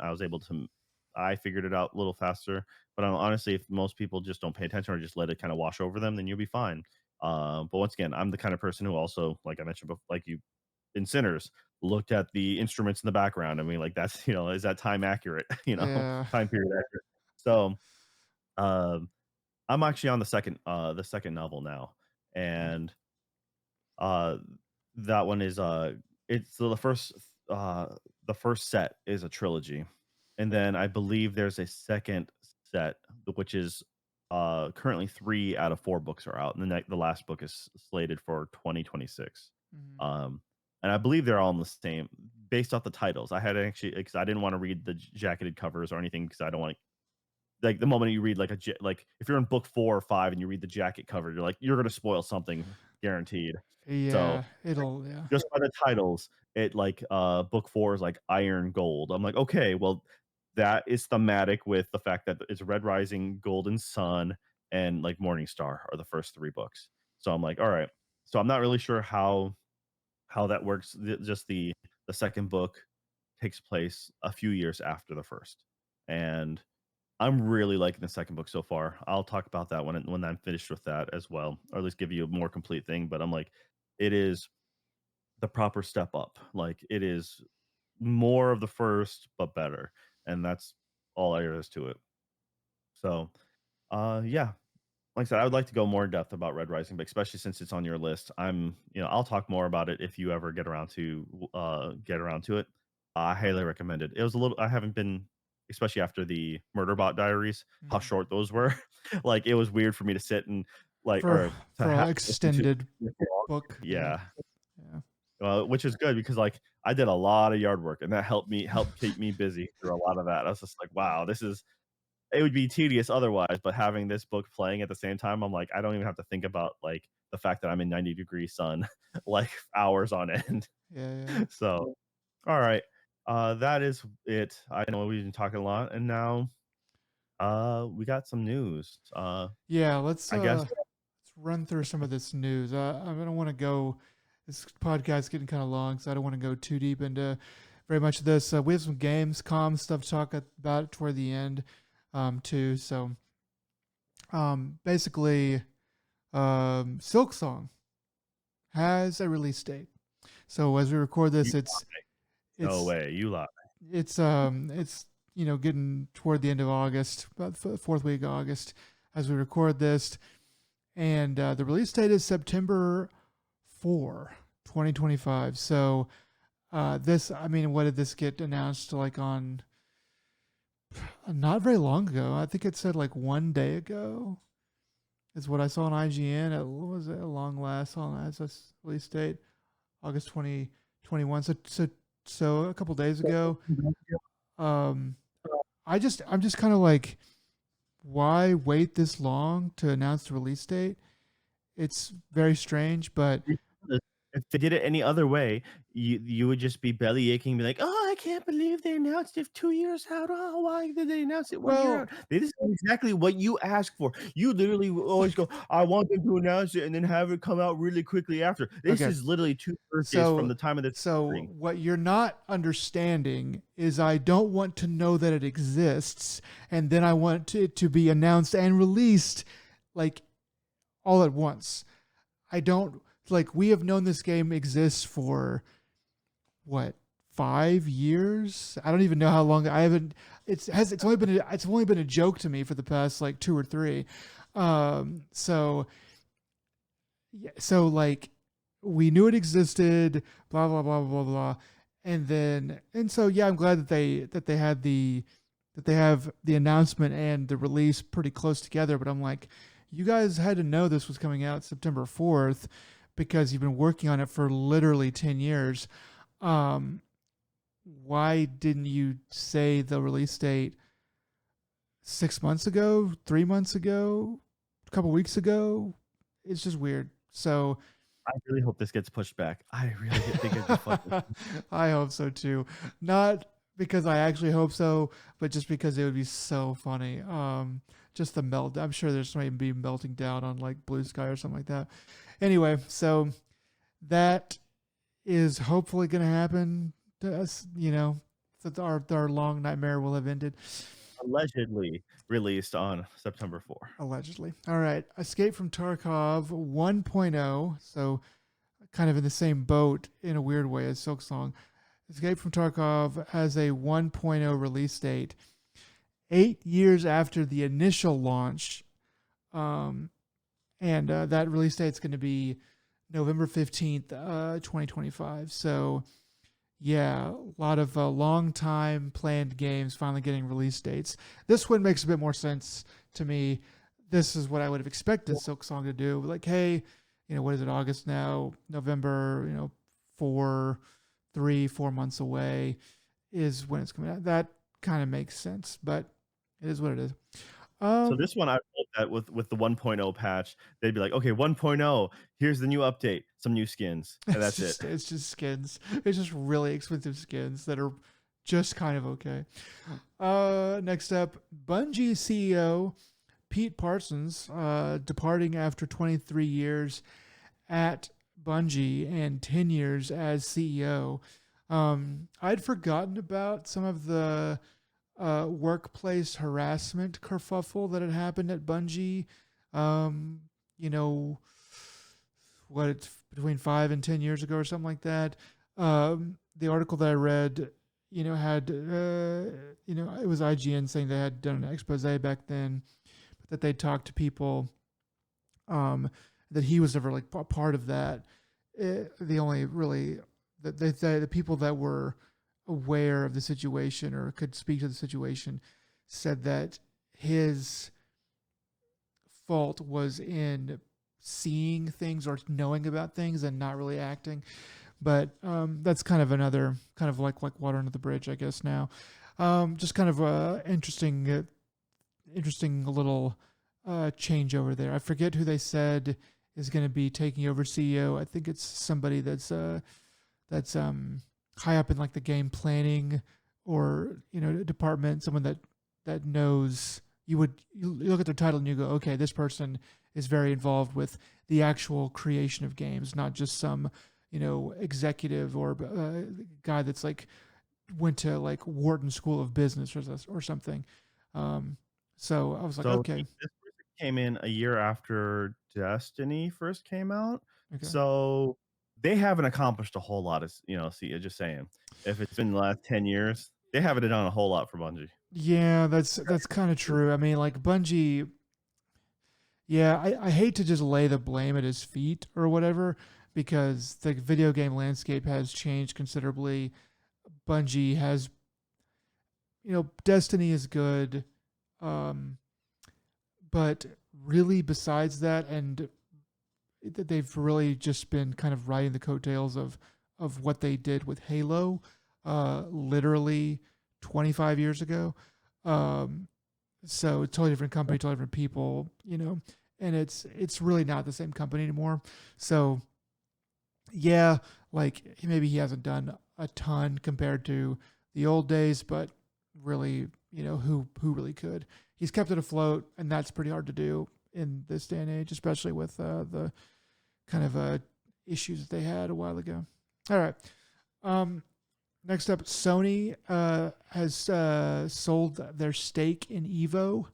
I figured it out a little faster. But honestly, if most people just don't pay attention or just let it kind of wash over them, then you'll be fine. But once again, I'm the kind of person who also, like I mentioned, like you in Sinners, looked at the instruments in the background. I mean, like that's is that time accurate?
Yeah.
Time period accurate. So, um, I'm actually on the second novel now,
Okay.
and, uh, that one is, it's so uh, the first set is a trilogy, and then I believe there's a second set, which is, currently 3 out of 4 books are out, and the last book is slated for 2026.
Mhm.
Um, and I believe they're all in the same based off the titles. I had actually because I didn't wanna read the jacketed covers or anything because I don't want like the moment you read like if you're in book 4 or 5 and you read the jacket cover, you're like, you're gonna spoil something guaranteed. So,
Yeah, it'll yeah.
just by the titles, book 4 is like Iron Gold. I'm like, "Okay, well, that is thematic with the fact that it's Red Rising, Golden Sun, and, like, Morning Star are the first 3 books." So I'm like, "Alright." So I'm not really sure how that works. The second book takes place a few years after the first, and I'm really liking the second book so far. I'll talk about that when I'm finished with that as well, or at least give you a more complete thing. But I'm like, it is the proper step up. Like it is more of the first, but better, and that's all there is to it. So, yeah, like I said, I would like to go more in depth about Red Rising, but especially since it's on your list, I'll talk more about it if you ever get around to it. I highly recommend it. It was a little, I haven't been, especially after the Murderbot Diaries, how
Mm.
short those were. Like it was weird for me to sit and like,
For
or to
for
have
an
listen to.
extended book, yeah,
Yeah,
yeah,
which is good because like I did a lot of yard work and that helped keep me busy through a lot of that. I was just like, wow, this is it would be tedious otherwise, but having this book playing at the same time, I'm like, I don't even have to think about like the fact that I'm in 90-degree sun, like hours on end.
yeah, yeah.
So, all right, that is it. I know we've been talking a lot, and now we got some news.
Yeah,
I guess
let's run through some of this news. I don't want to go. This podcast getting kind of long, so I don't want to go too deep into very much of this. We have some Gamescom stuff to talk about toward the end, too. So, basically, Silksong has a release date. So as we record
you
this, it's
no
it's
way you lie.
it's getting toward the end of August, about the fourth week of August, as we record this, and the release date is September 4, 2025. So this, I mean, what did this get announced like on? Not very long ago. I think it said like one day ago is what I saw on IGN. It was at long last on as a release date, August 2021. So a couple days ago. Um, I'm just kind of like, why wait this long to announce the release date? It's very strange, but
If they did it any other way, you would just be belly aching, be like, "Oh, I can't believe they announced it 2 years out. Oh, why did they announce it 1 year
well,
out?" This is exactly what you asked for. You literally will always go, "I want them to announce it and then have it come out really quickly after." This
okay.
is literally 2 birthdays from
So
the time of this
so
recording.
what you're not understanding is I don't want to know that it exists, and then I want it to be announced and released like all at once. I don't like we have known this game exists for what 5 years. I don't even know how long. I haven't. It's only been a joke to me for the past like two or three. So yeah, so like we knew it existed. Blah blah blah blah blah. And so yeah, I'm glad that they have the announcement and the release pretty close together. But I'm like, you guys had to know this was coming out September 4th because you've been working on it for literally 10 years. Um, why didn't you say the release date 6 months ago, 3 months ago, a couple weeks ago? It's just weird. So
I really hope this gets pushed back. I really think it'd be funny.
I hope so too. Not because I actually hope so, but just because it would be so funny. Just the melt. I'm sure there's somebody be melting down on like Blue Sky or something like that. Anyway, so that is hopefully going to happen to us. That our long nightmare will have ended.
Allegedly released on September 4.
Allegedly. All right. Escape from Tarkov 1.0. So kind of in the same boat in a weird way as Silksong. Escape from Tarkov has a 1.0 release date 8 years after the initial launch. Um, and that release date is going to be November 15th, 2025. So, yeah, a lot of long time planned games finally getting release dates. This one makes a bit more sense to me. This is what I would have expected Silksong to do. Like, hey, what is it, August now? November, 4 months away is when it's coming out. That kind of makes sense, but it is what it is.
So
Um,
this one, I hope that with the 1.0 patch, they'd be like, "Okay, 1.0, here's the new update, some new skins," and that's it.
it's just skins. It's just really expensive skins that are just kind of okay. Next up, Bungie CEO Pete Parsons departing after 23 years at Bungie and 10 years as CEO. I'd forgotten about some of the workplace harassment kerfuffle that had happened at Bungie. Um, you know, what it's between 5 and 10 years ago or something like that. The article that I read, had it was IGN saying they had done an expose back then, but that they talked to people, um, that he was never like part of that. The only really the people that were aware of the situation or could speak to the situation said that his fault was in seeing things or knowing about things and not really acting. But that's kind of another kind of like water under the bridge, I guess. Now, just kind of interesting little change over there. I forget who they said is going to be taking over CEO. I think it's somebody that's high up in like the game planning or department. Someone that knows. You look at their title and you go, okay, this person is very involved with the actual creation of games, not just some executive or guy that's like went to like Wharton School of Business or something. Um, so I was like,
So
okay,
this person came in a year after Destiny first came out.
okay,
So they haven't accomplished a whole lot. See, just saying. If it's been the last 10 years, they haven't done a whole lot for Bungie.
yeah, that's kind of true. I mean, like Bungie, yeah, I hate to just lay the blame at his feet or whatever because the video game landscape has changed considerably. Bungie has, Destiny is good, um, but really besides that, and they've really just been kind of riding the coattails of what they did with Halo, literally 25 years ago. Um, so it's totally different company, totally different people, and it's really not the same company anymore. So yeah, like maybe he hasn't done a ton compared to the old days, but really, who really could? He's kept it afloat, and that's pretty hard to do in this day and age, especially with the kind of issues that they had a while ago. All right. Um, Next up, Sony has sold their stake in Evo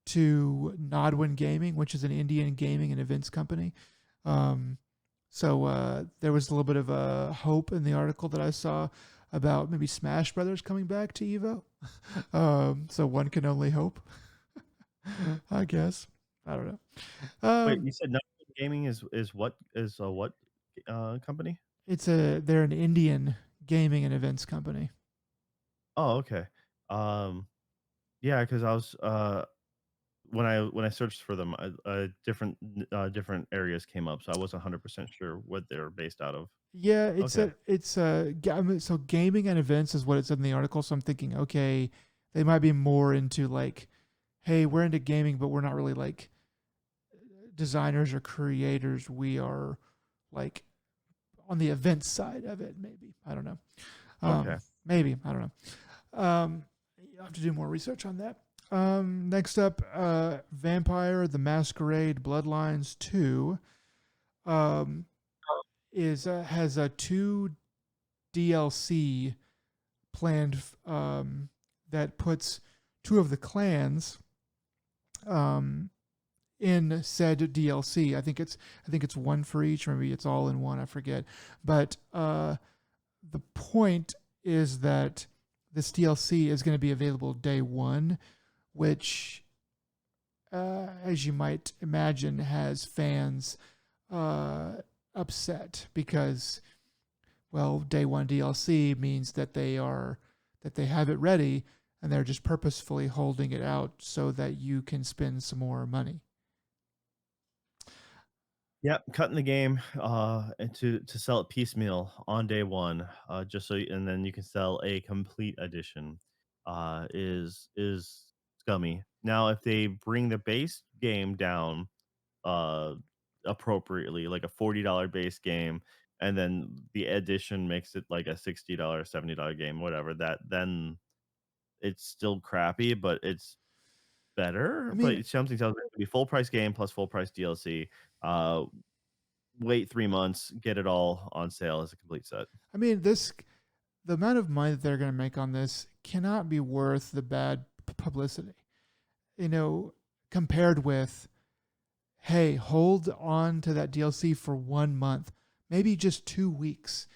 to Nodwin Gaming, which is an Indian gaming and events company. Um, so there was a little bit of a hope in the article that I saw about maybe Smash Brothers coming back to Evo. So one can only hope, I guess. I don't know.
Wait,
Um,
you said Nightwing Gaming is what company?
they're an Indian gaming and events company.
Oh, okay. Um, yeah, because I was when I searched for them, different areas came up, so I wasn't 100% sure what they're based out of.
Yeah,
Okay.
I mean, so gaming and events is what it said in the article. So I'm thinking, okay, they might be more into like, hey, we're into gaming, but we're not really like designers or creators. We are like on the events side of it. Maybe I don't know.
Okay.
Maybe I don't know. I have to do more research on that. Next up, Vampire: The Masquerade Bloodlines 2 um, is has a two DLC planned, that puts two of the clans um, in said DLC. I think it's one for each, or maybe it's all in one. I forget. But the point is that this DLC is going to be available day one, which, as you might imagine, has fans uh, upset because, well, day one DLC means that they have it ready and they're just purposefully holding it out so that you can spend some more money.
Yep, cutting the game, and to sell it piecemeal on day one, just and then you can sell a complete edition, is scummy. Now, if they bring the base game down, uh, appropriately, like a $40 base game, and then the edition makes it like a $60, $70 game, whatever, then it's still crappy, but it's better.
I mean,
But something tells me it's gonna be full price game plus full price DLC. Uh, Wait 3 months, get it all on sale as a complete set.
I mean this. the amount of money that they're going to make on this cannot be worth the bad publicity. You know, compared with, hey, hold on to that DLC for 1 month, maybe just 2 weeks,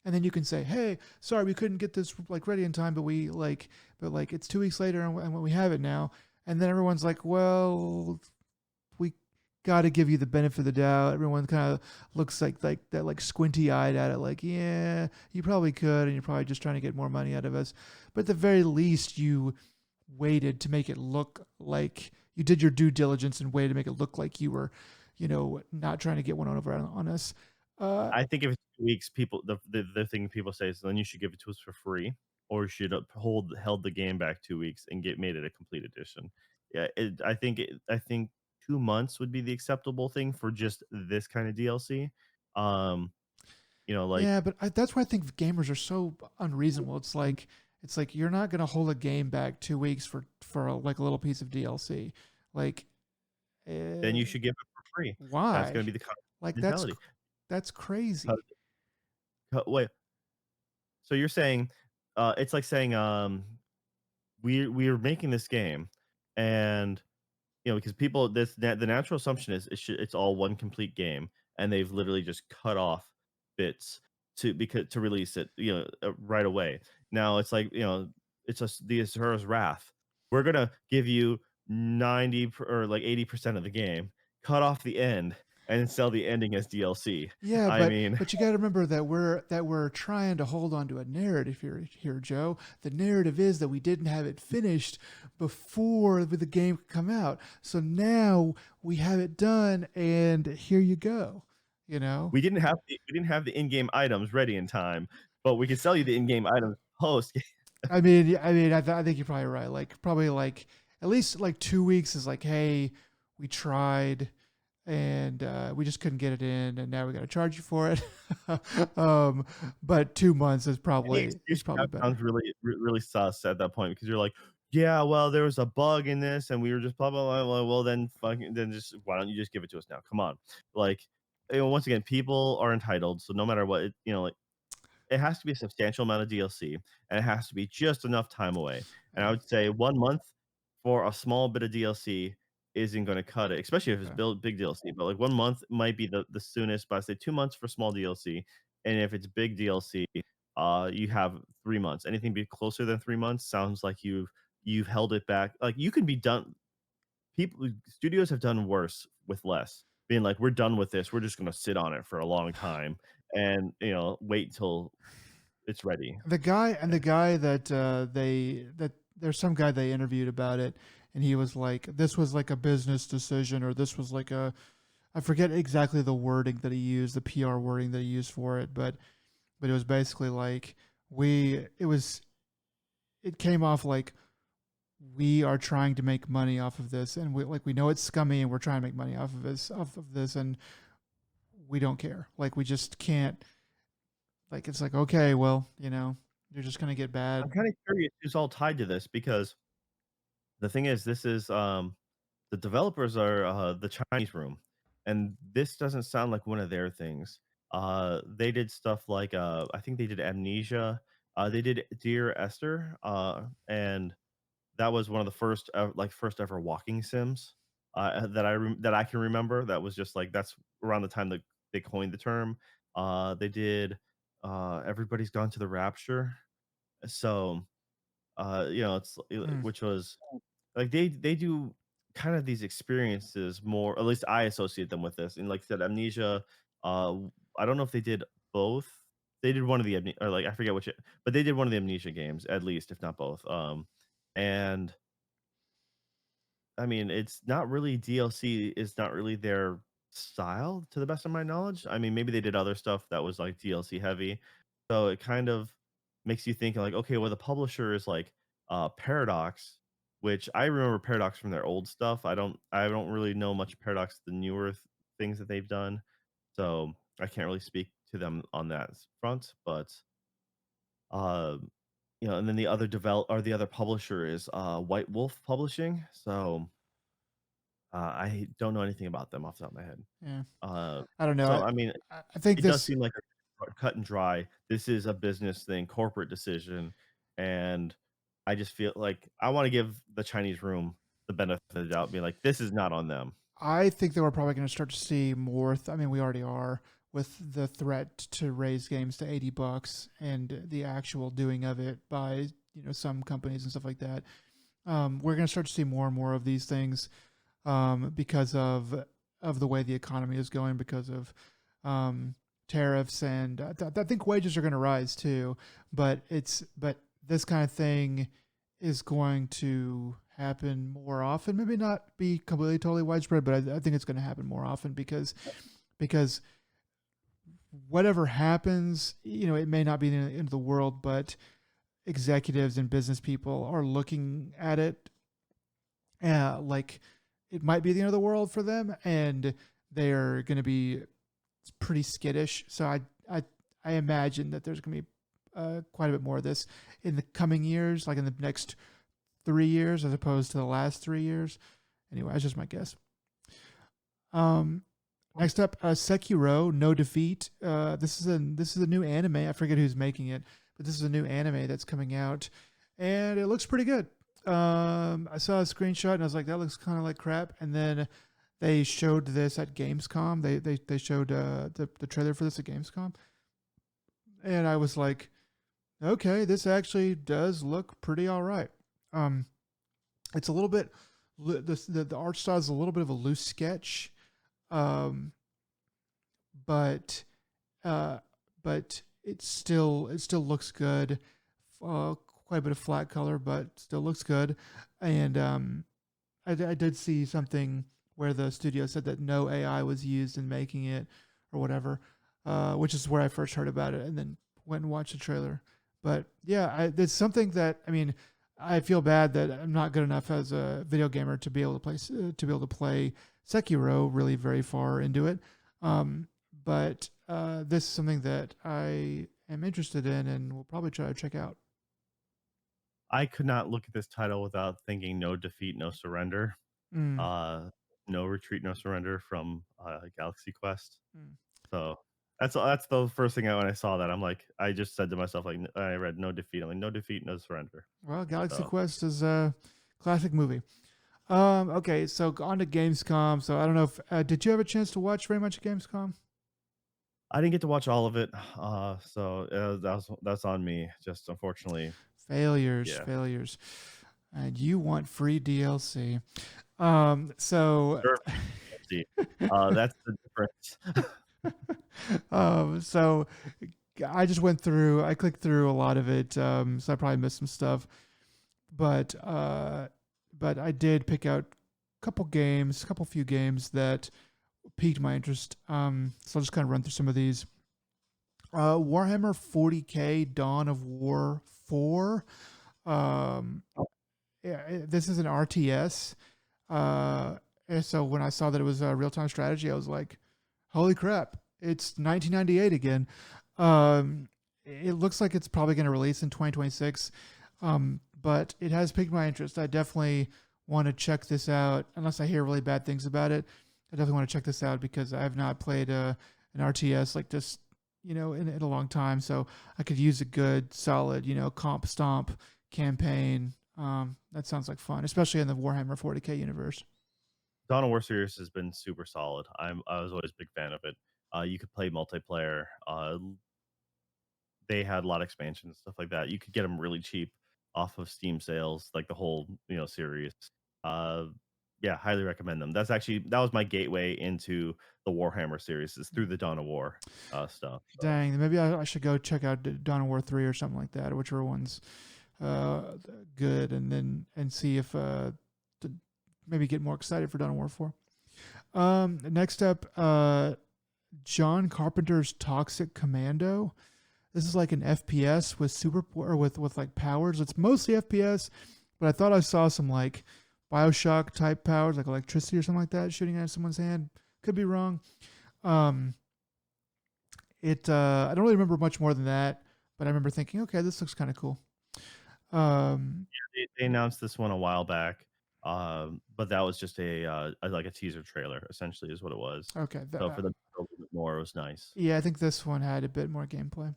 and then you can say, hey, sorry, we couldn't get this like ready in time, but like it's 2 weeks later, and we have it now. And then everyone's like, well, we got to give you the benefit of the doubt. Everyone kind of looks like that, like squinty eyed at it, like, yeah, you probably could, and you're probably just trying to get more money out of us. But at the very least, you waited to make it look like you did your due diligence and waited to make it look like you were, not trying to get one over on us. Uh,
I think if it's 2 weeks, people the thing people say is then you should give it to us for free, or you should held the game back 2 weeks and get made it a complete edition. Yeah, I think 2 months would be the acceptable thing for just this kinda DLC. Um,
yeah,
like,
but that's why I think gamers are so unreasonable. It's like you're not gonna hold a game back 2 weeks for like a little piece of DLC. Like,
then you
uh,
should give it for free. That's gonna
why?
be the kind of
Like
mentality.
that's
Uh,
crazy.
wait, so you're saying, it's like saying, we're making this game, and because people the natural assumption is it's all one complete game, and they've literally just cut off bits to release it, right away. Now it's like, it's just the Asura's Wrath. We're gonna give you or like 80% of the game, cut off the end, and sell the ending as DLC.
Yeah,
I
but
mean,
but you got to remember that we're trying to hold on to a narrative here, Joe. The narrative is that we didn't have it finished before the game could come out. So now we have it done, and here you go. You know,
we didn't have the in-game items ready in time, but we can sell you the in-game items post.
I think you're probably right. Like probably like at least like 2 weeks is like, hey, we tried and we just couldn't get it in, and now we got to charge you for it. um, but 2 months is
Any
probably
excuse you have
better.
sounds really sus at that point because you're like, "Yeah, well, there was a bug in this, and we were just blah blah blah." Well, then fucking then just why don't you just give it to us now? Come on, like, once again, people are entitled, so no matter what, like it has to be a substantial amount of DLC, and it has to be just enough time away. And I
Yeah.
would say 1 month for a small bit of DLC isn't going to cut it, especially if it's
Okay.
big DLC. But like 1 month might be the soonest. But I say 2 months for small DLC, and if it's big DLC, you have 3 months. Anything be closer than 3 months sounds like you've held it back. Like you can be done. People studios have done worse with less. Being like, we're done with this. We're just going to sit on it for a long time and wait until it's ready.
The guy that there's some guy they interviewed about it, and he was like, this was like a business decision, or this was like a, I forget exactly the wording that he used, the PR wording that he used for it, but it was basically like it came off like we are trying to make money off of this, and we know it's scummy, and we're trying to make money off of this, and we don't care. Like we just can't. Like it's like, okay, well, you're just gonna get
I'm
bad.
kind of curious who's all tied to this because the thing is, this is the developers are the Chinese room, and this doesn't sound like one of their things. They did stuff like I think they did Amnesia. They did Dear Esther, and that was one of the first ever walking sims that I can remember. That was just like that's around the time that they coined the term. They did Everybody's Gone to the Rapture. So it's
Mm.
which was like they do kind of these experiences more, at least I associate them with this. And like I said, Amnesia, I don't know if they did both. They did one of the or like I forget which, but they did one of the Amnesia games at least, if not both. And I mean, it's not really DLC is not really their style to the best of my knowledge. I mean, maybe they did other stuff that was like DLC heavy. So it kind of makes you think like, okay, well, the publisher is like Paradox, which I remember Paradox from their old stuff. I don't really know much Paradox the newer things that they've done. So I can't really speak to them on that front, but uh and then the other publisher is White Wolf Publishing. So I don't know anything about them off the top of my head.
Yeah,
Uh,
I don't know.
so I mean,
I think
it does
this
seem like cut and dry. This is a business thing, corporate decision, and I just feel like I wanna give the Chinese room the benefit of the doubt, being like, "This is not on them."
I think that we're probably going to start to see more. I mean, we already are with the threat to raise games to $80 and the actual doing of it by some companies and stuff like that. We're going to start to see more and more of these things because of the way the economy is going, because of tariffs, and I think wages are going to rise too. But this kind of thing is going to happen more often. Maybe not be completely totally widespread, but I think it's going to happen more often because whatever happens, it may not be the end of the world, but executives and business people are looking at it like it might be the end of the world for them, and they're going to be pretty skittish. So I imagine that there's going to be quite a bit more of this in the coming years, like in the next 3 years, as opposed to the last 3 years. Anyway, that's just my guess. Next up, Sekiro: No Defeat. This is a new anime. I forget who's making it, but this is a new anime that's coming out, and it looks pretty good. I saw a screenshot and I was like, that looks kind of like crap. And then they showed this at Gamescom. They showed the trailer for this at Gamescom, and I was like, okay, this actually does look pretty all right. Um, it's a little bit the art style is a little bit of a loose sketch, um, but uh, but it still looks good. Quite a bit of flat color, but still looks good. And I did see something where the studio said that no AI was used in making it or whatever, which is where I first heard about it, and then went and watched the trailer. But yeah, it's something that, I mean, I feel bad that I'm not good enough as a video gamer to be able to play Sekiro really very far into it. Um, but this is something that I am interested in and will probably try to check out.
I could not look at this title without thinking "No defeat, no surrender."
Mm,
Uh, "No retreat, no surrender" from, Galaxy Quest.
mm.
So, that's the first thing when I saw that, I'm like I just said to myself, like, I read "No defeat," I'm like, "No defeat, no surrender."
Well, Galaxy
So,
Quest is a classic movie. Okay, so on to Gamescom. So I don't know if did you have a chance to watch very much of Gamescom?
I didn't get to watch all of it, so, that's on me, just unfortunately,
Failures,
yeah.
failures, and you want free DLC. So
Sure, see, that's the difference.
so I just went through. I clicked through a lot of it, so I probably missed some stuff. But I did pick out a few games that piqued my interest. So I'll just kind of run through some of these. Warhammer 40K Dawn of War 4. Um, yeah, this is an RTS. And so when I saw that it was a real time strategy, I was like, holy crap, it's 1998 again. It looks like it's probably going to release in 2026, but it has piqued my interest. I definitely want to check this out, unless I hear really bad things about it. I definitely want to check this out because I have not played an RTS like this, in a long time. So I could use a good, solid, comp stomp campaign. That sounds like fun, especially in the Warhammer 40K universe.
Dawn of War series has been super solid. I was always a big fan of it. You could play multiplayer. They had a lot of expansions and stuff like that. You could get them really cheap off of Steam sales, like the whole series. Uh, yeah, highly recommend them. That was my gateway into the Warhammer series is through the Dawn of War stuff. So
Dang, maybe I should go check out Dawn of War 3 or something like that, or whichever one's uh, good, and see if to maybe get more excited for Dawn of War 4. Next up, John Carpenter's Toxic Commando. This is like an FPS with with like powers. It's mostly FPS, but I thought I saw some like Bioshock type powers, like electricity or something like that, shooting at someone's hand. Could be wrong. Um, I don't really remember much more than that, but I remember thinking, okay, this looks kind of cool. Um,
they announced this one a while back, but that was just like a teaser trailer, essentially, is what it was.
okay,
So for them to go a little bit more. It was nice.
Yeah, I think this one had a bit more gameplay.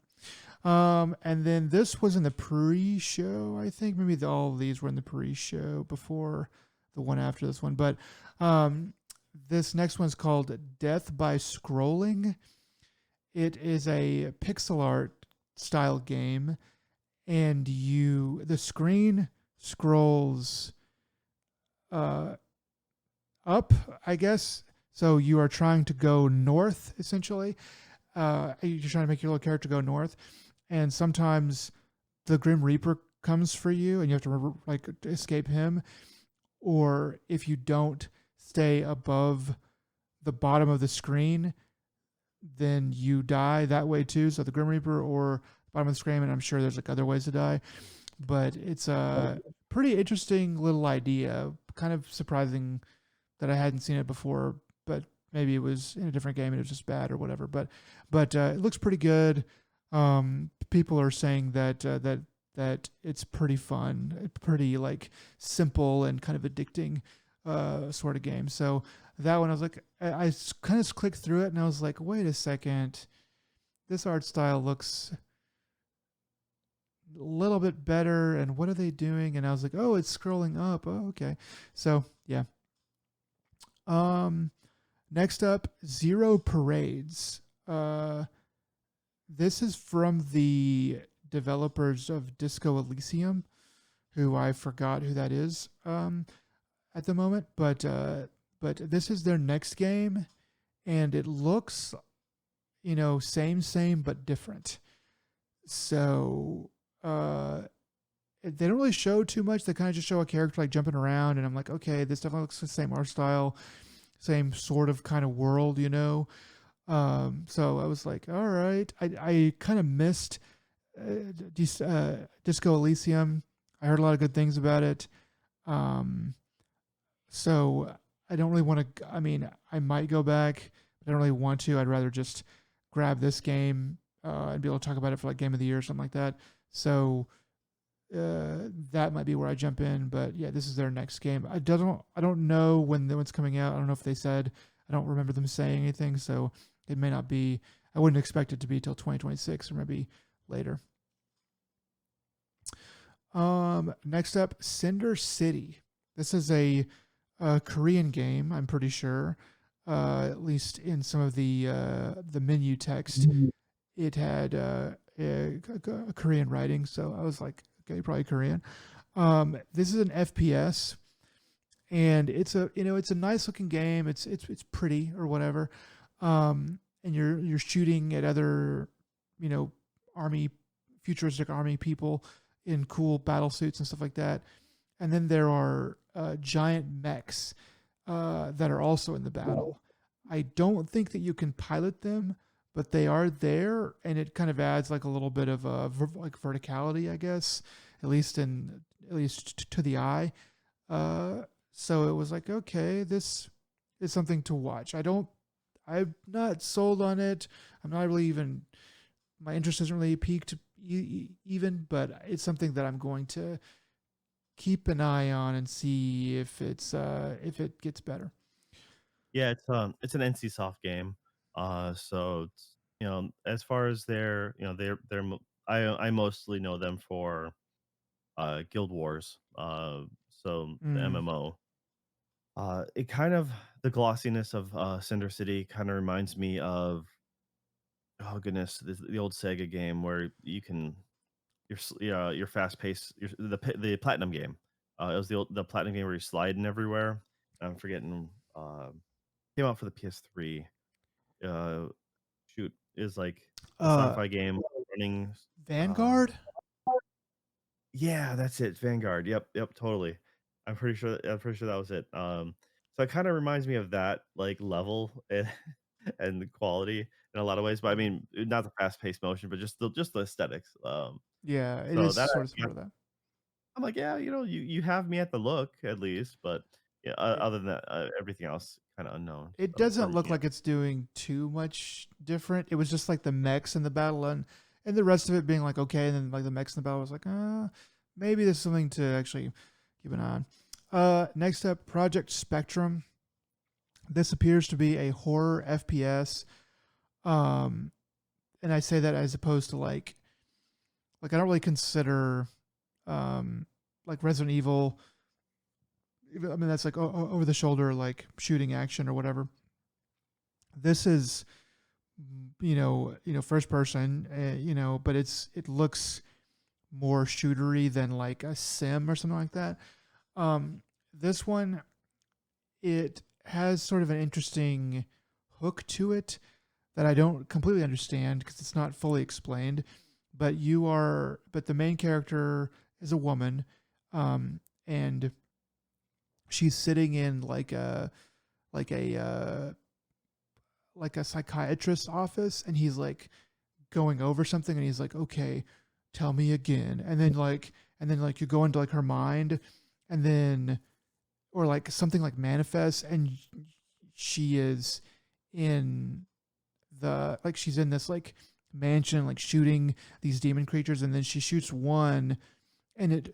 And then this was in the pre-show. I think maybe all of these were in the pre-show before the one after this one. But um, this next one's called Death by Scrolling. It is a pixel art style game, and the screen scrolls uh, up, I guess. So you are trying to go north, essentially. You're trying to make your little character go north, and sometimes the Grim Reaper comes for you, and you have to like escape him. Or if you don't stay above the bottom of the screen, then you die that way too. So the Grim Reaper or bottom of the screen, and I'm sure there's like other ways to die, but it's a pretty interesting little idea. Kind of surprising that I hadn't seen it before, but maybe it was in a different game and it was just bad or whatever. But it looks pretty good. People are saying that it's pretty fun, pretty like simple and kind of addicting sort of game. So that one I was like, I kind of clicked through it and I was like, wait a second, this art style looks a little bit better. And what are they doing? And I was like, oh, it's scrolling up. Oh, okay. So yeah. Next up, Zero Parades. This is from the developers of Disco Elysium, who I forgot who that is at the moment, but this is their next game, and it looks, same but different. So they don't really show too much. They kind of just show a character like jumping around, and I'm like, okay, this definitely looks the same art style, same sort of kind of world, So I was like, all right. I kind of missed Disco Elysium. I heard a lot of good things about it. So I don't really want to. I mean, I might go back, but I don't really want to. I'd rather just grab this game and be able to talk about it for like Game of the Year or something like that. So that might be where I jump in. But yeah, this is their next game. I don't know when the one's coming out. I don't know if they said. I don't remember them saying anything. So it may not be. I wouldn't expect it to be till 2026 or maybe later. Next up, Cinder City. This is a Korean game, I'm pretty sure. At least in some of the menu text, it had a Korean writing. So I was like, okay, probably Korean. This is an FPS, and it's a nice looking game. It's pretty or whatever. And you're shooting at other, army futuristic army people in cool battle suits and stuff like that. And then there are giant mechs that are also in the battle. I don't think that you can pilot them, but they are there, and it kind of adds like a little bit of like verticality, I guess, at least to the eye. So it was like, okay, this is something to watch. I'm not sold on it. I'm not really even. My interest isn't really peaked even, but it's something that I'm going to keep an eye on and see if if it gets better.
Yeah, it's an NC Soft game. So it's, as far as I mostly know them for Guild Wars. So the
Mm.
MMO. It kind of the glossiness of Cinder City kind of reminds me of, oh goodness, the old Sega game where you can you're fast paced. The platinum game. It was the platinum game where you're sliding everywhere. I'm forgetting. Came out for the PS3. Uh, shoot, is like a
Uh,
sci-fi game running. Uh,
Vanguard.
yeah, that's it. Vanguard. Yep, totally. I'm pretty sure that was it. So it kind of reminds me of that like level and the quality in a lot of ways. But I mean, not the fast-paced motion, but just the aesthetics.
Yeah, it
So
is
that
sort of similar to that.
I'm like, yeah, you have me at the look at least, but yeah,
Yeah.
other than that, everything else kind of unknown.
It
So
doesn't
or
look like it's doing too much different. It was just like the mechs in the battle and the rest of it being like okay, and then like the mechs in the battle was like, maybe there's something to actually keep an eye on. Next up, Project Spectrum. This appears to be a horror FPS. Um, and I say that as opposed to like I don't really consider um like Resident Evil. I mean that's like over the shoulder like shooting action or whatever. This is first person, but it looks more shootery than like a sim or something like that. This one, it has sort of an interesting hook to it that I don't completely understand because it's not fully explained. But the main character is a woman, and she's sitting in like a like a psychiatrist's office, and he's like going over something, and he's like, okay, tell me again, and then like you go into like her mind, and then or like something like manifests, and she is in she's in this like mansion like shooting these demon creatures, and then she shoots one, and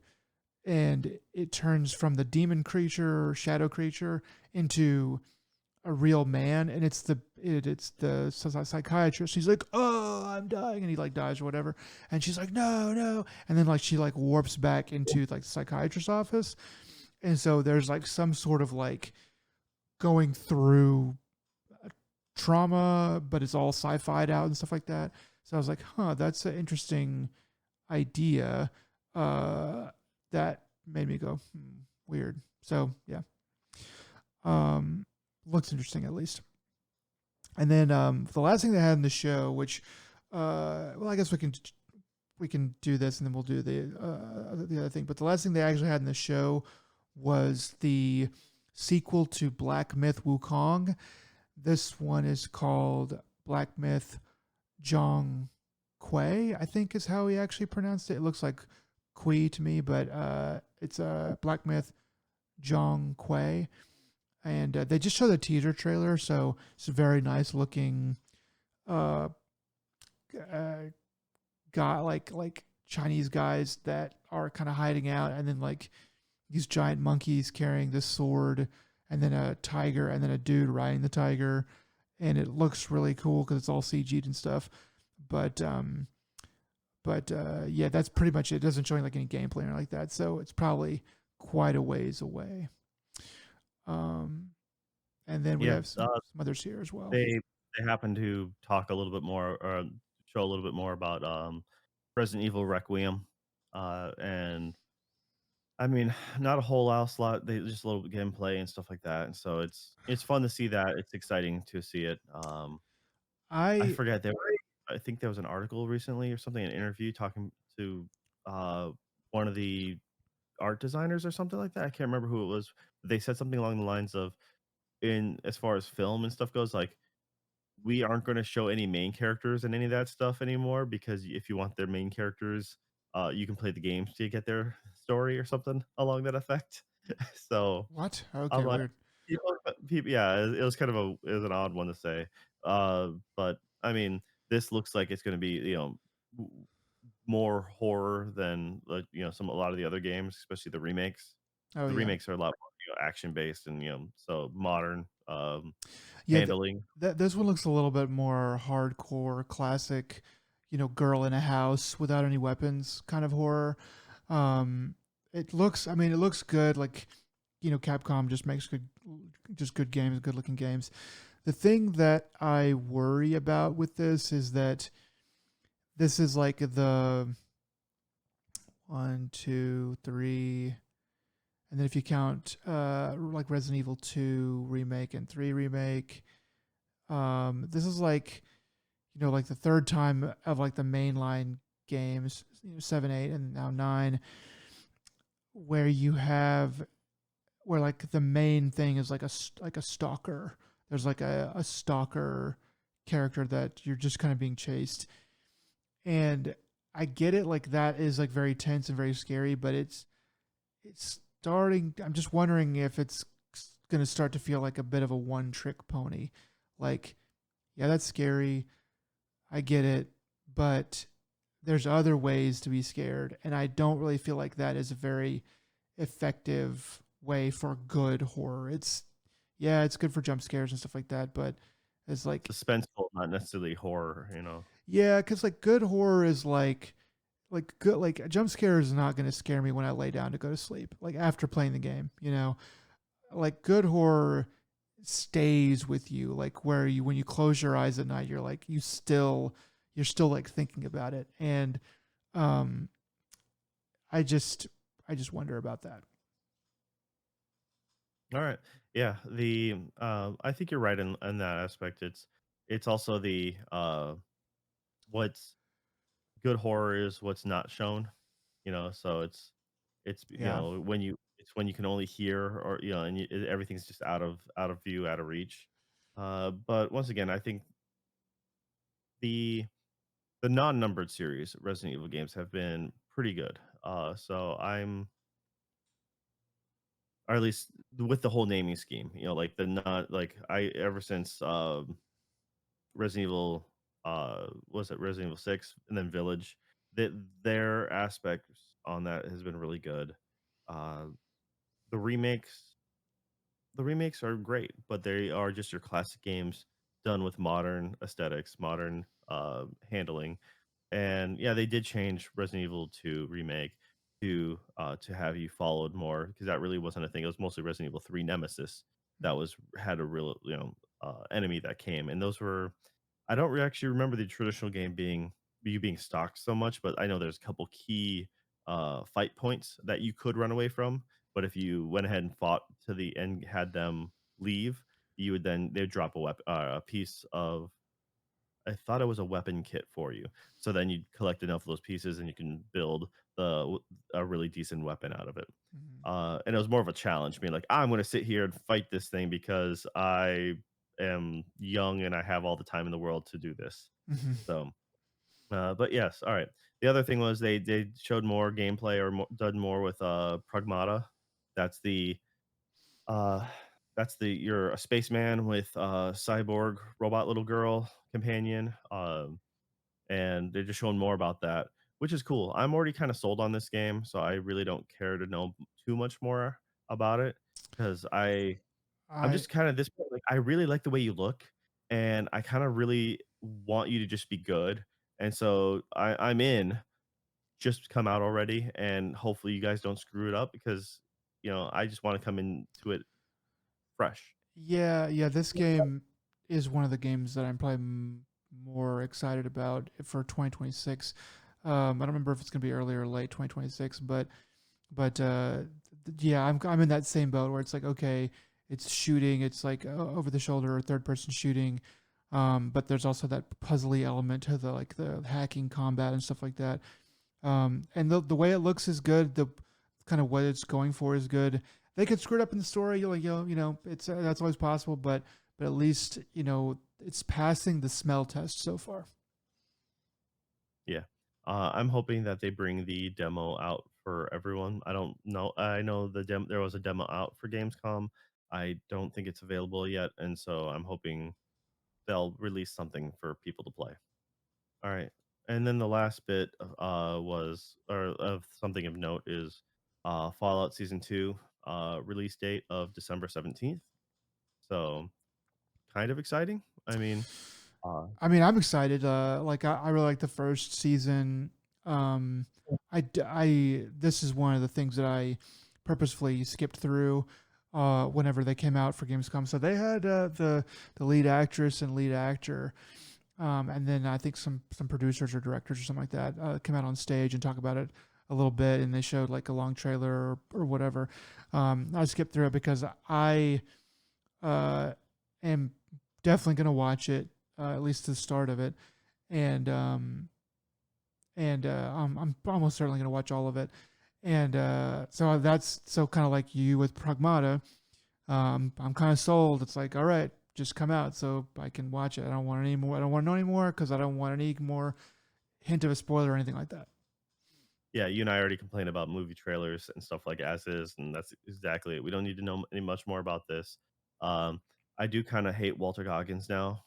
it turns from the demon creature or shadow creature into a real man, and it's the psychiatrist. He's like, oh, I'm dying, and he like dies or whatever, and she's like, no, no, and then like she like warps back into like the psychiatrist's office, and so there's like some sort of like going through trauma, but it's all sci-fi'd out and stuff like that. So I was like, huh, that's an interesting idea. Uh, that made me go, weird. So yeah, um, looks interesting at least. And then the last thing they had in the show, which, well, I guess we can do this and then we'll do the other thing. But the last thing they actually had in the show was the sequel to Black Myth Wukong. This one is called Black Myth Zhong Kui, I think is how he actually pronounced it. It looks like Kui to me, but it's Black Myth Zhong Kui. And they just showed the teaser trailer, so it's a very nice looking uh, uh guy, like Chinese guys that are kind of hiding out, and then like these giant monkeys carrying this sword, and then a tiger, and then a dude riding the tiger, and it looks really cool because it's all CG'd and stuff. But yeah, that's pretty much it. It doesn't show like any gameplay or like that, so it's probably quite a ways away. Um, and then we
Yeah,
have some others here as well.
they happen to talk a little bit more or show a little bit more about Resident Evil Requiem, and I mean, not a whole lot. They just a little gameplay and stuff like that, and so it's fun to see that. It's exciting to see it. I
I
forget I think there was an article recently or something, an interview talking to uh, one of the art designers or something like that. I can't remember who it was. They said something along the lines of, in as far as film and stuff goes, like we aren't going to show any main characters and any of that stuff anymore because if you want their main characters, you can play the games to get their story or something along that effect. So
what?
I'm
Okay,
like,
weird.
people, yeah, it was kind of it was an odd one to say, but I mean, this looks like it's going to be w- more horror than like a lot of the other games, especially the remakes.
Oh
The
yeah,
remakes are a lot more action based and so modern
yeah.
handling.
This one looks a little bit more hardcore, classic. Girl in a house without any weapons, kind of horror. Um, it looks. I mean, it looks good. Like Capcom just makes good games, good looking games. The thing that I worry about with this is that this is like the one, two, three, and then if you count like Resident Evil 2 remake and 3 remake, this is like like the third time of like the mainline games, 7, 8, and now 9, where you have where like the main thing is like like a stalker. There's like a stalker character that you're just kind of being chased, and I get it. Like that is like very tense and very scary, but it's starting. I'm just wondering if it's going to start to feel like a bit of a one trick pony. Like, yeah, that's scary. I get it, but there's other ways to be scared, and I don't really feel like that is a very effective way for good horror. It's yeah, it's good for jump scares and stuff like that, but It's like,
Suspenseful, not necessarily horror, you know?
yeah, because like good horror is like good like a jump scare is not going to scare me when I lay down to go to sleep. Like after playing the game, you know, like good horror stays with you. Like where you when you close your eyes at night, you're still like thinking about it. And um, I just I just wonder about that.
Alright. Yeah, I think you're right in that aspect. It's also what's good horror is what's not shown, you know, so
Yeah.
it's when you can only hear or, you know, and everything's just out of view, out of reach. But once again, I think the the non-numbered series Resident Evil games have been pretty good. So I'm or at least with the whole naming scheme, you know, like the not like I ever since Resident Evil was it Resident Evil 6 and then Village, that their aspects on that has been really good. Uh the remakes the remakes are great, but they are just your classic games done with modern aesthetics, modern handling. And yeah, they did change Resident Evil 2 remake to have you followed more because that really wasn't a thing. It was mostly Resident Evil 3 Nemesis that
Mm-hmm.
was had a real, you know, enemy that came, and those were I don't actually remember the traditional game being stalked so much, but I know there's a couple key fight points that you could run away from. But if you went ahead and fought to the end, had them leave, you would then they'd drop a piece of I thought it was a weapon kit for you. So then you collect enough of those pieces and you can build a really decent weapon out of it.
Mm-hmm.
And it was more of a challenge, being like, I'm going to sit here and fight this thing because I am young and I have all the time in the world to do this.
Mm-hmm.
So, but yes, all right. The other thing was they showed more gameplay or done more with Pragmata. That's the uh, you're a spaceman with a cyborg robot little girl companion, and they're just showing more about that, which is cool. I'm already kind of sold on this game, so I really don't care to know too much more about it because I'm
I
just kind of this point, like I really like the way you look, and I kind of really want you to just be good, and so I'm in. Just come out already, and hopefully you guys don't screw it up because you know I just want to come into it fresh.
Yeah, yeah, this game is one of the games that I'm probably more excited about for 2026. I don't remember if it's going to be early or late 2026, but yeah, I'm in that same boat where it's like, okay, it's shooting, it's like over the shoulder or third person shooting, but there's also that puzzly element to the like the hacking combat and stuff like that. And the way it looks is good. The kind of what it's going for is good. They could screw it up in the story. You're like, it's that's always possible, but at least it's passing the smell test so far.
Yeah. I'm hoping that they bring the demo out for everyone. I don't know. I know there was a demo out for Gamescom. I don't think it's available yet, and so I'm hoping they'll release something for people to play. All right. And then the last bit was or of something of note is Fallout Season 2 release date of December 17th. So, kind of exciting. I mean, uh
I mean, I'm excited. Like I really like the first season. This is one of the things that I purposefully skipped through whenever they came out for Gamescom. So they had the lead actress and lead actor, and then I think some producers or directors or something like that come out on stage and talk about it a little bit, and they showed like a long trailer or whatever. I skipped through it because I uh, am definitely gonna watch it, at least the start of it, and I'm almost certainly gonna watch all of it. And so that's so kind of like you with Pragmata. I'm kind of sold. It's like, all right, just come out so I can watch it. I don't want any more. I don't want to know anymore because I don't want any more hint of a spoiler or anything like that.
yeah, you and I already complained about movie trailers and stuff like as is, and that's exactly it. We don't need to know any much more about this. Um, I do kind of hate Walter Goggins now,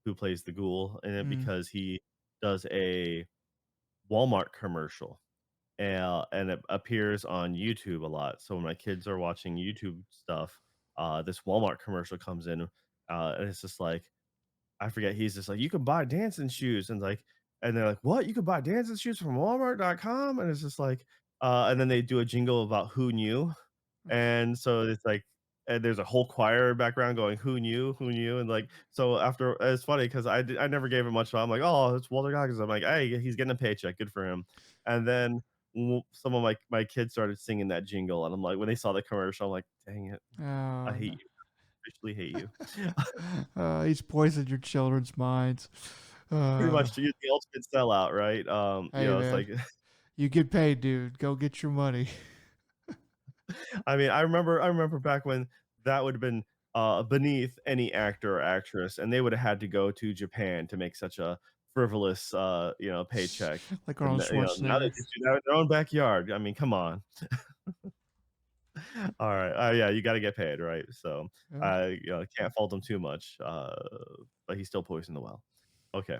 who plays the ghoul in it
Mm.
because he does a Walmart commercial and it appears on YouTube a lot. So when my kids are watching YouTube stuff, this Walmart commercial comes in. And it's just like I forget. He's just like, you can buy dancing shoes, and they're like, what? You could buy dancing shoes from Walmart.com, and it's just like, and then they do a jingle about who knew, and so it's like, and there's a whole choir background going, who knew, and like, so after it's funny because I never gave him much thought. I'm like, oh, it's Walter Goggins. I'm like, hey, he's getting a paycheck, good for him. And then some of my kids started singing that jingle, and I'm like, when they saw the commercial, I'm like, dang it, I
Oh
hate
no.
you, officially hate you.
He's poisoned your children's minds.
Pretty
Uh,
much the ultimate sellout, right?
hey
It's
man,
like
you get paid, dude. Go get your money.
I mean, I remember back when that would have been, beneath any actor or actress, and they would have had to go to Japan to make such a frivolous, paycheck.
Like
And,
Arnold
now they
Schwarzenegger.
just do that in their own backyard. I mean, come on. Alright, yeah, you gotta get paid, right? So,
Yeah.
can't fault him too much, but he still poisoned the well. Okay.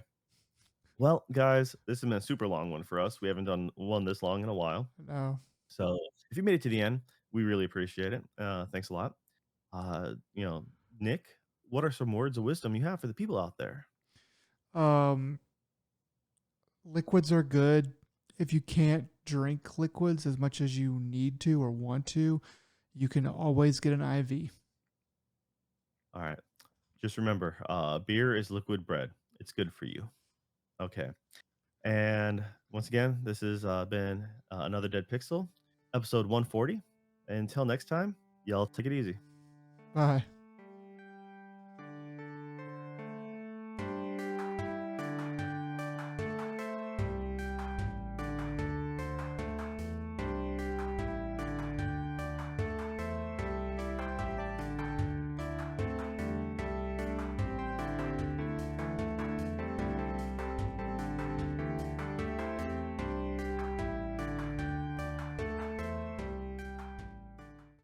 Well, guys, this has been a super long one for us. We haven't done one this long in a while.
No.
So, if you made it to the end, we really appreciate it. Thanks a lot. Nick, what are some words of wisdom you have for the people out there?
Um, liquids are good. If you can't drink liquids as much as you need to or want to, you can always get an IV.
All right. Just remember, beer is liquid bread. It's good for you. Okay. And once again, this has been another Dead Pixel, episode 140. Until next time, y'all take it easy.
Bye.